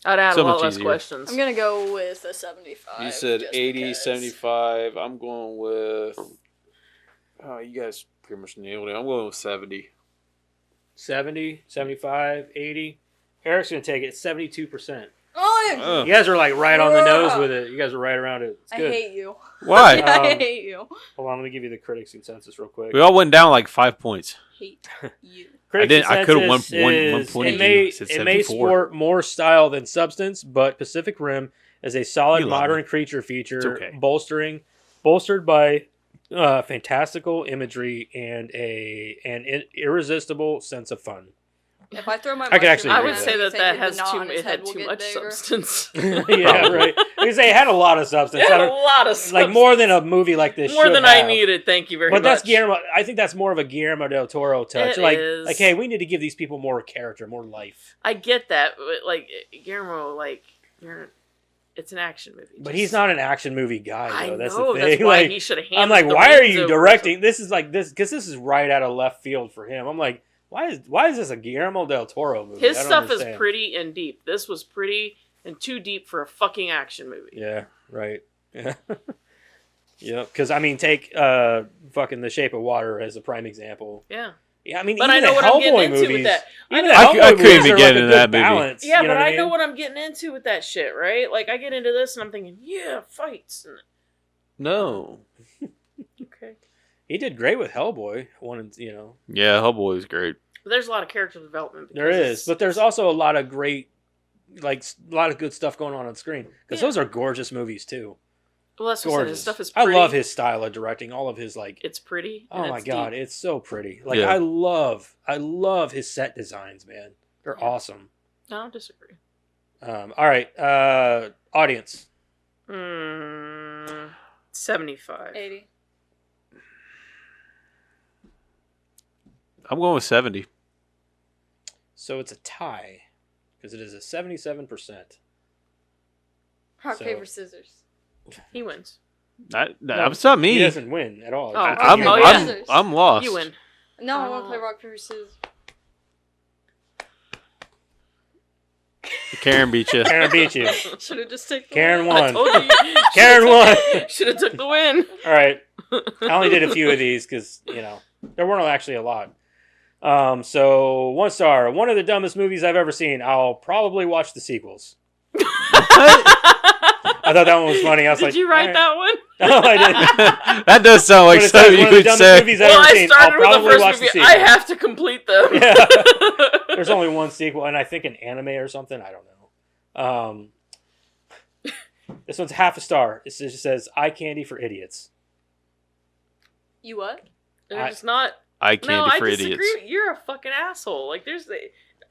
I'd add So a lot much less easier. questions. I'm gonna go with a 75. You said just 80, because. 75. I'm going with. Oh, you guys pretty much nailed it. I'm going with 70. 70, 75, 80. Eric's going to take it 72%. Oh, You guys are like right on the nose with it. You guys are right around it. It's I good. hate you. Why? I Um, hate you. Hold on, let me give you the critic consensus real quick. We all went down like 5 points. Hate you. Critic I could've won consensus one is, point. It may, I said it may 74. sport more style than substance, but Pacific Rim is a solid You love modern me. creature feature, It's okay. bolstered by fantastical imagery and an irresistible sense of fun. If I throw my I could actually I agree would with say that. that anything, has the knot too on his it head had will too get much bigger. substance. Yeah, right. Because they had a lot of substance. It had I a don't- lot of substance. like more than a movie like this. More should than have. I needed. Thank you very But much. that's Guillermo. I think that's more of a Guillermo del Toro touch. It like, is. like, hey, we need to give these people more character, more life. I get that, but like Guillermo, like it's an action movie. But Just- he's not an action movie guy, I though. That's know. the thing. That's why like, he should have. I'm like, why are you directing? This is like this because this is right out of left field for him. I'm like, why is this a Guillermo del Toro movie? His I don't stuff understand. is pretty and deep. This was pretty and too deep for a fucking action movie. Yeah. Right. Yeah. Yeah. Because I mean, take fucking The Shape of Water as a prime example. Yeah. Yeah. I mean, But even I know the what I'm getting Hellboy into movies. with that. Even I the know- Hellboy I couldn't movies even are get like a into good that movie. balance, Yeah, you but what I mean? know what I'm getting into with that shit, right? Like I get into this and I'm thinking, yeah, fights. And, No. okay. He did great with Hellboy. Yeah, Hellboy was great. But there's a lot of character development. There because is, it's- but there's also a lot of great, like a lot of good stuff going on screen because Yeah. those are gorgeous movies too. well, that's what I said. His Gorgeous. stuff is I pretty. love his style of directing. All of his like, It's pretty. oh and my it's god, deep. it's so pretty. Like Yeah. I love his set designs, man. They're awesome. No, I don't disagree. All right, audience. 75. 80. I'm going with 70. So it's a tie because it is a 77%. Rock, So- paper, scissors. He wins. It's not me. He doesn't win at all. Oh, I'm, Oh, I'm, yeah. I'm lost. You win. No, I want Oh. to play rock, paper, scissors. Karen beat you. Karen beat you. Should have just taken Karen I won. told you. Karen won. Should have took the win. All right. I only did a few of these because, there weren't actually a lot. So, 1 star. One of the dumbest movies I've ever seen. I'll probably watch the sequels. I thought that one was funny. I was Did like, you write "All that one? right." No, I didn't. That does sound like But it's something one you of the would dumbest say. movies I've Well, ever I seen. I'll started with the probably first watch movie. the I sequel. have to complete them. Yeah. There's only one sequel, and I think an anime or something. I don't know. This one's half a star. It just says "Eye Candy for Idiots." You what? There's not. Eye No, candy I for disagree. idiots. You're a fucking asshole. Like, there's the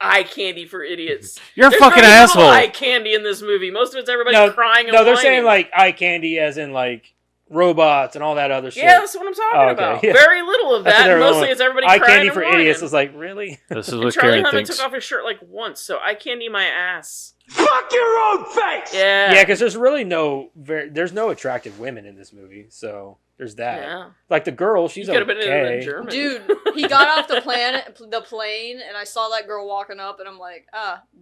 eye candy for idiots. You're a There's fucking very little asshole. eye candy in this movie. Most of it's everybody crying and No, they're whining. saying like eye candy, as in like robots and all that other shit. Yeah, that's what I'm talking Oh, okay. about. Yeah. Very little of That's what that. they were Mostly going it's everybody Eye crying Candy and for whining. Idiots is like, really? This is And what Charlie Karen Hunnam thinks. took off his shirt like once, so eye candy my ass. Fuck your own face! Yeah. Yeah, because there's really there's no attractive women in this movie, so there's that. Yeah. Like the girl, she's You could have been in okay. the German. Dude, he got off the plane, and I saw that girl walking up, and I'm like,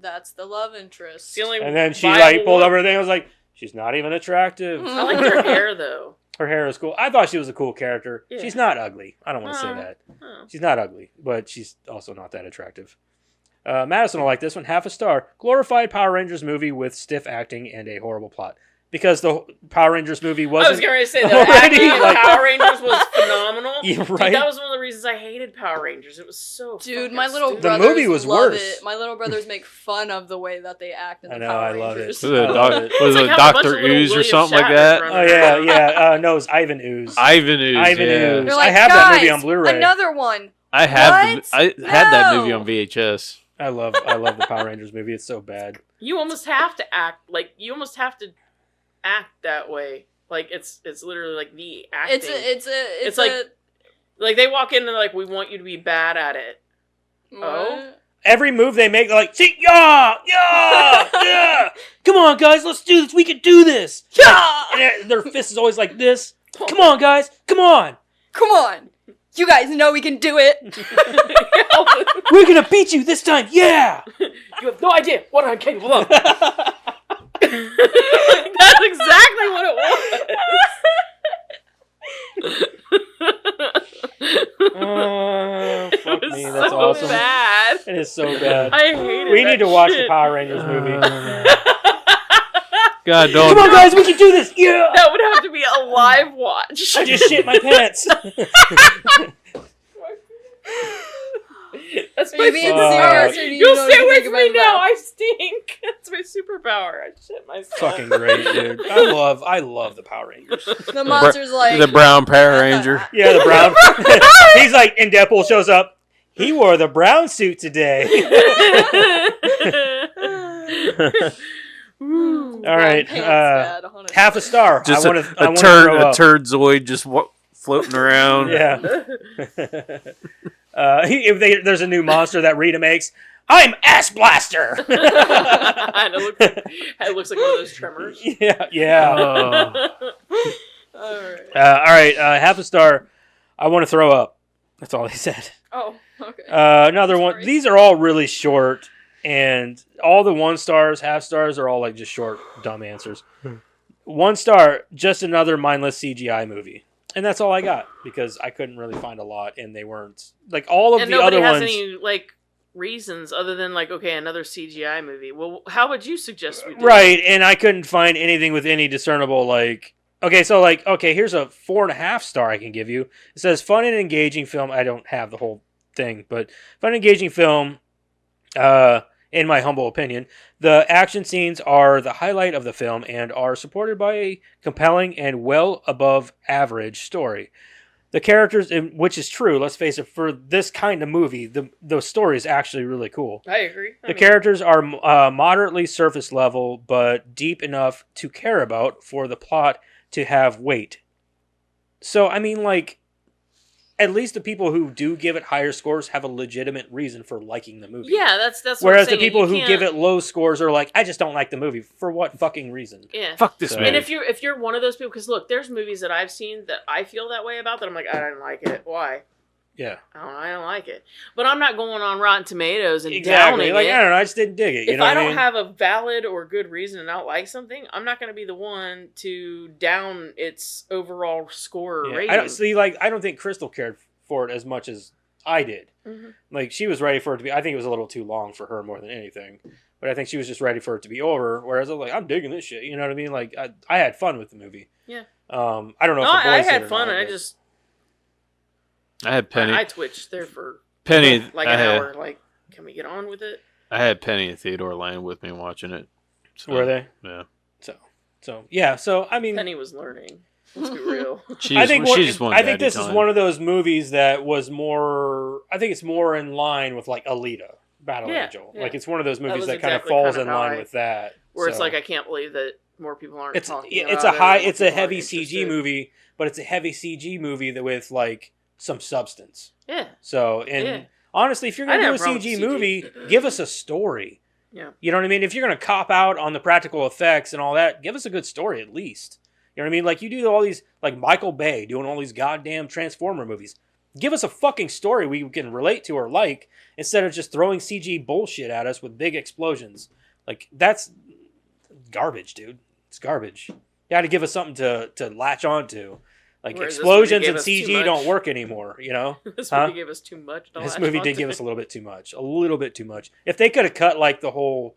that's the love interest. It's the only And then she viable like pulled one. up her thing. I was like, she's not even attractive. I liked her hair though. Her hair is cool. I thought she was a cool character. Yeah. She's not ugly. I don't want to say Uh. that. Oh. She's not ugly, but she's also not that attractive. Madison will like this one. Half a star. Glorified Power Rangers movie with stiff acting and a horrible plot. Because the Power Rangers movie I wasn't. was going to say the already, acting in like- Power Rangers was phenomenal. Yeah, Dude, right? that was one of the reasons I hated Power Rangers. It was so Dude, fucking my little stupid. The brothers movie was love worse. it. My little brothers make fun of the way that they act in the I know, Power I love it. Rangers. Was it, I love it. was It's it like having a bunch Dr. of little Ooze or William something like Shatner that? running Oh, yeah, around. yeah. No, it's Ivan Ooze. Ivan Ooze. Ivan yeah. Ooze. They're like, I have that movie "Guys, on Blu-ray. Another one. I had What? I had that movie No. on VHS. I love the Power Rangers movie. It's so bad. You almost have to act that way. Like it's literally like the acting. It's like- a like they walk in and they're like, "We want you to be bad at it." Oh? Every move they make, they're like, see, yeah. Come on, guys, let's do this. We can do this. Yeah! And their fist is always like this. Come on, guys. Come on. Come on. You guys know we can do it. We're going to beat you this time. Yeah. You have no idea what I'm capable of. That's exactly what it was. Oh, fuck It was me. That's so awesome. bad. It is so bad. I hated We that need to watch the shit. Power Rangers movie. God, Come don't. on, guys. We can do this. Yeah. That would have to be a live watch. I just shit my pants. That's Are my you being superpower. serious or do you You'll know stay anything with about me now. that? I stink. That's my superpower. I shit myself. Fucking great, dude. I love the Power Rangers. The monster's like The Brown Power Ranger. Yeah, the brown. He's like, and Deadpool shows up. He wore the brown suit today. Ooh. All right, half a star. Just I want a to turd, throw a up. turdzoid just floating around. Yeah. There's a new monster that Rita makes. I'm Ass Blaster. And it looks like one of those tremors. yeah. Alright. All right, half a star. I want to throw up. That's all they said. Oh, okay. Another one. Sorry. These are all really short, and all the 1 stars, half stars are all like just short, dumb answers. 1 star, just another mindless CGI movie, and that's all I got because I couldn't really find a lot, and they weren't like all of And the nobody other has ones. any like reasons other than like, okay, another CGI movie. Well, how would you suggest we do? Right, and I couldn't find anything with any discernible like. Okay, so like, okay, here's a 4.5 star I can give you. It says fun and engaging film. I don't have the whole thing, but fun and engaging film. In my humble opinion, the action scenes are the highlight of the film and are supported by a compelling and well above average story. The characters, which is true, let's face it, for this kind of movie, the story is actually really cool. I agree. The characters are moderately surface level, but deep enough to care about for the plot to have weight. So, I mean, like, at least the people who do give it higher scores have a legitimate reason for liking the movie. Yeah, that's what Whereas I'm the saying. people You who can't- give it low scores are like, I just don't like the movie. For what fucking reason? Yeah. Fuck this So- movie. And if you're one of those people, because look, there's movies that I've seen that I feel that way about that I'm like, I didn't like it. Why? Yeah, I don't like it. But I'm not going on Rotten Tomatoes and exactly. downing Like, it. I don't know, I just didn't dig it. You If know I what I don't mean? have a valid or good reason to not like something, I'm not going to be the one to down its overall score or Yeah, rating. I don't see. Like, I don't think Crystal cared for it as much as I did. Mhm. Like, she was ready for it to be. I think it was a little too long for her more than anything. But I think she was just ready for it to be over. Whereas I was like, I'm digging this shit. You know what I mean? Like, I had fun with the movie. Yeah. I don't know. No, if the boys I did had or fun, not, and I but- just I had Penny. I twitched there for Penny. like I an had, hour. Like, can we get on with it? I had Penny and Theodore Lane with me watching it. So, Were they? Yeah. So yeah. So I mean, Penny was learning. Let's be real. She I just, think she just wanted I think daddy this is time. one of those movies that was more. I think it's more in line with like Alita, Battle Yeah, Angel. yeah. Like it's one of those movies was that kind of exactly falls kind of in how line I- with that. Where it's So, like I can't believe that more people aren't it's talking. it's about a it, high more it's a people aren't heavy CG interested. movie, but it's a heavy CG movie that with like some substance. Yeah, So and Yeah. honestly, if you're I gonna didn't do a have a CG problem with movie, give us a story. Yeah. You know what I mean? If you're gonna cop out on the practical effects and all that, give us a good story at least. You know what I mean? Like you do all these, like Michael Bay doing all these goddamn Transformer movies. Give us a fucking story we can relate to or like, instead of just throwing CG bullshit at us with big explosions. Like that's garbage, dude. It's garbage. You got to give us something to latch onto. Like Whereas this explosions movie gave and us too CG much. don't work anymore. You know. this Huh? movie gave us too much. to This latch movie did onto. give us a little bit too much. A little bit too much. If they could have cut like the whole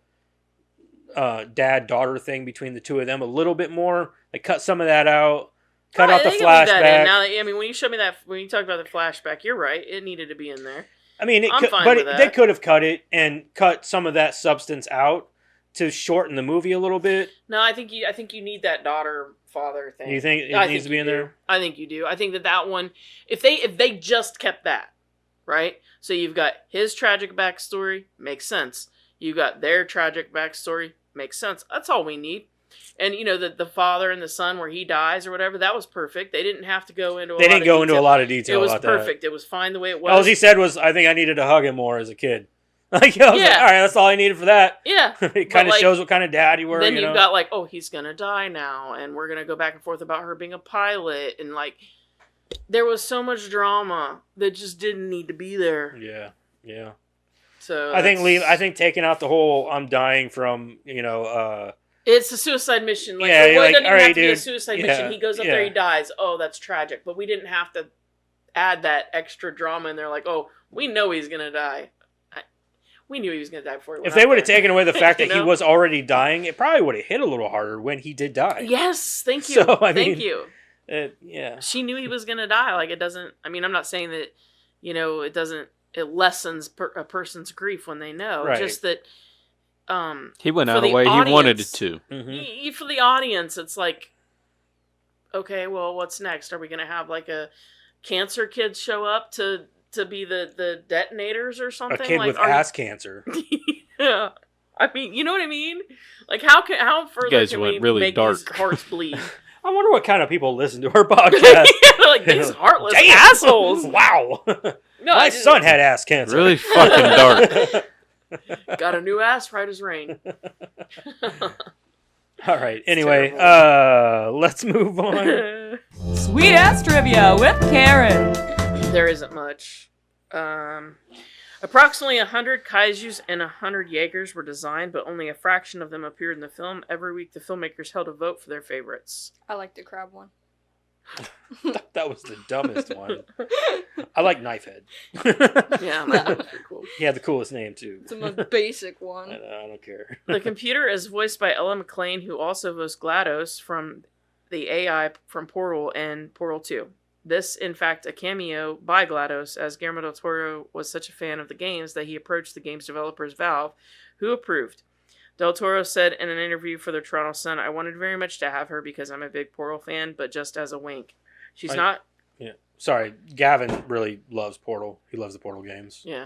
dad-daughter thing between the two of them a little bit more, like cut some of that out, cut Oh, out the they can leave that in. flashback. Now, I mean, when you showed me that, when you talked about the flashback, you're right. It needed to be in there. I mean, I'm fine but with they that. could have cut it and cut some of that substance out to shorten the movie a little bit. No, I think you need that daughter father thing. You think it I needs to be you in do. there? I think you do. I think that one, if they just kept that, right? So you've got his tragic backstory, makes sense. You got their tragic backstory, makes sense. That's all we need. And you know the father and the son where he dies or whatever, that was perfect. They didn't have to go into. They didn't go into a lot of detail It was about perfect. It was fine the way it that. All was. he said was, "I think I needed to hug him more as a kid." Like, I was like, Yeah. all right, that's all I needed for that. Yeah. It kind of like, shows what kind of dad you were. Then you you've know? got like, oh, he's gonna die now, and we're gonna go back and forth about her being a pilot, and like, there was so much drama that just didn't need to be there. Yeah. So I think that's- taking out the whole "I'm dying from," it's a suicide mission. Like, Yeah, well, you're it like, doesn't all even right, have to be a dude. suicide Yeah, mission. He goes up there, yeah. he dies. Oh, that's tragic. But we didn't have to add that extra drama in there. Like, oh, we know he's gonna die. We knew he was gonna die before he went If they up would have there. taken away the fact You that he know? was already dying, it probably would have hit a little harder when he did die. Yes, thank you. So, I Thank mean- you. Yeah. She knew he was gonna die. Like, it doesn't. I mean, I'm not saying that. It doesn't. It lessens a person's grief when they know. Right. Just that. He went For out the the way he wanted audience. it to. hmm For the audience, it's like, okay, well, what's next? Are we gonna have like a cancer kid show up to be the detonators or A something? kid like, with are you- ass cancer. yeah. I mean, you know what I mean? Like, how further guys can went we really make dark. these hearts bleed? I wonder what kind of people listen to our podcast. Like these heartless Damn. assholes. Wow. No, My I just- son had ass cancer. Really fucking dark. got a new ass right as rain. All right. Anyway, terrible. let's move on. Sweet ass trivia with Karen. There isn't much. Approximately 100 kaijus and 100 Jaegers were designed, but only a fraction of them appeared in the film. Every week, the filmmakers held a vote for their favorites. I like the crab one. That was the dumbest one. I like Knifehead. Yeah, that was pretty cool. He had the coolest name too. It's the most basic I one. don't care. The computer is voiced by Ella McLean, who also voiced GLaDOS from the AI from Portal and Portal 2. This, in fact, a cameo by GLaDOS, as Guillermo del Toro was such a fan of the games that he approached the game's developers, Valve, who approved. Del Toro said in an interview for the Toronto Sun, "I wanted very much to have her because I'm a big Portal fan, but just as a wink. She's not..." Sorry, Gavin really loves Portal. He loves the Portal games. Yeah.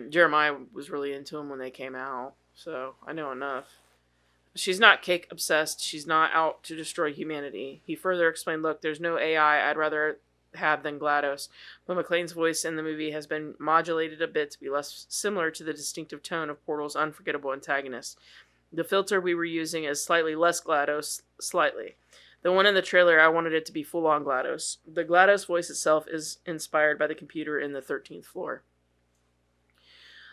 Jeremiah was really into them when they came out, so I know enough. She's not cake obsessed. She's not out to destroy humanity. He further explained, "Look, there's no AI I'd rather have than GLaDOS, but McClane's voice in the movie has been modulated a bit to be less similar to the distinctive tone of Portal's unforgettable antagonist. The filter we were using is slightly less GLaDOS, slightly. The one in the trailer, I wanted it to be full-on GLaDOS. The GLaDOS voice itself is inspired by the computer in the 13th floor.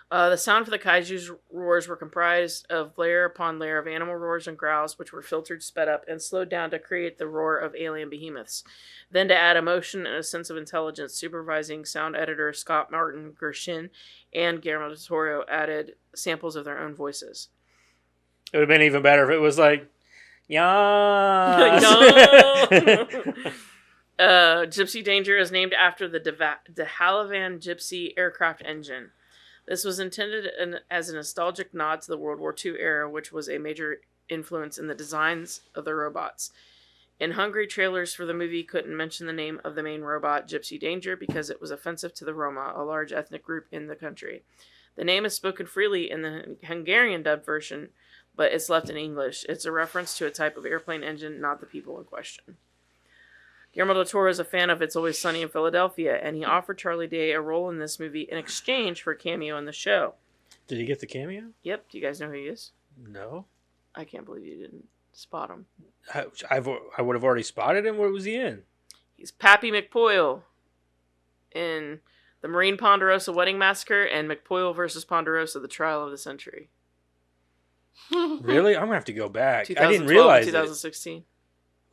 The sound for the kaiju's roars were comprised of layer upon layer of animal roars and growls, which were filtered, sped up, and slowed down to create the roar of alien behemoths. Then to add emotion and a sense of intelligence, supervising sound editor Scott Martin Gershin and Guillermo del Toro added samples of their own voices. It would have been even better if it was like, yeah. Gypsy Danger is named after the de Havilland Gypsy aircraft engine. This was intended as a nostalgic nod to the World War II era, which was a major influence in the designs of the robots. In Hungary, trailers for the movie couldn't mention the name of the main robot, Gypsy Danger, because it was offensive to the Roma, a large ethnic group in the country. The name is spoken freely in the Hungarian dubbed version, but it's left in English. It's a reference to a type of airplane engine, not the people in question. Guillermo del Toro is a fan of It's Always Sunny in Philadelphia, and he offered Charlie Day a role in this movie in exchange for a cameo in the show. Did he get the cameo? Yep. Do you guys know who he is? No. I can't believe you didn't spot him. I would have already spotted him. What was he in? He's Pappy McPoyle in The Marine Ponderosa Wedding Massacre and McPoyle versus Ponderosa, The Trial of the Century. Really? I'm going to have to go back. I 2012, didn't realize 2016. it.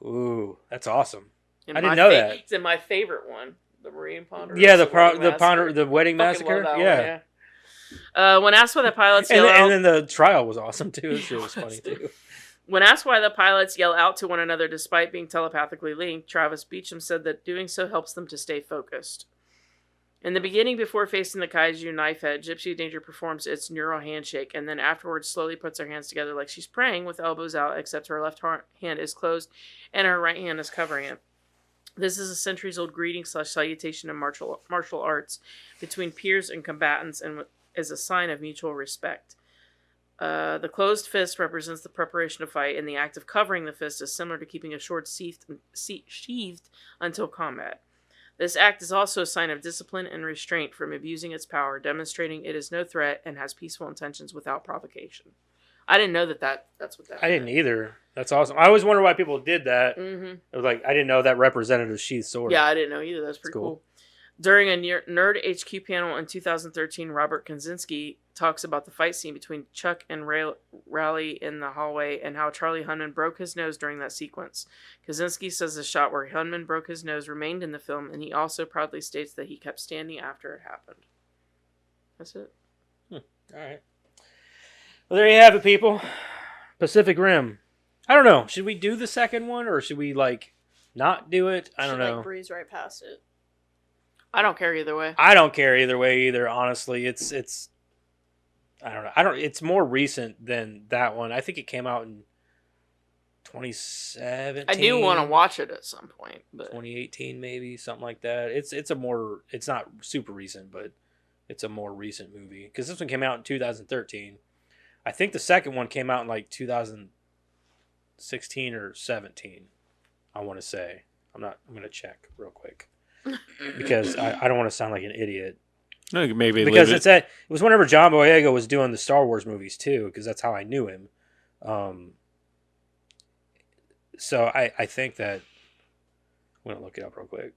Ooh, that's awesome. And I didn't know that. It's in my favorite one, The Marine Ponderosa. Yeah, Wedding Massacre. the wedding Fucking massacre. love that Yeah. one, when asked why the pilots And, yell out, and then the trial was awesome too. It sure was funny too. when asked why the pilots yell out to one another despite being telepathically linked, Travis Beecham said that doing so helps them to stay focused. In the beginning, before facing the kaiju knifehead, Gypsy Danger performs its neural handshake, and then afterwards slowly puts her hands together like she's praying with elbows out, except her left hand is closed and her right hand is covering it. This is a centuries-old greeting/salutation in martial arts between peers and combatants, and is a sign of mutual respect. The closed fist represents the preparation to fight, and the act of covering the fist is similar to keeping a sword sheathed until combat. This act is also a sign of discipline and restraint from abusing its power, demonstrating it is no threat and has peaceful intentions without provocation. I didn't know that's what that I didn't either. That's awesome. I always wondered why people did that. Mm-hmm. It was like I didn't know that represented a sheath sword. Yeah, I didn't know either. That's pretty cool. During a Nerd HQ panel in 2013, Robert Kaczynski talks about the fight scene between Chuck and Raleigh in the hallway and how Charlie Hunman broke his nose during that sequence. Kaczynski says the shot where Hunman broke his nose remained in the film, and he also proudly states that he kept standing after it happened. That's it. All right. Well, there you have it, people. Pacific Rim. I don't know. Should we do the second one, or should we, not do it? I don't know. Breeze right past it. I don't care either way. I don't care either way either, honestly. It's I don't know. It's more recent than that one. I think it came out in 2017. I do want to watch it at some point, but 2018 maybe, something like that. It's not super recent, but it's a more recent movie because this one came out in 2013. I think the second one came out in 2016 or 17. I want to say. I'm going to check real quick because I don't want to sound like an idiot. No, maybe Because it was whenever John Boyega was doing the Star Wars movies too, because that's how I knew him. So I think that I'm gonna look it up real quick.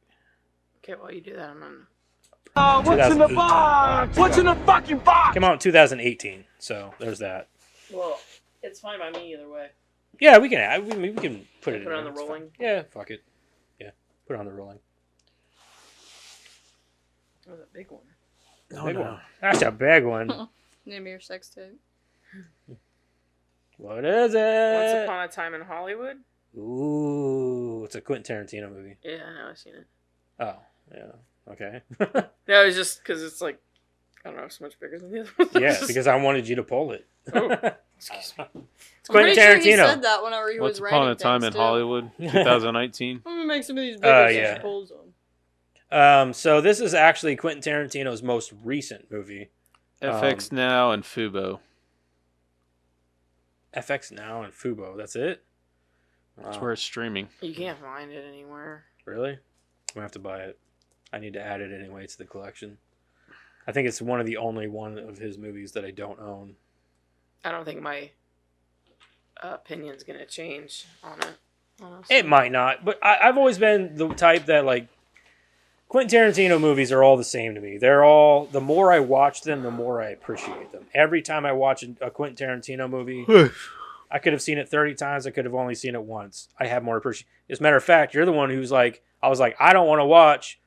okay, while you do that, I'm gonna. What's in the box? What's in the fucking box? Came out in 2018, so there's that. Well, it's fine by me either way. Yeah, we can put it. Put it on the It's fine. rolling? Yeah, fuck it. Yeah, put it on the rolling. That was a big one. Big one. That's a big one. Name of your sex tape. What is Once it? Upon a Time in Hollywood. Ooh, it's a Quentin Tarantino movie. Yeah, I know, I've seen it. Oh, yeah. Okay. No, it's just because it's I don't know, so much bigger than the other one. Yeah, because I wanted you to pull it. Oh, excuse me. It's Quentin I'm pretty sure he Tarantino. said that whenever he Once was Upon writing a Time in things, too. Hollywood, 2019. I'm gonna make some of these bigger yeah. pulls them. So this is actually Quentin Tarantino's most recent movie. FX Now and Fubo. FX Now and Fubo. That's it? That's Wow. where it's streaming. You can't find it anywhere. Really? gonna have to buy it. I need to add it anyway to the collection. I think it's one of the only one of his movies that I don't own. I don't think my opinion's gonna change on it. Honestly. It might not, but I've always been the type that like Quentin Tarantino movies are all the same to me. They're all, the more I watch them, the more I appreciate them. Every time I watch a Quentin Tarantino movie, I could have seen it 30 times. I could have only seen it once. I have more appreciation. As a matter of fact, you're the one who's like, I was like, I don't want to watch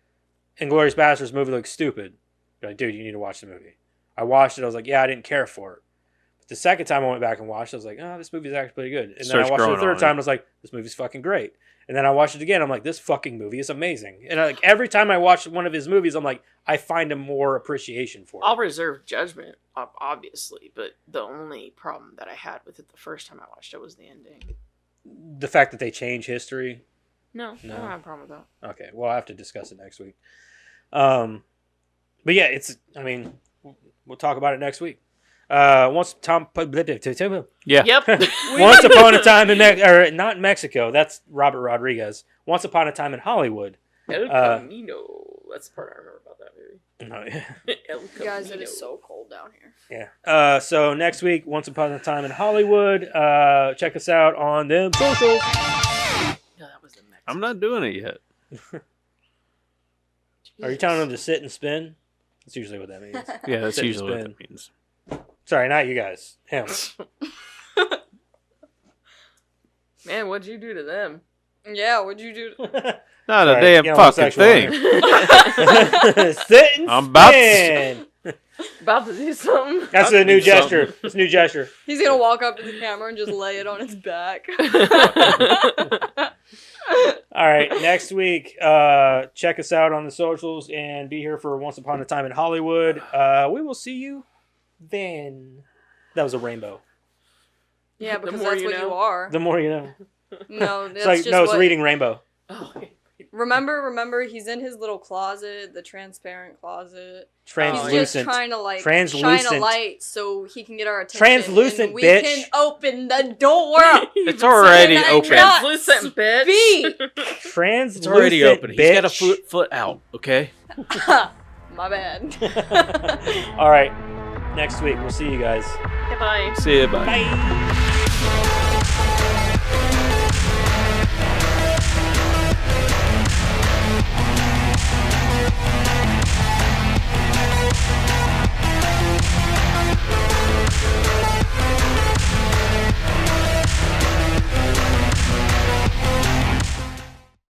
Inglourious Basterds. Movie looks stupid. You're like, dude, you need to watch the movie. I watched it. I was like, yeah, I didn't care for it. But the second time I went back and watched it, I was like, oh, this movie's actually pretty good. And then I watched it the third time. I was like, this movie's fucking great. And then I watched it again. I'm like, this fucking movie is amazing. And like every time I watch one of his movies, I'm like, I find a more appreciation for it. I'll reserve judgment, obviously, but the only problem that I had with it the first time I watched it was the ending. The fact that they change history. No, I don't have a problem with that. Okay, well, I'll have to discuss it next week. But yeah, we'll talk about it next week. Once Yep. Once Upon a Time in not in Mexico. That's Robert Rodriguez. Once Upon a Time in Hollywood. El Camino. That's the part I remember about that movie. No, El Camino. Guys, it is so cold down here. yeah. So next week, Once Upon a Time in Hollywood. Check us out on them socials. No, that was the Mexican. I'm not doing it yet. Are you telling them to sit and spin? That's usually what that means. Yeah, that's Sit and usually what spin. that means. Sorry, not you guys. Him. Man, what'd you do to them? Yeah, what'd you do? Not a Sorry, damn get fucking homosexual thing. Sit and I'm about to spin. About to do something? That's a new gesture. It's a new gesture. He's gonna walk up to the camera and just lay it on its back. All right, next week, check us out on the socials and be here for Once Upon a Time in Hollywood. We will see you then. That was a rainbow. Yeah, The because more that's you what know. you are. The more you know. No, that's It's like, just no, it's what... reading rainbow. Oh, Remember, he's in his little closet, the transparent closet. He's Translucent. just trying to like Translucent. shine a light so he can get our attention. Translucent, and we bitch. can open the door. It's already Can I open. not Translucent bitch. speak? Translucent. It's already open. He's got a bitch. foot out, okay? My bad. All right, next week we'll see you guys. Goodbye. See you, bye. Bye.